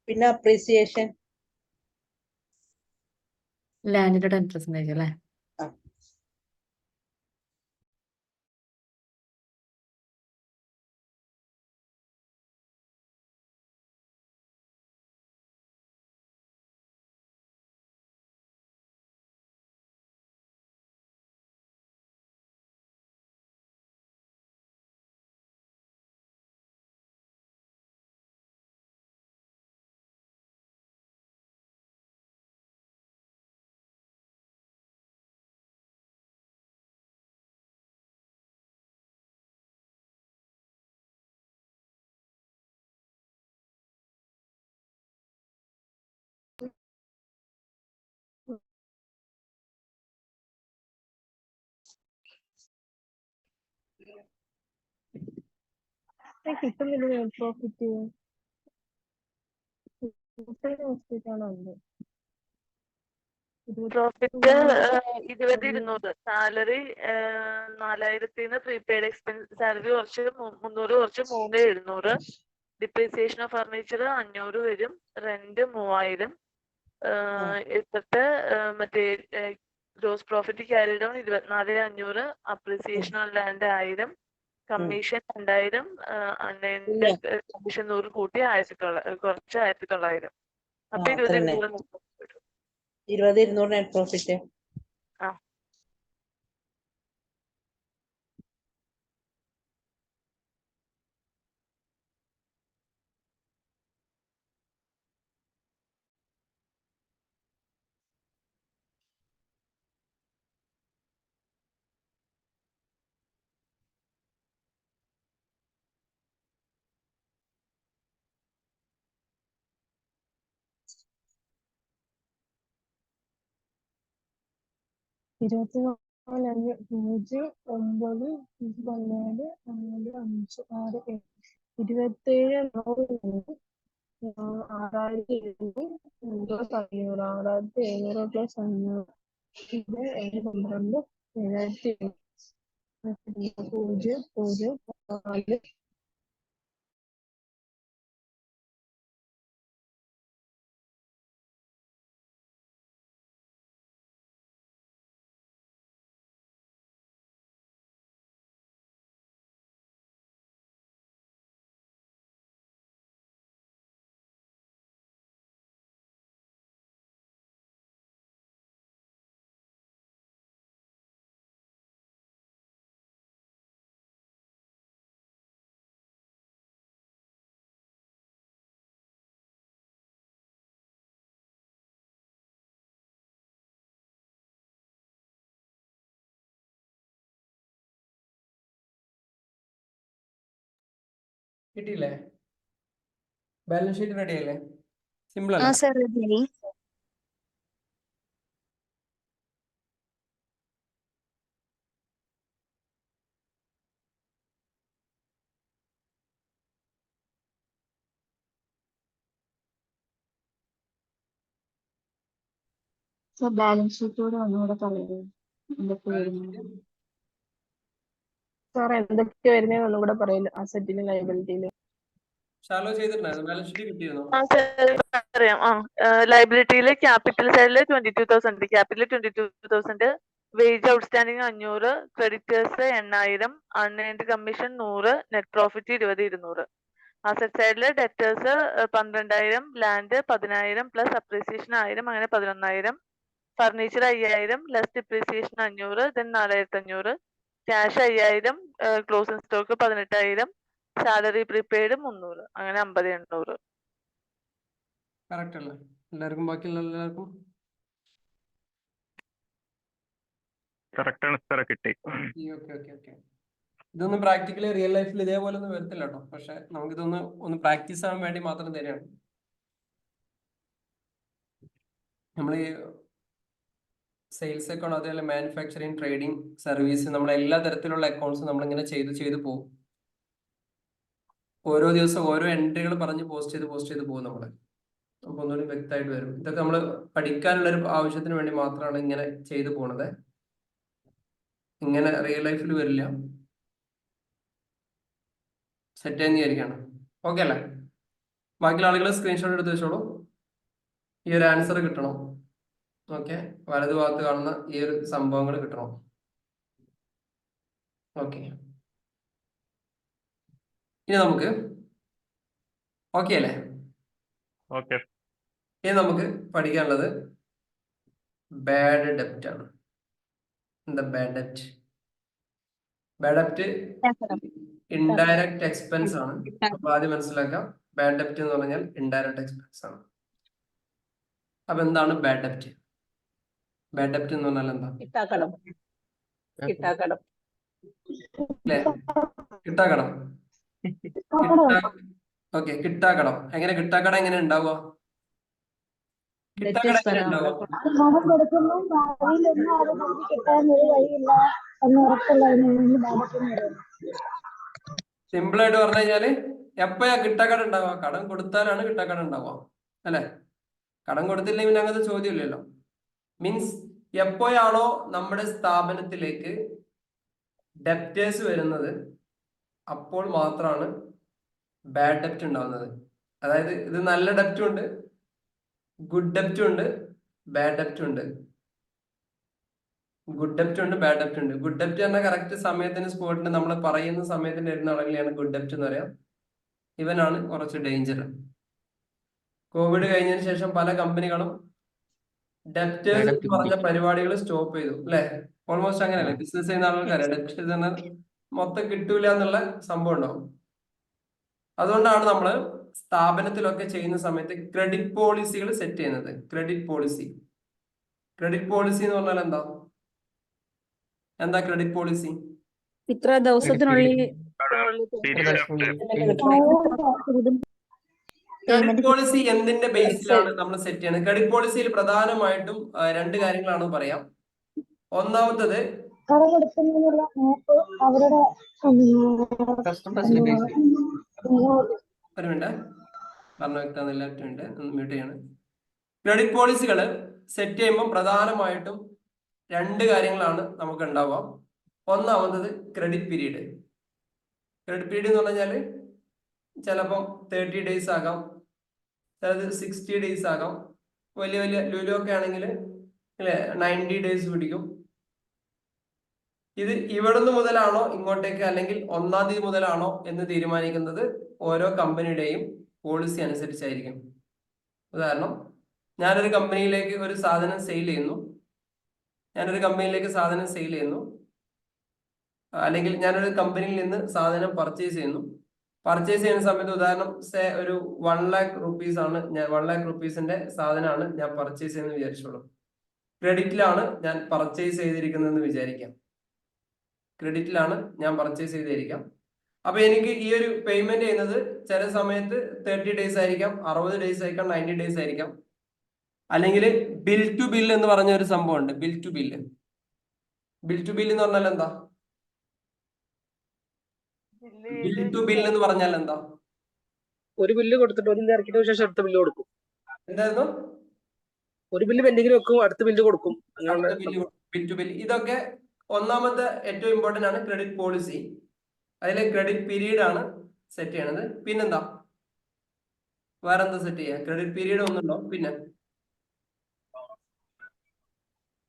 പിന്നെ അപ്രീസിയേഷൻ ലാൻഡിന്റെ 10% അല്ലേ? കിട്ടുന്നില്ല profit. Profit 20,200. Salary 4,000 prepaid expense salary കുറച്ച് 300 കുറച്ച് 3,700. ഡിപ്രീസിയേഷൻ ഓഫ് ഫർണിച്ചർ 500 വരും. റെന്റ് 3,000. ഇപ്പോഴത്തെ മറ്റേ gross profit carry down 24,500. Appreciation on land 1,000. Commission 2000, അണ്ണന്റെ കമ്മീഷൻ 100 കൂട്ടി 1900, കുറച്ച് 1900. അപ്പൊ 20,200 20,200 നെറ്റ് പ്രോഫിറ്റ്. ആ. കിട്ടിയില്ലേ? ബാലൻസ് ഷീറ്റ് റെഡി ആയില്ലേ? സിമ്പിൾ ആ അല്ലേ? Sir ready. ബാലൻസ് ഷീറ്റ് കൂടെ ഒന്നുകൂടെ പറയുമോ? സാർ എന്തൊക്കെ വരുന്നതെന്ന് ഒന്നുകൂടെ പറയില്ല. അസറ്റിലും ലയബിലിറ്റിയിലും. ഷാലോ ചെയ്തിട്ടുണ്ടായിരുന്നു. ബാലൻസ് ഷീറ്റ് കിട്ടിയിരുന്നോ? ആ സർ അറിയാം. ലൈബിലിറ്റിയില് ക്യാപിറ്റൽ സൈഡില് 22,000, capital 22,000, wage outstanding 500, creditors 8,000, unearned commission 100, net profit 20,200. Asset സൈഡില് ഡെറ്റേഴ്സ് 12,000, ലാൻഡ് 10,000 പ്ലസ് അപ്രീസിയേഷൻ 1000, അങ്ങനെ 11,000, furniture 5,000 less depreciation 500, then 4,500, cash 5,000, closing stock 18,000, salary prepaid 300, അങ്ങനെ 50,800. കറക്റ്റ് അല്ലേ എല്ലാവർക്കും? ബാക്കിയുള്ള എല്ലാവർക്കും കറക്റ്റ് ആണ് സാറേ, കിട്ടി. ഓക്കെ. ഇതൊന്നും പ്രാക്ടിക്കലി റിയൽ ലൈഫിൽ ഇതേപോലെ ഒന്നും വരത്തില്ല കേട്ടോ. പക്ഷെ നമുക്കിതൊന്ന് പ്രാക്ടീസ് ആവാൻ വേണ്ടി മാത്രം തന്നെയാണ്. നമ്മൾ ഈ സെയിൽസ് അക്കൗണ്ട്, അതേപോലെ മാനുഫാക്ചറിങ്, ട്രേഡിംഗ്, സർവീസ്, നമ്മുടെ എല്ലാ തരത്തിലുള്ള അക്കൗണ്ട്സും നമ്മളിങ്ങനെ ചെയ്ത് പോകും. ഓരോ ദിവസം ഓരോ എൻട്രികൾ പറഞ്ഞ് പോസ്റ്റ് ചെയ്ത് പോകും നമ്മള്. അപ്പൊ ഒന്നുകൂടി വ്യക്തമായിട്ട് വരും. ഇതൊക്കെ നമ്മൾ പഠിക്കാനുള്ളൊരു ആവശ്യത്തിന് വേണ്ടി മാത്രമാണ് ഇങ്ങനെ ചെയ്തു പോണത്. ഇങ്ങനെ റിയൽ ലൈഫിൽ വരില്ല. സെറ്റ് ചെയ്യുന്നതായിരിക്കണം. ഓക്കെ അല്ലേ? ബാക്കിയുള്ള ആളുകൾ സ്ക്രീൻഷോട്ട് എടുത്ത് വെച്ചോളൂ. ഈ ഒരു ആൻസർ കിട്ടണം. ഓക്കെ, വലതു ഭാഗത്ത് കാണുന്ന ഈ ഒരു സംഭവങ്ങൾ കിട്ടണം. ഓക്കെ, ഇനി നമുക്ക് ഓക്കെ അല്ലേ? ഓക്കെ. ഇനി നമുക്ക് പഠിക്കാനുള്ളത് ബാഡ് ഡെപ്റ്റ് ആണ്. എന്താ ബാഡ് ഡെപ്റ്റ്? ബാഡ് ഡെപ്റ്റ് ഇൻഡയറക്റ്റ് എക്സ്പെൻസ് ആണ്. അപ്പൊ ആദ്യം മനസ്സിലാക്കാം, ബാഡ് ഡെപ്റ്റ് എന്ന് പറഞ്ഞാൽ ഇൻഡയറക്റ്റ് എക്സ്പെൻസ് ആണ്. അപ്പൊ എന്താണ് ബാഡ് ഡെപ്റ്റ്? ബാഡ് ഡെപ്റ്റ് എന്ന് പറഞ്ഞാൽ എന്താ? കിട്ടാക്കടം. അല്ലേ? കിട്ടാക്കടം. ഓക്കെ, കിട്ടാക്കടം. കിട്ടാക്കടം എങ്ങനെ ഉണ്ടാവുക? കിട്ടാക്കടം എങ്ങനെ ഉണ്ടാവുക? സിമ്പിൾ ആയിട്ട് പറഞ്ഞു കഴിഞ്ഞാല് എപ്പോഴാ കിട്ടാക്കടം ഉണ്ടാവുക? കടം കൊടുത്താലാണ് കിട്ടാക്കടം ഉണ്ടാവുക, അല്ലെ? കടം കൊടുത്തില്ലെങ്കിൽ പിന്നെ അങ്ങനത്തെ ചോദ്യമില്ലല്ലോ. മീൻസ് എപ്പോഴാണോ നമ്മുടെ സ്ഥാപനത്തിലേക്ക് ഡെപ്റ്റേഴ്സ് വരുന്നത് അപ്പോൾ മാത്രമാണ് ബാഡ് ഡെപ്റ്റ് ഉണ്ടാവുന്നത്. അതായത് ഇത് നല്ല ഡെപ്റ്റും ഉണ്ട്, ഗുഡ് ഡെപ്റ്റും ഉണ്ട്, ബാഡ് ഡെപ്റ്റും ഉണ്ട്. ഗുഡ് ഡെപ്റ്റ് ഉണ്ട്, ബാഡ് ഡെപ്റ്റ് ഉണ്ട്. ഗുഡ് ഡെപ്റ്റ് പറഞ്ഞാൽ കറക്റ്റ് സമയത്തിന് സ്പോട്ടിന് നമ്മൾ പറയുന്ന സമയത്തിന് വരുന്ന ആളുകളെയാണ് ഗുഡ് ഡെപ്റ്റ് എന്ന് പറയാം. ഇവനാണ് കുറച്ച് ഡേഞ്ചർ. കോവിഡ് കഴിഞ്ഞതിന് ശേഷം പല കമ്പനികളും ഡെപ്റ്റേഴ്സ് എന്ന് പറഞ്ഞ പരിപാടികൾ സ്റ്റോപ്പ് ചെയ്തു അല്ലെ? ഓൾമോസ്റ്റ് അങ്ങനെയല്ലേ? ബിസിനസ് ചെയ്യുന്ന ആളുകൾക്കറിയാം ഡെപ്റ്റേഴ്സ് എന്നാൽ മൊത്തം കിട്ടൂല എന്നുള്ള സംഭവം ഉണ്ടാവും. അതുകൊണ്ടാണ് നമ്മൾ സ്ഥാപനത്തിലൊക്കെ ചെയ്യുന്ന സമയത്ത് ക്രെഡിറ്റ് പോളിസികൾ സെറ്റ് ചെയ്യുന്നത്. ക്രെഡിറ്റ് പോളിസി എന്ന് പറഞ്ഞാൽ എന്താ ക്രെഡിറ്റ് പോളിസി? ഇത്ര ദിവസത്തിനുള്ളിൽ ക്രെഡിറ്റ് പോളിസി എന്തിന്റെ ബേസിലാണ് നമ്മൾ സെറ്റ് ചെയ്യുന്നത്? ക്രെഡിറ്റ് പോളിസിയിൽ പ്രധാനമായിട്ടും രണ്ട് കാര്യങ്ങളാണ് പറയാം. ഒന്നാമത്തത് ഒരു മിനിറ്റ് പറഞ്ഞു വെക്കാന്നില്ല, മ്യൂട്ട് ചെയ്യാണ്. ക്രെഡിറ്റ് പോളിസികൾ സെറ്റ് ചെയ്യുമ്പോൾ പ്രധാനമായിട്ടും രണ്ട് കാര്യങ്ങളാണ് നമുക്ക് ഉണ്ടാവുക. ഒന്നാമത്തത് ക്രെഡിറ്റ് പീരീഡ്. ക്രെഡിറ്റ് പീരീഡ് എന്ന് പറഞ്ഞാൽ ചിലപ്പം 30 days ആകാം, ചിലത് 60 days ആകാം. വലിയ വലിയ ലുലു ഒക്കെ ആണെങ്കിൽ അല്ലെ 90 days പിടിക്കും. ഇത് ഇവിടുന്ന് മുതലാണോ ഇങ്ങോട്ടേക്ക് അല്ലെങ്കിൽ 1-ാം തീയതി മുതലാണോ എന്ന് തീരുമാനിക്കുന്നത് ഓരോ കമ്പനിയുടെയും പോളിസി അനുസരിച്ചായിരിക്കും. ഉദാഹരണം, ഞാനൊരു കമ്പനിയിലേക്ക് ഒരു സാധനം സെയിൽ ചെയ്യുന്നു, അല്ലെങ്കിൽ ഞാനൊരു കമ്പനിയിൽ നിന്ന് സാധനം പർച്ചേസ് ചെയ്യുന്ന സമയത്ത് ഉദാഹരണം ഒരു 1 lakh rupees ആണ്, ഞാൻ 1 lakh rupeesന്റെ സാധനമാണ് ഞാൻ പർച്ചേസ് ചെയ്യുന്നത് വിചാരിച്ചോളൂ. ക്രെഡിറ്റിലാണ് ഞാൻ പർച്ചേസ് ചെയ്തിരിക്കുന്നതെന്ന് വിചാരിക്കാം. അപ്പൊ എനിക്ക് ഈ ഒരു പേയ്മെന്റ് ചെയ്യുന്നത് ചില സമയത്ത് 30 days ആയിരിക്കാം, 60 days ആയിരിക്കാം, 90 days ആയിരിക്കാം. അല്ലെങ്കിൽ ബിൽ ടു ബിൽ എന്ന് പറഞ്ഞ ഒരു സംഭവം ഉണ്ട്. ബിൽ ടു ബിൽ എന്ന് പറഞ്ഞാൽ എന്താ? ബിൽ ടു ബിൽ എന്ന് പറഞ്ഞാൽ എന്താ? ഒരു ബില്ല് കൊടുത്തിട്ട് ഒരു ഇറക്കിയതിനു ശേഷം അടുത്ത ബില്ല് കൊടുക്കും. എന്തായിരുന്നു? ഒരു ബില്ല് പെൻഡിങ്ങിൽ വെക്കും, അടുത്ത ബില്ല് കൊടുക്കും. Bill to bill. ഇതൊക്കെ ഒന്നാമത്തെ ഏറ്റവും ഇമ്പോർട്ടന്റ് ആണ് ക്രെഡിറ്റ് പോളിസി. അതിലെ ക്രെഡിറ്റ് പീരീഡ് ആണ് സെറ്റ് ചെയ്യണത്. പിന്നെന്താ വേറെന്താ സെറ്റ് ചെയ്യാ? ക്രെഡിറ്റ് പീരീഡ് ഒന്നുണ്ടോ? പിന്നെ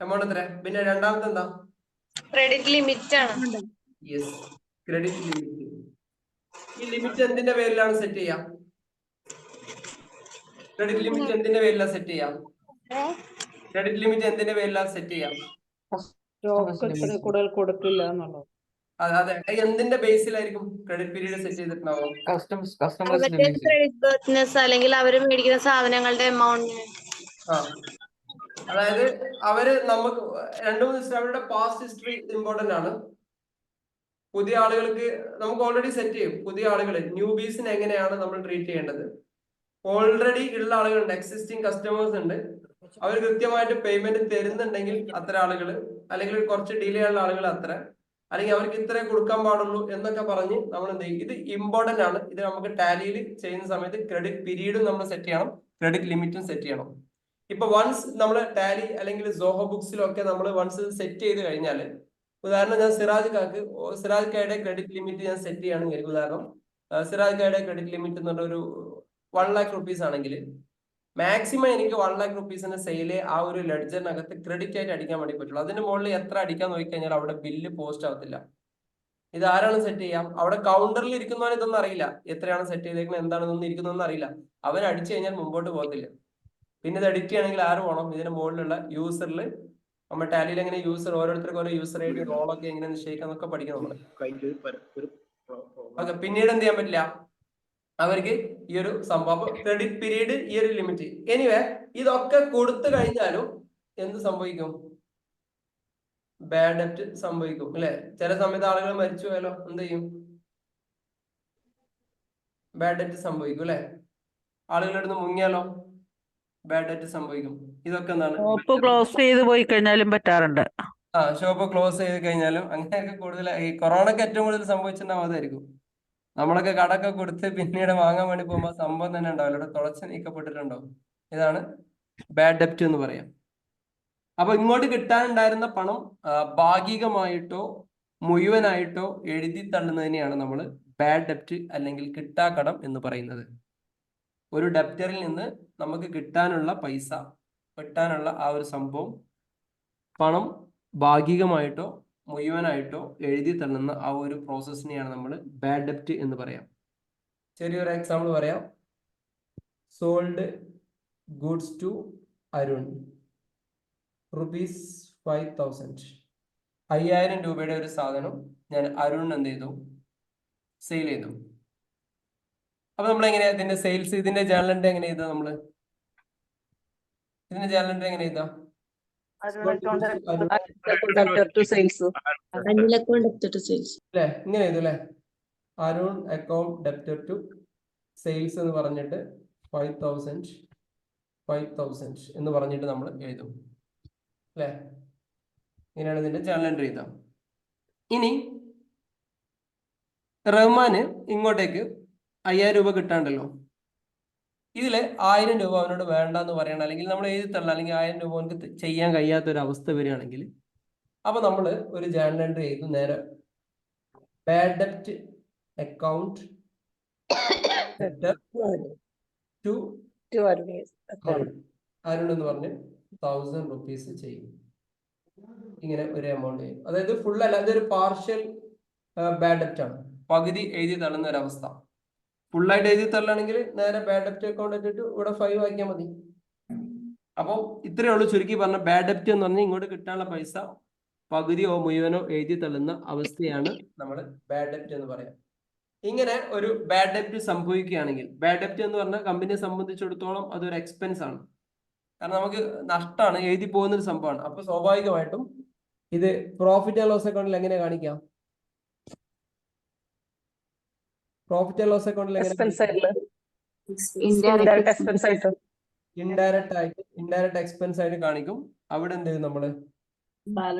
എമൗണ്ട് എത്ര? പിന്നെ രണ്ടാമത്തെ എന്താ? ക്രെഡിറ്റ് ലിമിറ്റ് ആണ്. യെസ്, ക്രെഡിറ്റ് ലിമിറ്റ്. ഈ ലിമിറ്റ് എന്തിന്റെ പേരിലാണ് സെറ്റ് ചെയ്യാം? ക്രെഡിറ്റ് ലിമിറ്റ് എന്തിന്റെ പേരിലാണ് സെറ്റ് ചെയ്യാം? കൂടുതൽ കൊടുക്കില്ല എന്നുള്ളത്. അതെ, എന്തിന്റെ ബേസിലായിരിക്കും ക്രെഡിറ്റ് പീരീഡ് സെറ്റ് ചെയ്തിട്ടുണ്ടാവും? അല്ലെങ്കിൽ അവര് മേടിക്കുന്ന സാധനങ്ങളുടെ എമൗണ്ട്. അതായത് അവര് നമുക്ക് 2-3 അവരുടെ പാസ്റ്റ് ഹിസ്റ്ററി ഇമ്പോർട്ടന്റ് ആണ്. പുതിയ ആളുകൾക്ക് നമുക്ക് ഓൾറെഡി സെറ്റ് ചെയ്യും. പുതിയ ആളുകൾ ന്യൂബീസിന് എങ്ങനെയാണ് നമ്മൾ ട്രീറ്റ് ചെയ്യേണ്ടത്? ഓൾറെഡി ഉള്ള ആളുകളുണ്ട്, എക്സിസ്റ്റിംഗ് കസ്റ്റമേഴ്സ് ഉണ്ട്. അവർ കൃത്യമായിട്ട് പേയ്മെന്റ് തരുന്നുണ്ടെങ്കിൽ അത്ര ആളുകൾ, അല്ലെങ്കിൽ കുറച്ച് ഡിലേ ഉള്ള ആളുകൾ അത്ര, അല്ലെങ്കിൽ അവർക്ക് ഇത്രേ കൊടുക്കാൻ പാടുള്ളൂ എന്നൊക്കെ പറഞ്ഞ് നമ്മൾ എന്ത് ചെയ്യും? ഇത് ഇമ്പോർട്ടന്റ് ആണ്. ഇത് നമുക്ക് ടാലിയിൽ ചെയ്യുന്ന സമയത്ത് ക്രെഡിറ്റ് പീരീഡും നമ്മൾ സെറ്റ് ചെയ്യണം, ക്രെഡിറ്റ് ലിമിറ്റും സെറ്റ് ചെയ്യണം. ഇപ്പൊ വൺസ് നമ്മൾ ടാലി അല്ലെങ്കിൽ സോഹോ ബുക്സിലൊക്കെ നമ്മൾ വൺസ് സെറ്റ് ചെയ്ത് കഴിഞ്ഞാൽ, ഉദാഹരണം ഞാൻ സിറാജ് കയുടെ ക്രെഡിറ്റ് ലിമിറ്റ് ഞാൻ സെറ്റ് ചെയ്യുകയാണെങ്കിൽ, ഉദാഹരണം സിറാജ് കയുടെ ക്രെഡിറ്റ് ലിമിറ്റ് എന്ന് പറഞ്ഞ ഒരു 1 lakh rupees ആണെങ്കിൽ മാക്സിമം എനിക്ക് 1 lakh rupeesന്റെ സെയിലെ ആ ഒരു ലെഡ്ജറിനകത്ത് ക്രെഡിറ്റ് ആയിട്ട് അടിക്കാൻ വേണ്ടി പറ്റുള്ളൂ. അതിന്റെ മുകളിൽ എത്ര അടിക്കാൻ നോക്കിക്കഴിഞ്ഞാൽ അവിടെ ബില്ല് പോസ്റ്റ് ആവത്തില്ല. ഇത് ആരാണ് സെറ്റ് ചെയ്യാം? അവിടെ കൗണ്ടറിൽ ഇരിക്കുന്നവന് ഇതൊന്നും അറിയില്ല, എത്രയാണ് സെറ്റ് ചെയ്തേക്കുന്നത്, എന്താണെന്നൊന്നും ഇരിക്കുന്നൊന്നും അറിയില്ല. അവൻ അടിച്ചു കഴിഞ്ഞാൽ മുമ്പോട്ട് പോകത്തില്ല. പിന്നെ ഇത് എഡിറ്റ് ചെയ്യണമെങ്കിൽ ആര് പോകണം? ഇതിന്റെ മുകളിലുള്ള യൂസറിൽ, നമ്മൾ ടാലിയിൽ എങ്ങനെ യൂസർ ഓരോരുത്തർക്ക് ഓരോ യൂസർ ആയിട്ട് റോളൊക്കെ എങ്ങനെ നിശ്ചയിക്കാന്നൊക്കെ പഠിക്കണം നമ്മൾ. ഓക്കെ, പിന്നീട് എന്ത് ചെയ്യാൻ പറ്റില്ല അവർക്ക് ഈ ഒരു സംഭവം, ക്രെഡിറ്റ് പീരീഡ്, ഈ ഒരു ലിമിറ്റ്. എനിവേ ഇതൊക്കെ കൊടുത്തു കഴിഞ്ഞാലും എന്ത് സംഭവിക്കും? ബാഡ് ഡെപ്റ്റ് സംഭവിക്കും അല്ലെ? ചില സമയത്ത് ആളുകൾ മരിച്ചു പോയാലോ എന്ത് ചെയ്യും? ബാഡ് ഡെപ്റ്റ് സംഭവിക്കും അല്ലെ? ആളുകളെടുത്ത് മുങ്ങിയാലോ ബാഡ് ഡെപ്റ്റ് സംഭവിക്കും. ഇതൊക്കെ എന്താണ്? ഷോപ്പ് ക്ലോസ് ചെയ്ത് പോയി കഴിഞ്ഞാലും പറ്റാറുണ്ട്. ഷോപ്പ് ക്ലോസ് ചെയ്ത് കഴിഞ്ഞാലും അങ്ങനെയൊക്കെ കൂടുതൽ ഈ കൊറോണക്ക് ഏറ്റവും കൂടുതൽ സംഭവിച്ചിട്ടുണ്ടാവും അതായിരിക്കും. നമ്മളൊക്കെ കടക്കെ കൊടുത്ത് പിന്നീട് വാങ്ങാൻ വേണ്ടി പോകുമ്പോൾ സംഭവം തന്നെ ഉണ്ടാവില്ല, ഇവിടെ തുളച്ച് നീക്കപ്പെട്ടിട്ടുണ്ടാവും. ഇതാണ് ബാഡ് ഡെപ്റ്റ് എന്ന് പറയാം. അപ്പൊ ഇങ്ങോട്ട് കിട്ടാനുണ്ടായിരുന്ന പണം ഭാഗികമായിട്ടോ മുഴുവനായിട്ടോ എഴുതി തള്ളുന്നതിനെയാണ് നമ്മൾ ബാഡ് ഡെപ്റ്റ് അല്ലെങ്കിൽ കിട്ടാക്കടം എന്ന് പറയുന്നത്. ഒരു ഡെപ്റ്ററിൽ നിന്ന് നമുക്ക് കിട്ടാനുള്ള പൈസ, കിട്ടാനുള്ള ആ ഒരു സംഭവം, പണം ഭാഗികമായിട്ടോ മുഴുവനായിട്ടോ എഴുതി തള്ളുന്ന ആ ഒരു പ്രോസസ്സിനെയാണ് നമ്മൾ ബാഡ് ഡെപ്റ്റ് എന്ന് പറയാം. ചെറിയൊരു എക്സാമ്പിൾ പറയാം. Sold goods to Arun ₹5,000. 5000 രൂപയുടെ ഒരു സാധനം ഞാൻ അരുണിന് എന്ത് ചെയ്തു? സെയിൽ ചെയ്തു. അപ്പൊ നമ്മൾ എങ്ങനെയാ ഇതിന്റെ സെയിൽസ്, ഇതിന്റെ ജേർണൽ എൻട്രി എങ്ങനെ ചെയ്താ നമ്മള്? ഇതിന്റെ ജേർണൽ എൻട്രി എങ്ങനെ ചെയ്താ? Anil account debtor to sales അല്ലേ, ഇങ്ങനെ ചെയ്തു അല്ലേ? Arun account debtor to sales എന്ന് പറഞ്ഞിട്ട് 5,000 എന്ന് പറഞ്ഞിട്ട് നമ്മൾ എഴുതും അല്ലേ? ഇങ്ങനെയാണ് ഇതിന്റെ ജേർണൽ എൻട്രി ചെയ്താ. ഇനി റഹ്മാന് ഇങ്ങോട്ടേക്ക് 5000 രൂപ കിട്ടാണ്ടല്ലോ. ഇതില് 1000 രൂപ അവനോട് വേണ്ട എന്ന് പറയണം, അല്ലെങ്കിൽ നമ്മൾ എഴുതി തരണം, അല്ലെങ്കിൽ 1000 രൂപ അവനക്ക് ചെയ്യാൻ കഴിയാത്ത ഒരു അവസ്ഥ വരികയാണെങ്കിൽ അപ്പൊ നമ്മൾ ഒരു ജേർണൽ എൻട്രി ചെയ്തു. നേരെ ബാഡ് ഡെപ്റ്റ് അക്കൗണ്ട് ടു അരുൺ എന്ന് പറഞ്ഞ് 1000 rupees ചെയ്യും. ഇങ്ങനെ ഒരു എമൗണ്ട് ചെയ്യും. അതായത് ഫുൾ അല്ല, അതൊരു പാർഷ്യൽ ബാഡ് ഡെപ്റ്റ് ആണ്, പകുതി എഴുതി തള്ളുന്ന ഒരവസ്ഥ. ഫുള്ളായിട്ട് എഴുതി തള്ളാണെങ്കിൽ നേരെ ബാഡ് ഡെപ്റ്റ് അക്കൗണ്ട് ഇട്ടിട്ട് ഇവിടെ 5 ആക്കിയാൽ മതി. അപ്പോൾ ഇത്രയേ ഉള്ളൂ ചുരുക്കി പറഞ്ഞ ബാഡ് ഡെപ്റ്റ് എന്ന് പറഞ്ഞാൽ ഇങ്ങോട്ട് കിട്ടാനുള്ള പൈസ പകുതിയോ മുഴുവനോ എഴുതി തള്ളുന്ന അവസ്ഥയാണ് നമ്മൾ ബാഡ് ഡെപ്റ്റ് എന്ന് പറയാം. ഇങ്ങനെ ഒരു ബാഡ് ഡെപ്റ്റ് സംഭവിക്കുകയാണെങ്കിൽ, ബാഡ് ഡെപ്റ്റ് എന്ന് പറഞ്ഞാൽ കമ്പനിയെ സംബന്ധിച്ചിടത്തോളം അതൊരു എക്സ്പെൻസ് ആണ്. കാരണം നമുക്ക് നഷ്ടമാണ്, എഴുതി പോകുന്ന ഒരു സംഭവമാണ്. അപ്പൊ സ്വാഭാവികമായിട്ടും ഇത് പ്രോഫിറ്റ് ആൻഡ് ലോസ് അക്കൗണ്ടിൽ എങ്ങനെ കാണിക്കാം? പ്രോഫിറ്റ് ആൻഡ് ലോസ് അക്കൗണ്ടിൽ ഇൻഡയറക്റ്റ് എക്സ്പെൻസ് ആയിട്ട് കാണിക്കും. അവിടെ എന്ത് ചെയ്യും നമ്മള്? ബാഡ്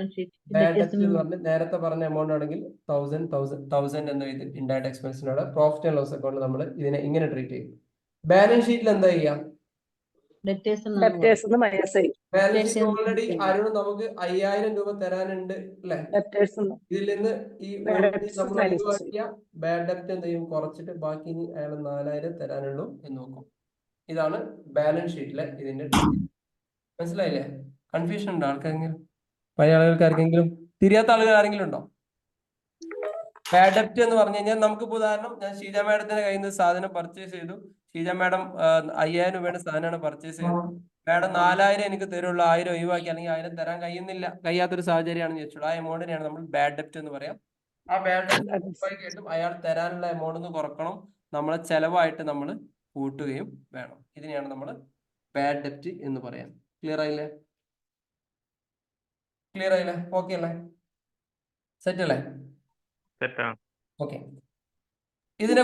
ഡെപ്റ്റ് എന്ന് പറഞ്ഞ് നേരത്തെ പറഞ്ഞ എമൗണ്ട് ആണെങ്കിൽ 1000 എന്ന് എഴുതി ഇൻഡയറക്റ്റ് എക്സ്പെൻസിനോട് പ്രോഫിറ്റ് ആൻഡ് ലോസ് അക്കൗണ്ടിൽ നമ്മൾ ഇതിനെ ഇങ്ങനെ ട്രീറ്റ് ചെയ്യും. ബാലൻസ് ഷീറ്റിൽ എന്താ ചെയ്യാം? ബാലൻസ് ഷീറ്റ് ഓൾറെഡി അരുൺ നമുക്ക് 5000 രൂപ തരാനുണ്ട് അല്ലെ? ഇതിൽ നിന്ന് ഈ നമ്മൾ ഒഴിവാക്കിയ ബാഡ് ഡെപ്റ്റ് എന്ത് ചെയ്യും? കുറച്ചിട്ട് ബാക്കി അയാൾ 4000 തരാനുള്ളൂ എന്ന് നോക്കും. ഇതാണ് ബാലൻസ് ഷീറ്റിലെ ഇതിന്റെ. മനസ്സിലായില്ലേ? കൺഫ്യൂഷൻ ഉണ്ടോ ആൾക്കാരെങ്കിലും? പഴയ ആളുകൾക്ക് ആർക്കെങ്കിലും? തിരിയാത്ത ആളുകൾ ആരെങ്കിലും ഉണ്ടോ? ബാഡ് ഡെപ്റ്റ് എന്ന് പറഞ്ഞു കഴിഞ്ഞാൽ നമുക്ക് ഉദാഹരണം, ഞാൻ ഷീജ മാഡത്തിന്റെ കയ്യിൽ നിന്ന് സാധനം പർച്ചേസ് ചെയ്തു. ഷീജ മാഡം 5000 രൂപയുടെ സാധനമാണ് പർച്ചേസ് ചെയ്തത്. മാഡം 4000 എനിക്ക് തരുള്ളൂ, 1000 ഒഴിവാക്കി, അല്ലെങ്കിൽ 1000 തരാൻ കഴിയാത്തൊരു സാഹചര്യമാണെന്ന് വെച്ചോളൂ. ആ എമൗണ്ടിനെയാണ് നമ്മൾ ബാഡ് ഡെപ്റ്റ് എന്ന് പറയാം. ആ ബാഡ് ഡെപ്റ്റ് അയാൾ തരാനുള്ള എമൗണ്ട് ഒന്ന് കുറക്കണം, നമ്മളെ ചെലവായിട്ട് നമ്മൾ കൂട്ടുകയും വേണം. ഇതിനെയാണ് നമ്മൾ ബാഡ് ഡെപ്റ്റ് എന്ന് പറയാം. ക്ലിയർ ആയില്ലേ? ഓക്കെ അല്ലേ? സെറ്റ് അല്ലേ? ഓക്കെ. ഇതിന്റെ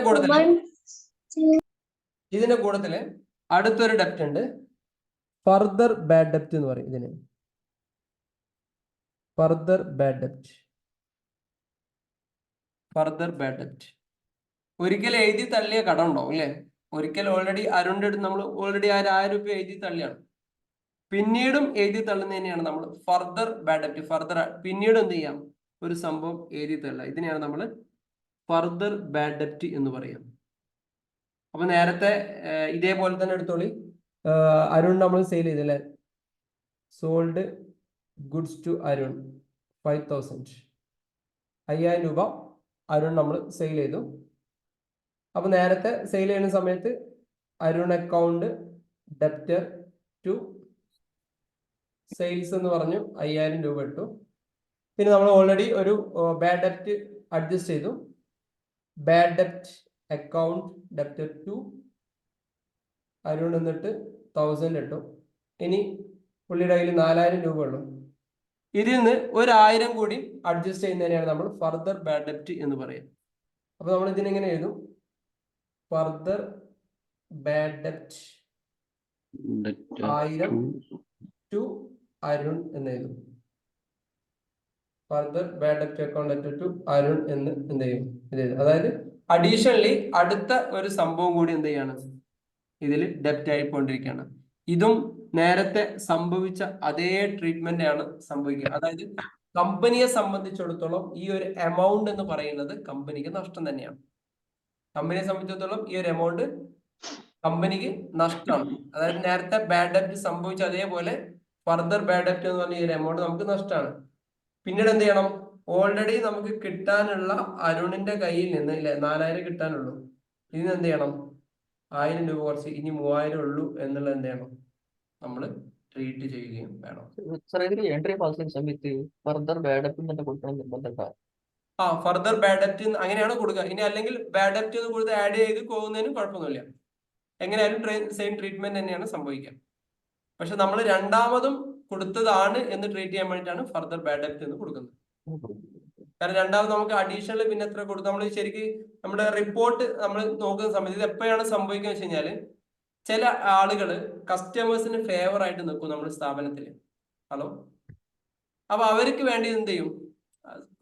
കൂട്ടത്തില് അടുത്തൊരു ഡെപ്റ്റ് ഉണ്ട്, ഫർദർ ബാഡ് ഡെപ്റ്റ് എന്ന് പറയും ഇതിന്. ഫർദർ ബാഡ് ഡെപ്റ്റ് ഒരിക്കൽ എഴുതി തള്ളിയ കടം ഉണ്ടാവും അല്ലെ? ഒരിക്കൽ ഓൾറെഡി അരുണിന്റെ അടുത്ത് നമ്മൾ ഓൾറെഡി 1000 രൂപ എഴുതി തള്ളിയാണ്. പിന്നീടും എഴുതി തള്ളുന്നതിനെയാണ് നമ്മൾ ഫർദർ ബാഡ് ഡെപ്റ്റ്. ഫർദർ പിന്നീട് എന്ത് ചെയ്യാം? ഒരു സംഭവം എഴുതി തള്ളുക. ഇതിനെയാണ് നമ്മൾ ഫർദർ ബാഡ് ഡെപ്റ്റ് എന്ന് പറയാം. അപ്പൊ നേരത്തെ ഇതേപോലെ തന്നെ എടുത്തോളി. അരുൺ നമ്മൾ സെയിൽ ചെയ്തല്ലേ? Sold goods to Arun 5000. 5000 രൂപ അരുൺ നമ്മൾ സെയിൽ ചെയ്തു. അപ്പൊ നേരത്തെ സെയിൽ ചെയ്യുന്ന സമയത്ത് Arun account debtor to sales എന്ന് പറഞ്ഞു 5000 രൂപ ഇട്ടു. പിന്നെ നമ്മൾ ഓൾറെഡി ഒരു ബാഡ് ഡെപ്റ്റ് അഡ്ജസ്റ്റ് ചെയ്തു. ബാഡ് ഡെപ്റ്റ് അക്കൗണ്ട് ഡെപ്റ്റർ ടു അരുൺ എന്നിട്ട് 1000 ഇട്ടു. ഇനി പുള്ളിയുടെ കയ്യിൽ 4000 രൂപ ഉള്ളു. ഇതിൽ നിന്ന് 1000 കൂടി അഡ്ജസ്റ്റ് ചെയ്യുന്നതിനെയാണ് നമ്മൾ ഫർദർ ബാഡ് ഡെപ്റ്റ് എന്ന് പറയും. അപ്പൊ നമ്മൾ ഇതിനെങ്ങനെ എഴുതും? ഫർദർ ബാഡ് ഡെപ്റ്റ് 1000 ടു അരുൺ എന്ന് എഴുതും. ഫർദർ ബാഡ് ഡെപ്റ്റ് അക്കൗണ്ട് ഡെപ്റ്റ് ടു അരുൺ എന്ന് എന്ത് ചെയ്യും? ഇത് അതായത് അഡീഷണലി അടുത്ത ഒരു സംഭവം കൂടി എന്ത് ചെയ്യാണ്? ഇതിൽ ഡെപ്റ്റ് ആയിക്കൊണ്ടിരിക്കുകയാണ്. ഇതും നേരത്തെ സംഭവിച്ച അതേ ട്രീറ്റ്മെന്റ് ആണ് സംഭവിക്കുക. അതായത് കമ്പനിയെ സംബന്ധിച്ചിടത്തോളം ഈ ഒരു എമൗണ്ട് എന്ന് പറയുന്നത് കമ്പനിക്ക് നഷ്ടം തന്നെയാണ്. കമ്പനിയെ സംബന്ധിച്ചിടത്തോളം ഈ ഒരു എമൗണ്ട് കമ്പനിക്ക് നഷ്ടമാണ്. അതായത് നേരത്തെ ബാഡ് ഡെപ്റ്റ് സംഭവിച്ച അതേപോലെ ഫർദർ ബാഡ് ഡെപ്റ്റ് എന്ന് പറഞ്ഞ ഈ ഒരു എമൗണ്ട് നമുക്ക് നഷ്ടമാണ്. പിന്നീട് എന്ത് ചെയ്യണം? ഓൾറെഡി നമുക്ക് കിട്ടാനുള്ള അരുണിന്റെ കയ്യിൽ നിന്ന് ഇല്ലേ 4000 കിട്ടാനുള്ളൂ. ഇതിന് എന്ത് ചെയ്യണം? 1000 രൂപ കുറച്ച് ഇനി 3000 ഉള്ളൂ എന്നുള്ളത് എന്ത് ചെയ്യണം? നമ്മൾ ട്രീറ്റ് ചെയ്യുകയും വേണം. എൻട്രി പാസിംഗ് സമയത്ത് ഫർദർ ബാഡ് ഡെപ്റ്റ് തന്നെ കൊടുക്കണം നിർബന്ധമുണ്ടോ? ഫർദർ ബാഡ് ഡെപ്റ്റ് അങ്ങനെയാണ് കൊടുക്കുക. ഇനി അല്ലെങ്കിൽ ബാഡ് ഡെപ്റ്റ് എന്ന് കൊടുത്ത് ആഡ് ചെയ്ത് പോകുന്നതിനും കുഴപ്പമൊന്നുമില്ല. എങ്ങനെയായാലും സെയിം ട്രീറ്റ്മെന്റ് തന്നെയാണ് സംഭവിക്കുക. പക്ഷെ നമ്മൾ രണ്ടാമതും കൊടുത്തതാണ് എന്ന് ട്രീറ്റ് ചെയ്യാൻ വേണ്ടിയിട്ടാണ് ഫർദർ ബാഡ് ഡെപ്റ്റ് എന്ന് കൊടുക്കുന്നത്. കാരണം രണ്ടാമത് നമുക്ക് അഡീഷണൽ പിന്നെ എത്ര കൊടുക്കും? നമ്മൾ ശരിക്കും നമ്മുടെ റിപ്പോർട്ട് നമ്മൾ നോക്കുന്ന സമയത്ത് ഇത് എപ്പോഴാണ് സംഭവിക്കുക വെച്ച് കഴിഞ്ഞാൽ ചില ആളുകൾ കസ്റ്റമേഴ്സിന് ഫേവർ ആയിട്ട് നിൽക്കും നമ്മുടെ സ്ഥാപനത്തിൽ. ഹലോ, അപ്പൊ അവർക്ക് വേണ്ടി എന്ത് ചെയ്യും?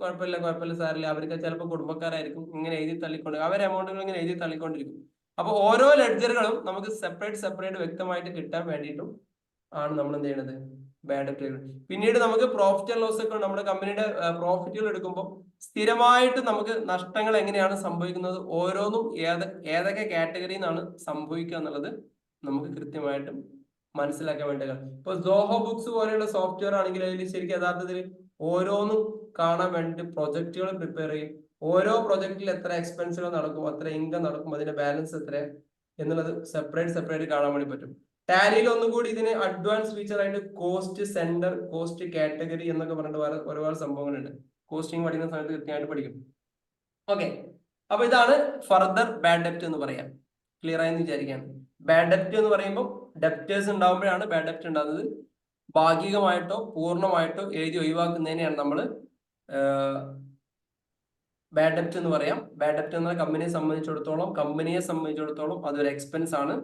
കുഴപ്പമില്ല സാറില്ല, അവർക്ക് ചിലപ്പോൾ കുടുംബക്കാരായിരിക്കും, ഇങ്ങനെ എഴുതി തള്ളിക്കൊണ്ട് അവരെ എമൗണ്ടുകൾ ഇങ്ങനെ എഴുതി തള്ളിക്കൊണ്ടിരിക്കും. അപ്പൊ ഓരോ ലെഡ്ജറുകളും നമുക്ക് സെപ്പറേറ്റ് വ്യക്തമായിട്ട് കിട്ടാൻ വേണ്ടിയിട്ടും ആണ് നമ്മൾ എന്ത് ചെയ്യണത്? ബാഡ് ഡെപ്റ്റ്. പിന്നീട് നമുക്ക് പ്രോഫിറ്റ് ആൻഡ് ലോസ് ഒക്കെ നമ്മുടെ കമ്പനിയുടെ പ്രോഫിറ്റുകൾ എടുക്കുമ്പോൾ സ്ഥിരമായിട്ട് നമുക്ക് നഷ്ടങ്ങൾ എങ്ങനെയാണ് സംഭവിക്കുന്നത്, ഓരോന്നും ഏതൊക്കെ കാറ്റഗറിയിൽ നിന്നാണ് സംഭവിക്കുക എന്നുള്ളത് നമുക്ക് കൃത്യമായിട്ടും മനസ്സിലാക്കാൻ വേണ്ടിയാണ്. ഇപ്പൊ സോഹോ ബുക്സ് പോലെയുള്ള സോഫ്റ്റ്വെയർ ആണെങ്കിൽ അതിൽ ശരിക്കും യഥാർത്ഥത്തിൽ ഓരോന്നും കാണാൻ വേണ്ടി പ്രൊജക്റ്റുകൾ പ്രിപ്പയർ ചെയ്യും. ഓരോ പ്രൊജക്റ്റിൽ എത്ര എക്സ്പെൻസുകൾ നടക്കും, എത്ര ഇൻകം നടക്കും, അതിന്റെ ബാലൻസ് എത്ര എന്നുള്ളത് സെപ്പറേറ്റ് കാണാൻ വേണ്ടി പറ്റും. ടാലിയിൽ ഒന്നും കൂടി ഇതിന് അഡ്വാൻസ് ഫീച്ചർ ആയിട്ട് കോസ്റ്റ് സെന്റർ, കോസ്റ്റ് കാറ്റഗറി എന്നൊക്കെ പറഞ്ഞിട്ട് ഒരുപാട് സംഭവങ്ങളുണ്ട്. കോസ്റ്റിംഗ് പഠിക്കുന്ന സമയത്ത് കൃത്യമായിട്ട് പഠിക്കും. ഓക്കെ, അപ്പൊ ഇതാണ് ഫർദർ ബാഡ് ഡെപ്റ്റ് എന്ന് പറയാം. ക്ലിയർ ആയെന്ന് വിചാരിക്കുകയാണ്. ബാഡ് ഡെപ്റ്റ് എന്ന് പറയുമ്പോൾ ഡെപ്റ്റേഴ്സ് ഉണ്ടാകുമ്പോഴാണ് ബാഡ് ഡെപ്റ്റ് ഉണ്ടാകുന്നത്. ഭാഗികമായിട്ടോ പൂർണ്ണമായിട്ടോ എഴുതി ഒഴിവാക്കുന്നതിനെയാണ് നമ്മൾ ബാഡ് ഡെപ്റ്റ് എന്ന് പറയാം. ബാഡ് ഡെപ്റ്റ് എന്ന കമ്പനിയെ സംബന്ധിച്ചിടത്തോളം അതൊരു എക്സ്പെൻസ് ആണ്.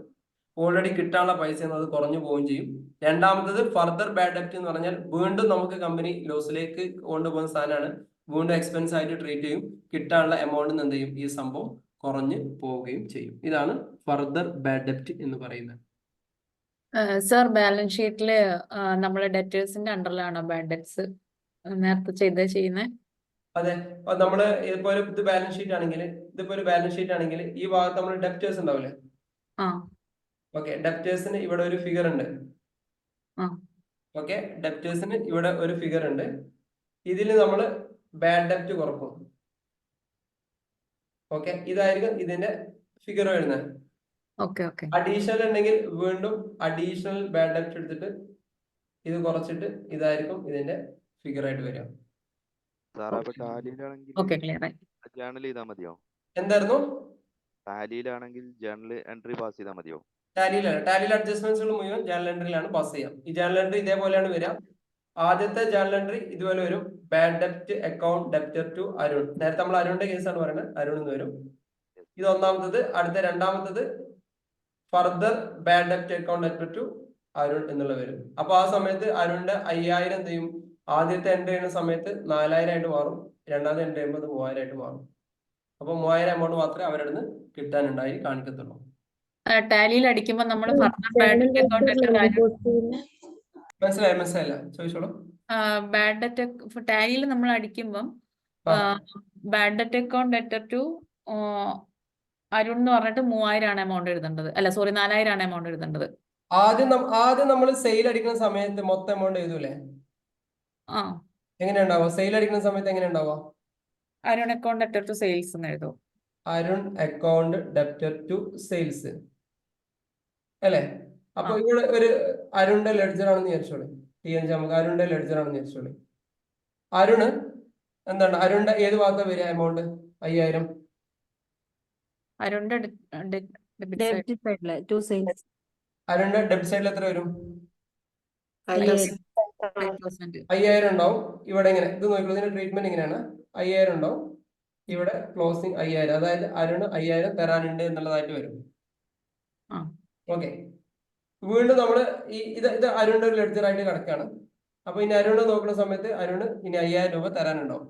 ഓൾറെഡി കിട്ടാനുള്ള പൈസ അത് കുറഞ്ഞു പോവുകയും ചെയ്യും. രണ്ടാമത്തത് ഫർദർ ബാഡ് ഡെപ്റ്റ് എന്ന് പറഞ്ഞാൽ വീണ്ടും നമുക്ക് കമ്പനി ലോസിലേക്ക് കൊണ്ടുപോകുന്ന സാധനമാണ്. വീണ്ടും എക്സ്പെൻസ് ആയിട്ട് ട്രീറ്റ് ചെയ്യും. കിട്ടാനുള്ള എമൗണ്ടിൽ നിന്ന് എന്ത് ചെയ്യും? ഈ സംഭവം കുറഞ്ഞു പോവുകയും ചെയ്യും. ഇതാണ് ഫർദർ ബാഡ് ഡെപ്റ്റ് എന്ന് പറയുന്നത്. സർ, ബാലൻസ് ഷീറ്റില് നമ്മളെ ഡെറ്റേഴ്സിന്റെ അണ്ടറിലാണോ ബാഡ് ഡെറ്റ്സ് നേരത്തെ ചെയ്യുന്നത്? അതെ, നമ്മള് ഇപ്പൊ ഇത് ബാലൻസ് ഷീറ്റ് ആണെങ്കിൽ ഈ ഭാഗത്ത് നമ്മൾ ഡെപ്റ്റേഴ്സ് ഉണ്ടാവില്ലേ? ഓക്കെ, ഡെപ്റ്റേഴ്സിന് ഇവിടെ ഒരു ഫിഗർ ഉണ്ട്. ഓക്കെ, ഡെപ്റ്റേഴ്സിന് ഇവിടെ ഒരു ഫിഗർ ഉണ്ട്. ഇതിൽ നമ്മൾ ബാഡ് ഡെപ്റ്റ് കുറക്കും. ഓക്കെ, ഇതായിരിക്കും ഇതിന്റെ ഫിഗർ വരുന്നത്. അഡീഷണൽ ഉണ്ടെങ്കിൽ വീണ്ടും അഡീഷണൽ ബാഡ് ഡെപ്റ്റ് എടുത്തിട്ട് ഇത് കുറച്ചിട്ട് ഇതായിരിക്കും ഇതിന്റെ ഫിഗർ ആയിട്ട് വരിക. എന്തായിരുന്നു? ടാലിയിലാണെങ്കിൽ ജേർണൽ എൻട്രി പാസ് ചെയ്താൽ മതിയോ? ടാലിയിൽ അഡ്ജസ്റ്റ്മെന്റ്സുകൾ മുഴുവൻ ജേർണൽ എൻട്രിയിലാണ് പാസ് ചെയ്യാം. ഈ ജേർണൽ എൻട്രി ഇതേപോലെയാണ് വരിക. ആദ്യത്തെ ജേർണൽ എൻട്രി ഇതുപോലെ വരും. ബാഡ് ഡെപ്റ്റ് അക്കൗണ്ട് ഡെപ്റ്റർ ടു അരുൺ. നേരത്തെ നമ്മൾ അരുണിന്റെ കേസാണ് പറയുന്നത്, അരുൺ എന്ന് വരും. ഇത് ഒന്നാമത്തത്. അടുത്ത രണ്ടാമത്തത് ഫർദർ ബാഡ് ഡെപ്റ്റ് അക്കൗണ്ട് ഡെപ്റ്റർ ടു അരുൺ എന്നുള്ള വരും. അപ്പൊ ആ സമയത്ത് അരുണിന്റെ 5000 എന്ത് ചെയ്യും? ആദ്യത്തെ എൻട്രി ചെയ്യുന്ന സമയത്ത് 4000 ആയിട്ട് മാറും. രണ്ടാമത്തെ എൻട്രി ചെയ്യുമ്പോൾ 3000 ആയിട്ട് മാറും. അപ്പൊ 3000 എമൗണ്ട് മാത്രമേ അവരുടെ നിന്ന് കിട്ടാനുണ്ടായി കാണിക്കത്തുള്ളൂ. ടാലിയിൽ അടിക്കുമ്പോൾ നമ്മൾ ഫർദർ ബാഡ് ഡെറ്റ് അക്കൗണ്ട് മനസ്സിലായില്ല, ചോദിച്ചോളൂ. ബാഡ് ഡെറ്റ് ടാലിയിൽ നമ്മൾ അടിക്കുമ്പം bad debt account debtor to Arun എന്ന് പറഞ്ഞിട്ട് 3000 ആണ് എമൗണ്ട് എഴുതേണ്ടത്. അല്ല, സോറി, 4000 ആണ് എമൗണ്ട് എഴുതേണ്ടത്. ആദ്യം നമ്മൾ സെയിൽ അടിക്കുന്ന സമയത്ത് മൊത്തം എമൗണ്ട് എഴുതൂലേ? എങ്ങനെ ഉണ്ടാവുക? സെയിൽ അടിക്കുന്ന സമയത്ത് എങ്ങനെ ഉണ്ടാവുക? Arun account debtor to sales എന്ന് എഴുതും. Arun account debtor to sales അല്ലേ? അപ്പൊ ഇവിടെ ഒരു അരുണിന്റെ ലെഡ്ജർ ആണെന്ന് വിചാരിച്ചോളൂ. നമുക്ക് അരുണിന്റെ ലെഡ്ജർ ആണെന്ന് വിചാരിച്ചോളൂ. അരുണ് എന്താണ്? അരുണിന്റെ ഏത് ഭാഗത്താണ് വരിക എമൗണ്ട്? 5000. അരുണിന്റെ ഡെബിറ്റ് സൈഡില് ടു സെയിൽസ്. അരുണിന്റെ ഡെബിറ്റ് സൈഡിൽ എത്ര വരും? 5000 ഉണ്ടാവും. ഇവിടെ ഇങ്ങനെ ഇത് നോക്കിക്കോളൂ. ഇതിന്റെ ട്രീറ്റ്മെന്റ് ഇങ്ങനെയാണ്. 5000 ഉണ്ടാവും. ഇവിടെ ക്ലോസിംഗ് 5000. അതായത് അരുണ് 5000 തരാനുണ്ട് എന്നുള്ളതായിട്ട് വരും. ഓക്കെ, വീണ്ടും നമ്മള് ഇത് അരുണിന്റെ ഒരു ലെഡ്ജർ ആയിട്ട് കിടക്കുകയാണ്. അപ്പൊ ഇനി അരുണ് നോക്കുന്ന സമയത്ത് അരുണ് ഇനി 5000 രൂപ തരാനുണ്ടാവും.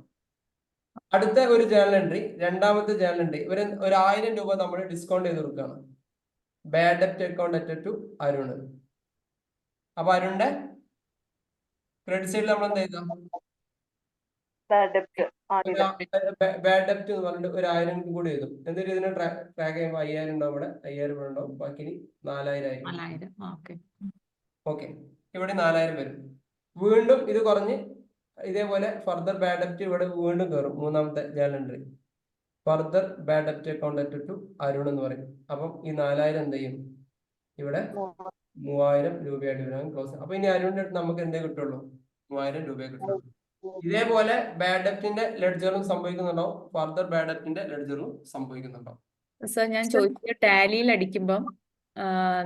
അടുത്ത ഒരു ജേർണൽ എൻട്രി, രണ്ടാമത്തെ ജേർണൽ എൻട്രി ഒരു 1000 രൂപ നമ്മൾ ഡിസ്കൗണ്ട് ചെയ്ത് കൊടുക്കുകയാണ്. ബാഡ് ഡെപ്റ്റ് അക്കൗണ്ട് ഡെപ്റ്റർ ടു അരുണ്. അപ്പൊ അരുണിന്റെ ക്രെഡിറ്റ് സൈഡിൽ നമ്മൾ എന്താ ചെയ്താ? ബാഡ് ഡെപ്റ്റ് എന്ന് പറഞ്ഞിട്ട് ഒരു 1000 കൂടി എഴുതും. എന്നിട്ട് ഇതിനെ ട്രാക്ക് ചെയ്യുമ്പോൾ 5000 ഉണ്ടാവും. ഇവിടെ 5000 ഇവിടെ ഉണ്ടാവും. ബാക്കി 4000 ആയിരിക്കും. ഓക്കെ, ഇവിടെ 4000 വരും. വീണ്ടും ഇത് കുറഞ്ഞ് ഇതേപോലെ ഫർദർ ബാഡ് ഡെപ്റ്റ് ഇവിടെ വീണ്ടും കയറും. മൂന്നാമത്തെ ജേണൽ എൻട്രി ഫർദർ ബാഡ് ഡെപ്റ്റ് അക്കൗണ്ട് ടു അരുൺ എന്ന് പറയും. അപ്പം ഈ 4000 എന്ത് ചെയ്യും? ഇവിടെ 3000 രൂപയായിട്ട് വരും ക്ലോസ്. അപ്പൊ ഇനി അരുണിന്റെ അടുത്ത് നമുക്ക് എന്തേ കിട്ടുള്ളൂ? 3000 രൂപയെ കിട്ടുള്ളൂ. ഇതേപോലെ ബാഡ് ഡെപ്റ്റിന്റെ ലെഡ്ജറും സംഭവിക്കുന്നുണ്ടോ? ഫർദർ ബാഡ് ഡെപ്റ്റിന്റെ ലെഡ്ജറും സംഭവിക്കുന്നുണ്ടോ? സർ ഞാൻ ചോദിച്ചത് ടാലിയിൽ അടിക്കുമ്പം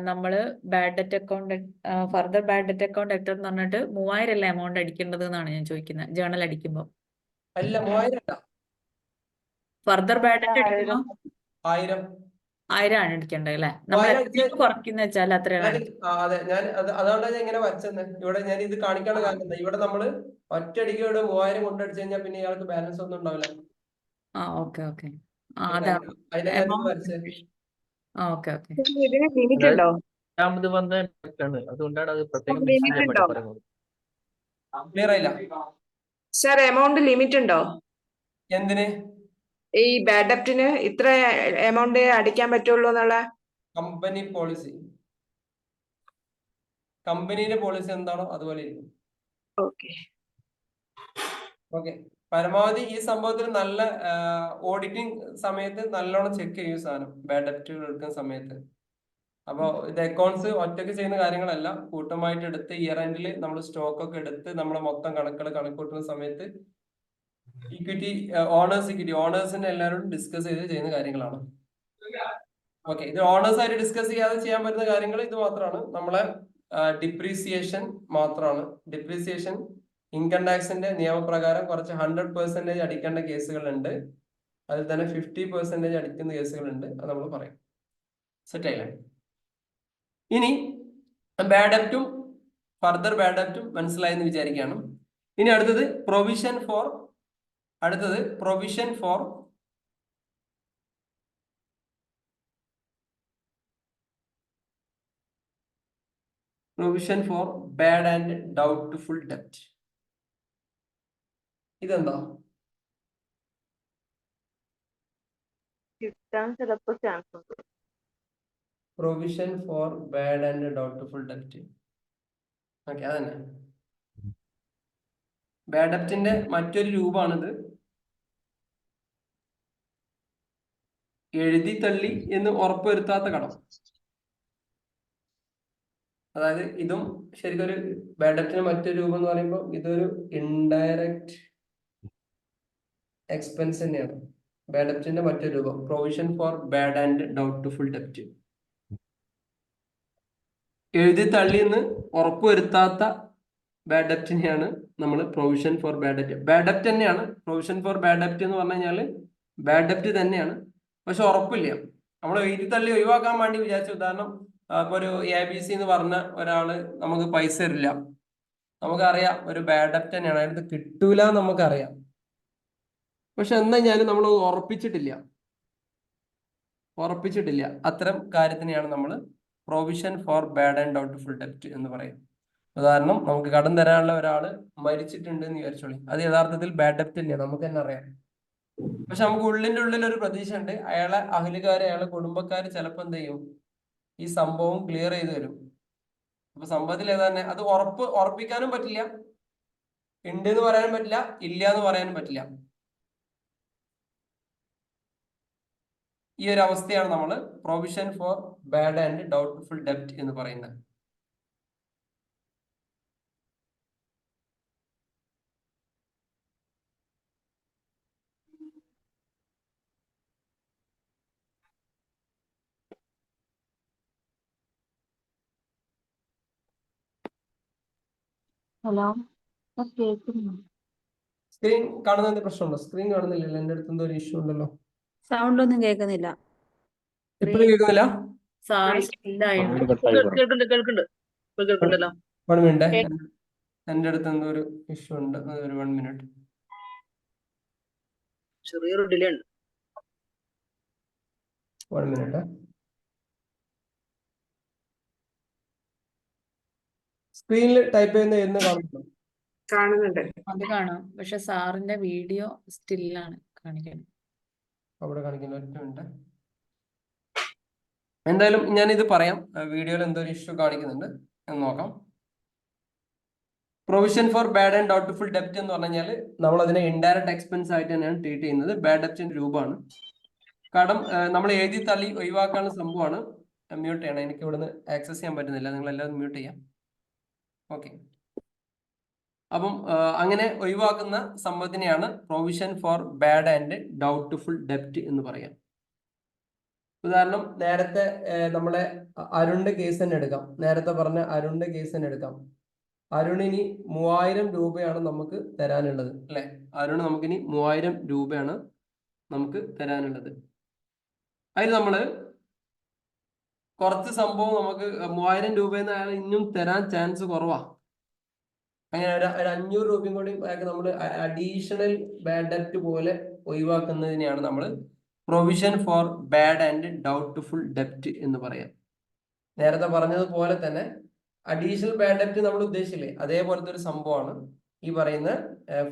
നമ്മള് bad debt account further bad debt account എത്ര എന്ന് പറഞ്ഞിട്ട് 3000 അല്ല എമൗണ്ട് അടിക്കേണ്ടത് എന്നാണ് ഞാൻ ചോദിക്കുന്നത്. ജേണൽ അടിക്കുമ്പോൾ അല്ല 3000 അല്ല, ഫർദർ ബാഡ് ഡെറ്റ് അടിക്കുമ്പോൾ 1000 1000 ആണ് അടിക്കേണ്ടത് അല്ലേ? നമ്മൾ 1000 എത്ര കുറയ്ക്കുന്ന വെച്ചാൽ അത്രയാണ്. അതെ, ഞാൻ അതുകൊണ്ടാണ് ഞാൻ ഇങ്ങനെ വരച്ചത്. ഇവിടെ ഞാൻ ഇത് കാണിക്കാനുള്ള കാരണം എന്താ? ഇവിടെ നമ്മള് ഒറ്റയടിക്ക് ഇവിടെ 3000 കൊണ്ടടിച്ചു കഴിഞ്ഞാൽ പിന്നെ ഇയാൾക്ക് ബാലൻസ് ഒന്നും ഉണ്ടാവില്ല. Okay okay. അതാണ് ഓക്കെ ഓക്കെ. ലിമിറ്റ് ഉണ്ടോ? രണ്ടാമത് വന്ന ആണ്, അതുകൊണ്ടാണ് അത് പ്രത്യേകം പറയുന്നത്. ക്ലിയർ ആയില്ല സർ എമൗണ്ട് ലിമിറ്റ് ഉണ്ടോ? എന്തിന്? ഈ ബാഡ് ഡെപ്റ്റിന് ഇത്ര എമൗണ്ട് അടിക്കാൻ പറ്റുള്ളൂ എന്നുള്ള കമ്പനി പോളിസി, കമ്പനിയുടെ പോളിസി എന്താണോ അതുപോലെ ഇരിക്കും. ഓക്കെ. പരമാവധി ഈ സംഭവത്തിൽ നല്ല ഓഡിറ്റിംഗ് സമയത്ത് നല്ലോണം ചെക്ക് ചെയ്യും സാധനം, ബാഡ് ഡെപ്റ്റുകൾ എടുക്കുന്ന സമയത്ത്. അപ്പോൾ ഇത് അക്കൗണ്ട്സ് ഒറ്റയ്ക്ക് ചെയ്യുന്ന കാര്യങ്ങളല്ല, കൂട്ടമായിട്ട് എടുത്ത് ഇയർ എൻഡിൽ നമ്മൾ സ്റ്റോക്ക് ഒക്കെ എടുത്ത് നമ്മളെ മൊത്തം കണക്കൂട്ടുന്ന സമയത്ത് ഇക്വിറ്റി ഓണേഴ്സിന്റെ എല്ലാവരോടും ഡിസ്കസ് ചെയ്ത് ചെയ്യുന്ന കാര്യങ്ങളാണ്. ഓക്കെ, ഇത് ഓണേഴ്സ് ആയിട്ട് ഡിസ്കസ് ചെയ്യാതെ ചെയ്യാൻ പറ്റുന്ന കാര്യങ്ങൾ ഇത് മാത്രമാണ്. നമ്മളെ ഡിപ്രീസിയേഷൻ മാത്രമാണ്. ഡിപ്രീസിയേഷൻ ഇൻകം ടാക്സിന്റെ നിയമപ്രകാരം കുറച്ച് 100% അടിക്കേണ്ട കേസുകളുണ്ട്. അതിൽ തന്നെ 50% അടിക്കുന്ന കേസുകളുണ്ട്. അത് നമ്മൾ പറയും. സെറ്റ് ആയില്ലേ? ഇനി ബാഡ് ഡെപ്റ്റും ഫർദർ ബാഡ് ഡെപ്റ്റും മനസ്സിലായെന്ന് വിചാരിക്കുകയാണ്. ഇനി അടുത്തത് provision for bad and doubtful ഡെപ്റ്റ്. ഇതെന്താ? കിട്ടാൻ ചിലപ്പോൾ ചാൻസ് ഉണ്ട്. Provision for bad and doubtful ഡെപ്റ്റ്. ഓക്കെ, അതന്നെ ബാഡ് ഡെപ്റ്റിന്റെ മറ്റൊരു രൂപമാണിത്. എഴുതി തള്ളി എന്ന് ഉറപ്പുവരുത്താത്ത കടം. അതായത് ഇതും ശരിക്കും ഒരു ബാഡ് ഡെപ്റ്റിന്റെ മറ്റൊരു രൂപം എന്ന് പറയുമ്പോൾ ഇതൊരു ഇൻഡയറക്റ്റ് എക്സ്പെൻസ് തന്നെയാണ്. ബാഡ് ഡെപ്റ്റിന്റെ മറ്റൊരു രൂപം provision for bad and doubtful ഡെപ്റ്റ്. എഴുതി തള്ളി എന്ന് ഉറപ്പുവരുത്താത്ത ബാഡ് ഡെപ്റ്റിനെയാണ് നമ്മൾ പ്രൊവിഷൻ ഫോർ ബാഡ് ഡെപ്റ്റ്. ബാഡ് ഡെപ്റ്റ് തന്നെയാണ് പ്രൊവിഷൻ ഫോർ ബാഡ് ഡെപ്റ്റ് എന്ന് പറഞ്ഞു കഴിഞ്ഞാൽ ബാഡ് ഡെപ്റ്റ് തന്നെയാണ്, പക്ഷെ ഉറപ്പില്ല. നമ്മൾ എഴുതി തള്ളി ഒഴിവാക്കാൻ വേണ്ടി വിചാരിച്ച ഉദാഹരണം, ഇപ്പൊ ഒരു ABC എന്ന് പറഞ്ഞ ഒരാള് നമുക്ക് പൈസ തരില്ല, നമുക്കറിയാം ഒരു ബാഡ് ഡെപ്റ്റ് തന്നെയാണ്, അതിനകത്ത് കിട്ടൂല നമുക്കറിയാം. പക്ഷെ എന്തായാലും നമ്മൾ ഉറപ്പിച്ചിട്ടില്ല. അത്തരം കാര്യത്തിനെയാണ് നമ്മൾ provision for bad and doubtful ഡെപ്റ്റ് എന്ന് പറയും. ഉദാഹരണം, നമുക്ക് കടം തരാനുള്ള ഒരാള് മരിച്ചിട്ടുണ്ട് എന്ന് വിചാരിച്ചോളി, അത് യഥാർത്ഥത്തിൽ ബാഡ് ഡെപ്റ്റ് തന്നെയാണ്, നമുക്ക് തന്നെ അറിയാം. പക്ഷെ നമുക്ക് ഉള്ളിന്റെ ഉള്ളിൽ ഒരു പ്രതീക്ഷ ഉണ്ട്, അയാളെ അയൽക്കാര് അയാളെ കുടുംബക്കാര് ചിലപ്പോൾ എന്ത് ചെയ്യും, ഈ സംഭവം ക്ലിയർ ചെയ്ത് തരും. അപ്പൊ സംഭവത്തിൽ ഏതാന്നെ അത് ഉറപ്പിക്കാനും പറ്റില്ല, ഉണ്ട് എന്ന് പറയാനും പറ്റില്ല, ഇല്ല എന്ന് പറയാനും പറ്റില്ല. ഈ ഒരു അവസ്ഥയാണ് നമ്മൾ provision for bad and doubtful ഡെപ്റ്റ് എന്ന് പറയുന്നത്. ഹലോ, സ്ക്രീൻ കാണുന്നതിന്റെ പ്രശ്നമുണ്ടോ? സ്ക്രീൻ കാണുന്നില്ലല്ലോ, എന്റെ അടുത്ത് എന്തോ ഒരു ഇഷ്യൂ ഉണ്ടല്ലോ. സൗണ്ട് ഒന്നും കേൾക്കുന്നില്ല. ഇപ്പോഴും കേൾക്കുന്നില്ല? കേൾക്കുന്നുണ്ടല്ലോ. 1 മിനിറ്റ്, എന്റെ അടുത്ത് എന്തോ ഒരു ഇഷ്യൂ ഉണ്ട്, ഒരു 1 മിനിറ്റ്. ചെറിയൊരു ഡിലേ ഉണ്ട്. 1 മിനിറ്റ്. സ്ക്രീനിൽ ടൈപ്പ് ചെയ്യുന്ന എന്ന് കാണുന്നുണ്ട്. അത് കാണാം, പക്ഷെ സാറിന്റെ വീഡിയോ സ്റ്റില്ലാണ് കാണിക്കുന്നത്. അവിടെ കാണിക്കുന്ന 1 മിനിറ്റ്. എന്തായാലും ഞാൻ ഇത് പറയാം, വീഡിയോയിൽ എന്തോ ഒരു ഇഷ്യൂ കാണിക്കുന്നുണ്ട് എന്ന് നോക്കാം. Provision for bad and doubtful ഡെപ്റ്റ് എന്ന് പറഞ്ഞു കഴിഞ്ഞാൽ നമ്മൾ അതിനെ ഇൻഡയറക്റ്റ് എക്സ്പെൻസ് ആയിട്ട് തന്നെയാണ് ട്രീറ്റ് ചെയ്യുന്നത്. ബാഡ് ഡെപ്റ്റിന്റെ രൂപമാണ്. കടം നമ്മൾ എഴുതി തള്ളി ഒഴിവാക്കാനുള്ള സംഭവമാണ്. മ്യൂട്ട് ചെയ്യണം, എനിക്ക് ഇവിടുന്ന് ആക്സസ് ചെയ്യാൻ പറ്റുന്നില്ല, നിങ്ങൾ എല്ലാവരും മ്യൂട്ട് ചെയ്യാം. ഓക്കെ. അപ്പം അങ്ങനെ ഒഴിവാക്കുന്ന സംഭവത്തിനെയാണ് provision for bad and doubtful ഡെപ്റ്റ് എന്ന് പറയാം. ഉദാഹരണം, നേരത്തെ നമ്മുടെ അരുണിന്റെ കേസ് തന്നെ എടുക്കാം. നേരത്തെ പറഞ്ഞ അരുണിന്റെ കേസ് തന്നെ എടുക്കാം. അരുണിന് 3000 രൂപയാണ് നമുക്ക് തരാനുള്ളത്, അല്ലെ? അരുണ് നമുക്കിനി 3000 രൂപയാണ് നമുക്ക് തരാനുള്ളത്. അതിൽ നമ്മള് കുറച്ച് സംഭവം നമുക്ക് 3000 രൂപയെന്ന് അയാൾ ഇനിയും തരാൻ ചാൻസ് കുറവാ. അങ്ങനെ ഒരു 500 രൂപയും കൂടി നമ്മൾ അഡീഷണൽ ബാഡ് ഡെപ്റ്റ് പോലെ ഒഴിവാക്കുന്നതിനെയാണ് നമ്മൾ provision for bad and doubtful ഡെപ്റ്റ് എന്ന് പറയാം. നേരത്തെ പറഞ്ഞതുപോലെ തന്നെ അഡീഷണൽ ബാഡ് ഡെപ്റ്റ് നമ്മൾ ഉദ്ദേശിച്ചില്ലേ, അതേപോലത്തെ ഒരു സംഭവമാണ് ഈ പറയുന്ന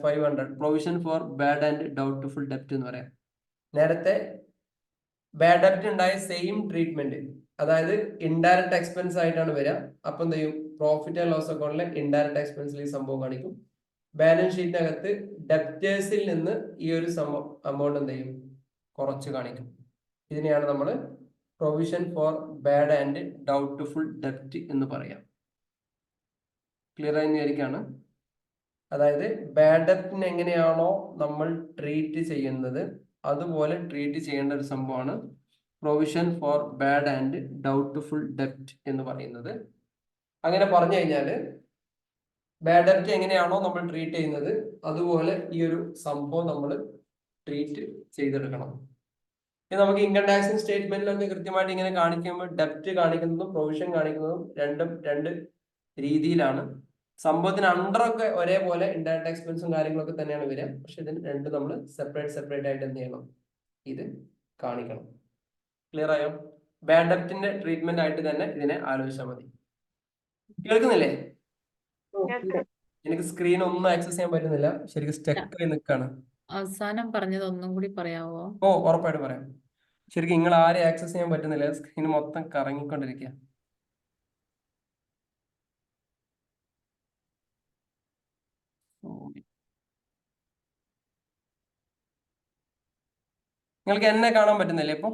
500 provision for bad and doubtful ഡെപ്റ്റ് എന്ന് പറയാം. നേരത്തെ ബാഡ് ഡെപ്റ്റ് ഉണ്ടായ സെയിം ട്രീറ്റ്മെന്റ്, അതായത് ഇൻഡയറക്റ്റ് എക്സ്പെൻസ് ആയിട്ടാണ് വരിക. അപ്പൊ എന്ത് ചെയ്യും? പ്രോഫിറ്റ് ആൻഡ് ലോസ് അക്കൗണ്ടിലെ ഇൻഡയറക്റ്റ് എക്സ്പെൻസിൽ ഈ സംഭവം കാണിക്കും. ബാലൻസ് ഷീറ്റിനകത്ത് ഡെപ്റ്റേഴ്സിൽ നിന്ന് ഈ ഒരു എമൗണ്ട് എന്ത് ചെയ്യും? കുറച്ച് കാണിക്കും. ഇതിനെയാണ് നമ്മൾ provision for bad and doubtful ഡെപ്റ്റ് എന്ന് പറയാം. ക്ലിയർ ആയി വിചാരിക്കാണ്. അതായത് ബാഡ് ഡെപ്റ്റിനെ എങ്ങനെയാണോ നമ്മൾ ട്രീറ്റ് ചെയ്യുന്നത് അതുപോലെ ട്രീറ്റ് ചെയ്യേണ്ട ഒരു സംഭവമാണ് provision for bad and doubtful ഡെപ്റ്റ് എന്ന് പറയുന്നത്. അങ്ങനെ പറഞ്ഞു കഴിഞ്ഞാൽ ബാഡ് ഡെപ്റ്റ് എങ്ങനെയാണോ നമ്മൾ ട്രീറ്റ് ചെയ്യുന്നത് അതുപോലെ ഈ ഒരു സംഭവം നമ്മൾ ട്രീറ്റ് ചെയ്തെടുക്കണം. ഇത് നമുക്ക് ഇൻകം ടാക്സിങ് സ്റ്റേറ്റ്മെന്റിലൊക്കെ കൃത്യമായിട്ട് ഇങ്ങനെ കാണിക്കുമ്പോൾ ഡെപ്റ്റ് കാണിക്കുന്നതും പ്രൊവിഷൻ കാണിക്കുന്നതും രണ്ട് രീതിയിലാണ്. സംഭവത്തിന് അണ്ടറൊക്കെ ഒരേപോലെ ഇൻഡയറക്റ്റ് എക്സ്പെൻസും കാര്യങ്ങളൊക്കെ തന്നെയാണ് വരിക. പക്ഷെ ഇതിന് രണ്ട് നമ്മൾ സെപ്പറേറ്റ് ആയിട്ട് എന്ത് ചെയ്യണം? ഇത് കാണിക്കണം. ക്ലിയർ ആയോ? ബാഡ് ഡെപ്റ്റിന്റെ ട്രീറ്റ്മെന്റ് ആയിട്ട് തന്നെ ഇതിനെ ആലോചിച്ചാൽ മതി. കേൾക്കുന്നില്ലേ? എനിക്ക് സ്ക്രീൻ ഒന്നും ആക്സസ് ചെയ്യാൻ പറ്റുന്നില്ല, ശരിക്കും സ്റ്റക്ക് ആയി നിൽക്കാണ്. അവസാനം പറഞ്ഞത് ഒന്നും കൂടി പറയാവോ? ഓ, ഉറപ്പായിട്ട് പറയാം. ശരിക്കും നിങ്ങൾ ആരെ ആക്സസ് ചെയ്യാൻ പറ്റുന്നില്ല, സ്ക്രീൻ മൊത്തം കറങ്ങിക്കൊണ്ടിരിക്കുക. നിങ്ങൾക്ക് എന്നെ കാണാൻ പറ്റുന്നില്ലേ ഇപ്പൊ?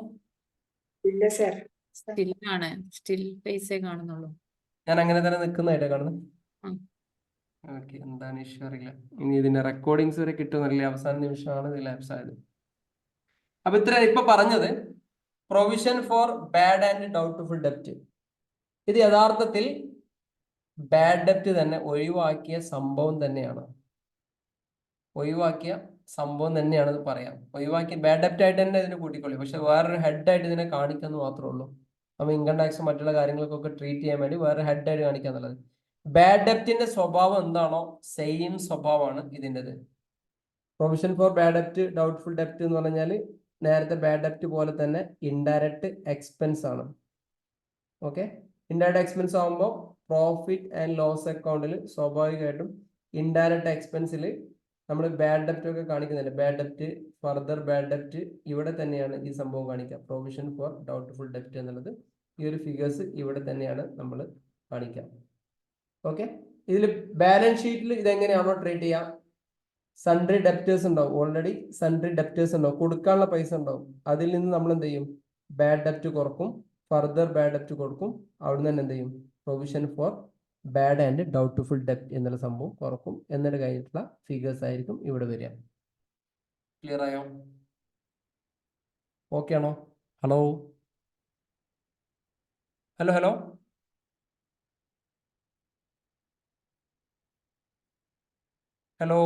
ഇല്ല സർ. സ്റ്റില്ലാണ്, സ്റ്റിൽ ഫേസേ കാണുന്നുള്ളൂ. ഞാൻ അങ്ങനെ തന്നെ നിൽക്കുന്നതായിട്ടാ കാണുന്നത്. ഓക്കെ, എന്താണ് ഇഷ്യൂ അറിയില്ല. ഇനി ഇതിന്റെ റെക്കോർഡിങ്സ് വരെ കിട്ടുന്നില്ല, അവസാന നിമിഷമാണ് ഇത് ലാപ്സ് ആയത്. അപ്പൊ ഇപ്പൊ പറഞ്ഞത് provision for bad and doubtful ഡെപ്റ്റ്. ഇത് യഥാർത്ഥത്തിൽ ബാഡ് ഡെപ്റ്റ് തന്നെ ഒഴിവാക്കിയ സംഭവം തന്നെയാണ്. പറയാം. ഒഴിവാക്കിയ ബാഡ് ഡെപ്റ്റ് ആയിട്ട് തന്നെ ഇതിനെ കൂട്ടിക്കൊള്ളി, പക്ഷെ വേറൊരു ഹെഡായിട്ട് ഇതിനെ കാണിക്കാന്ന് മാത്രമേ ഉള്ളൂ. അപ്പൊ ഇൻകം ടാക്സ് മറ്റുള്ള കാര്യങ്ങൾക്കൊക്കെ ട്രീറ്റ് ചെയ്യാൻ വേണ്ടി വേറെ ഹെഡായിട്ട് കാണിക്കാന്നുള്ളത്. ബാഡ് ഡെപ്റ്റിന്റെ സ്വഭാവം എന്താണോ സെയിം സ്വഭാവമാണ് ഇതിൻ്റെത്. പ്രൊവിഷൻ ഫോർ ബാഡ് ഡെപ്റ്റ് ഡൗട്ട്ഫുൾ ഡെപ്റ്റ് എന്ന് പറഞ്ഞാൽ നേരത്തെ ബാഡ് ഡെപ്റ്റ് പോലെ തന്നെ ഇൻഡയറക്റ്റ് എക്സ്പെൻസ് ആണ്. ഓക്കെ, ഇൻഡയറക്റ്റ് എക്സ്പെൻസ് ആകുമ്പോൾ പ്രോഫിറ്റ് ആൻഡ് ലോസ് അക്കൗണ്ടിൽ സ്വാഭാവികമായിട്ടും ഇൻഡയറക്റ്റ് എക്സ്പെൻസിൽ നമ്മൾ ബാഡ് ഡെപ്റ്റ് ഒക്കെ കാണിക്കുന്നില്ല. ബാഡ് ഡെപ്റ്റ്, ഫർദർ ബാഡ് ഡെപ്റ്റ്, ഇവിടെ തന്നെയാണ് ഈ സംഭവം കാണിക്കുക. പ്രൊവിഷൻ ഫോർ ഡൗട്ട്ഫുൾ ഡെപ്റ്റ് എന്നുള്ളത് ഈ ഒരു ഫിഗേഴ്സ് ഇവിടെ തന്നെയാണ് നമ്മൾ കാണിക്കുക. ഓക്കെ, ഇതിൽ ബാലൻസ് ഷീറ്റിൽ ഇതെങ്ങനെയാണോ ട്രീറ്റ് ചെയ്യാം? സൺട്രി ഡെപ്റ്റേഴ്സ് ഉണ്ടാവും, ഓൾറെഡി സൺട്രി ഡെപ്റ്റേഴ്സ് ഉണ്ടാവും, കൊടുക്കാനുള്ള പൈസ ഉണ്ടാവും. അതിൽ നിന്ന് നമ്മൾ എന്ത് ചെയ്യും? ബാഡ് ഡെപ്റ്റ് കുറക്കും, ഫർദർ ബാഡ് ഡെപ്റ്റ് കൊടുക്കും. അവിടുന്ന് തന്നെ എന്ത് ചെയ്യും? Provision for bad and doubtful ഡെപ്റ്റ് എന്നുള്ള സംഭവം കുറക്കും. എന്നിട്ട് കഴിഞ്ഞിട്ടുള്ള ഫിഗേഴ്സ് ആയിരിക്കും ഇവിടെ വരിക. ക്ലിയർ ആയോ? ഓക്കെ ആണോ? Hello hello hello hello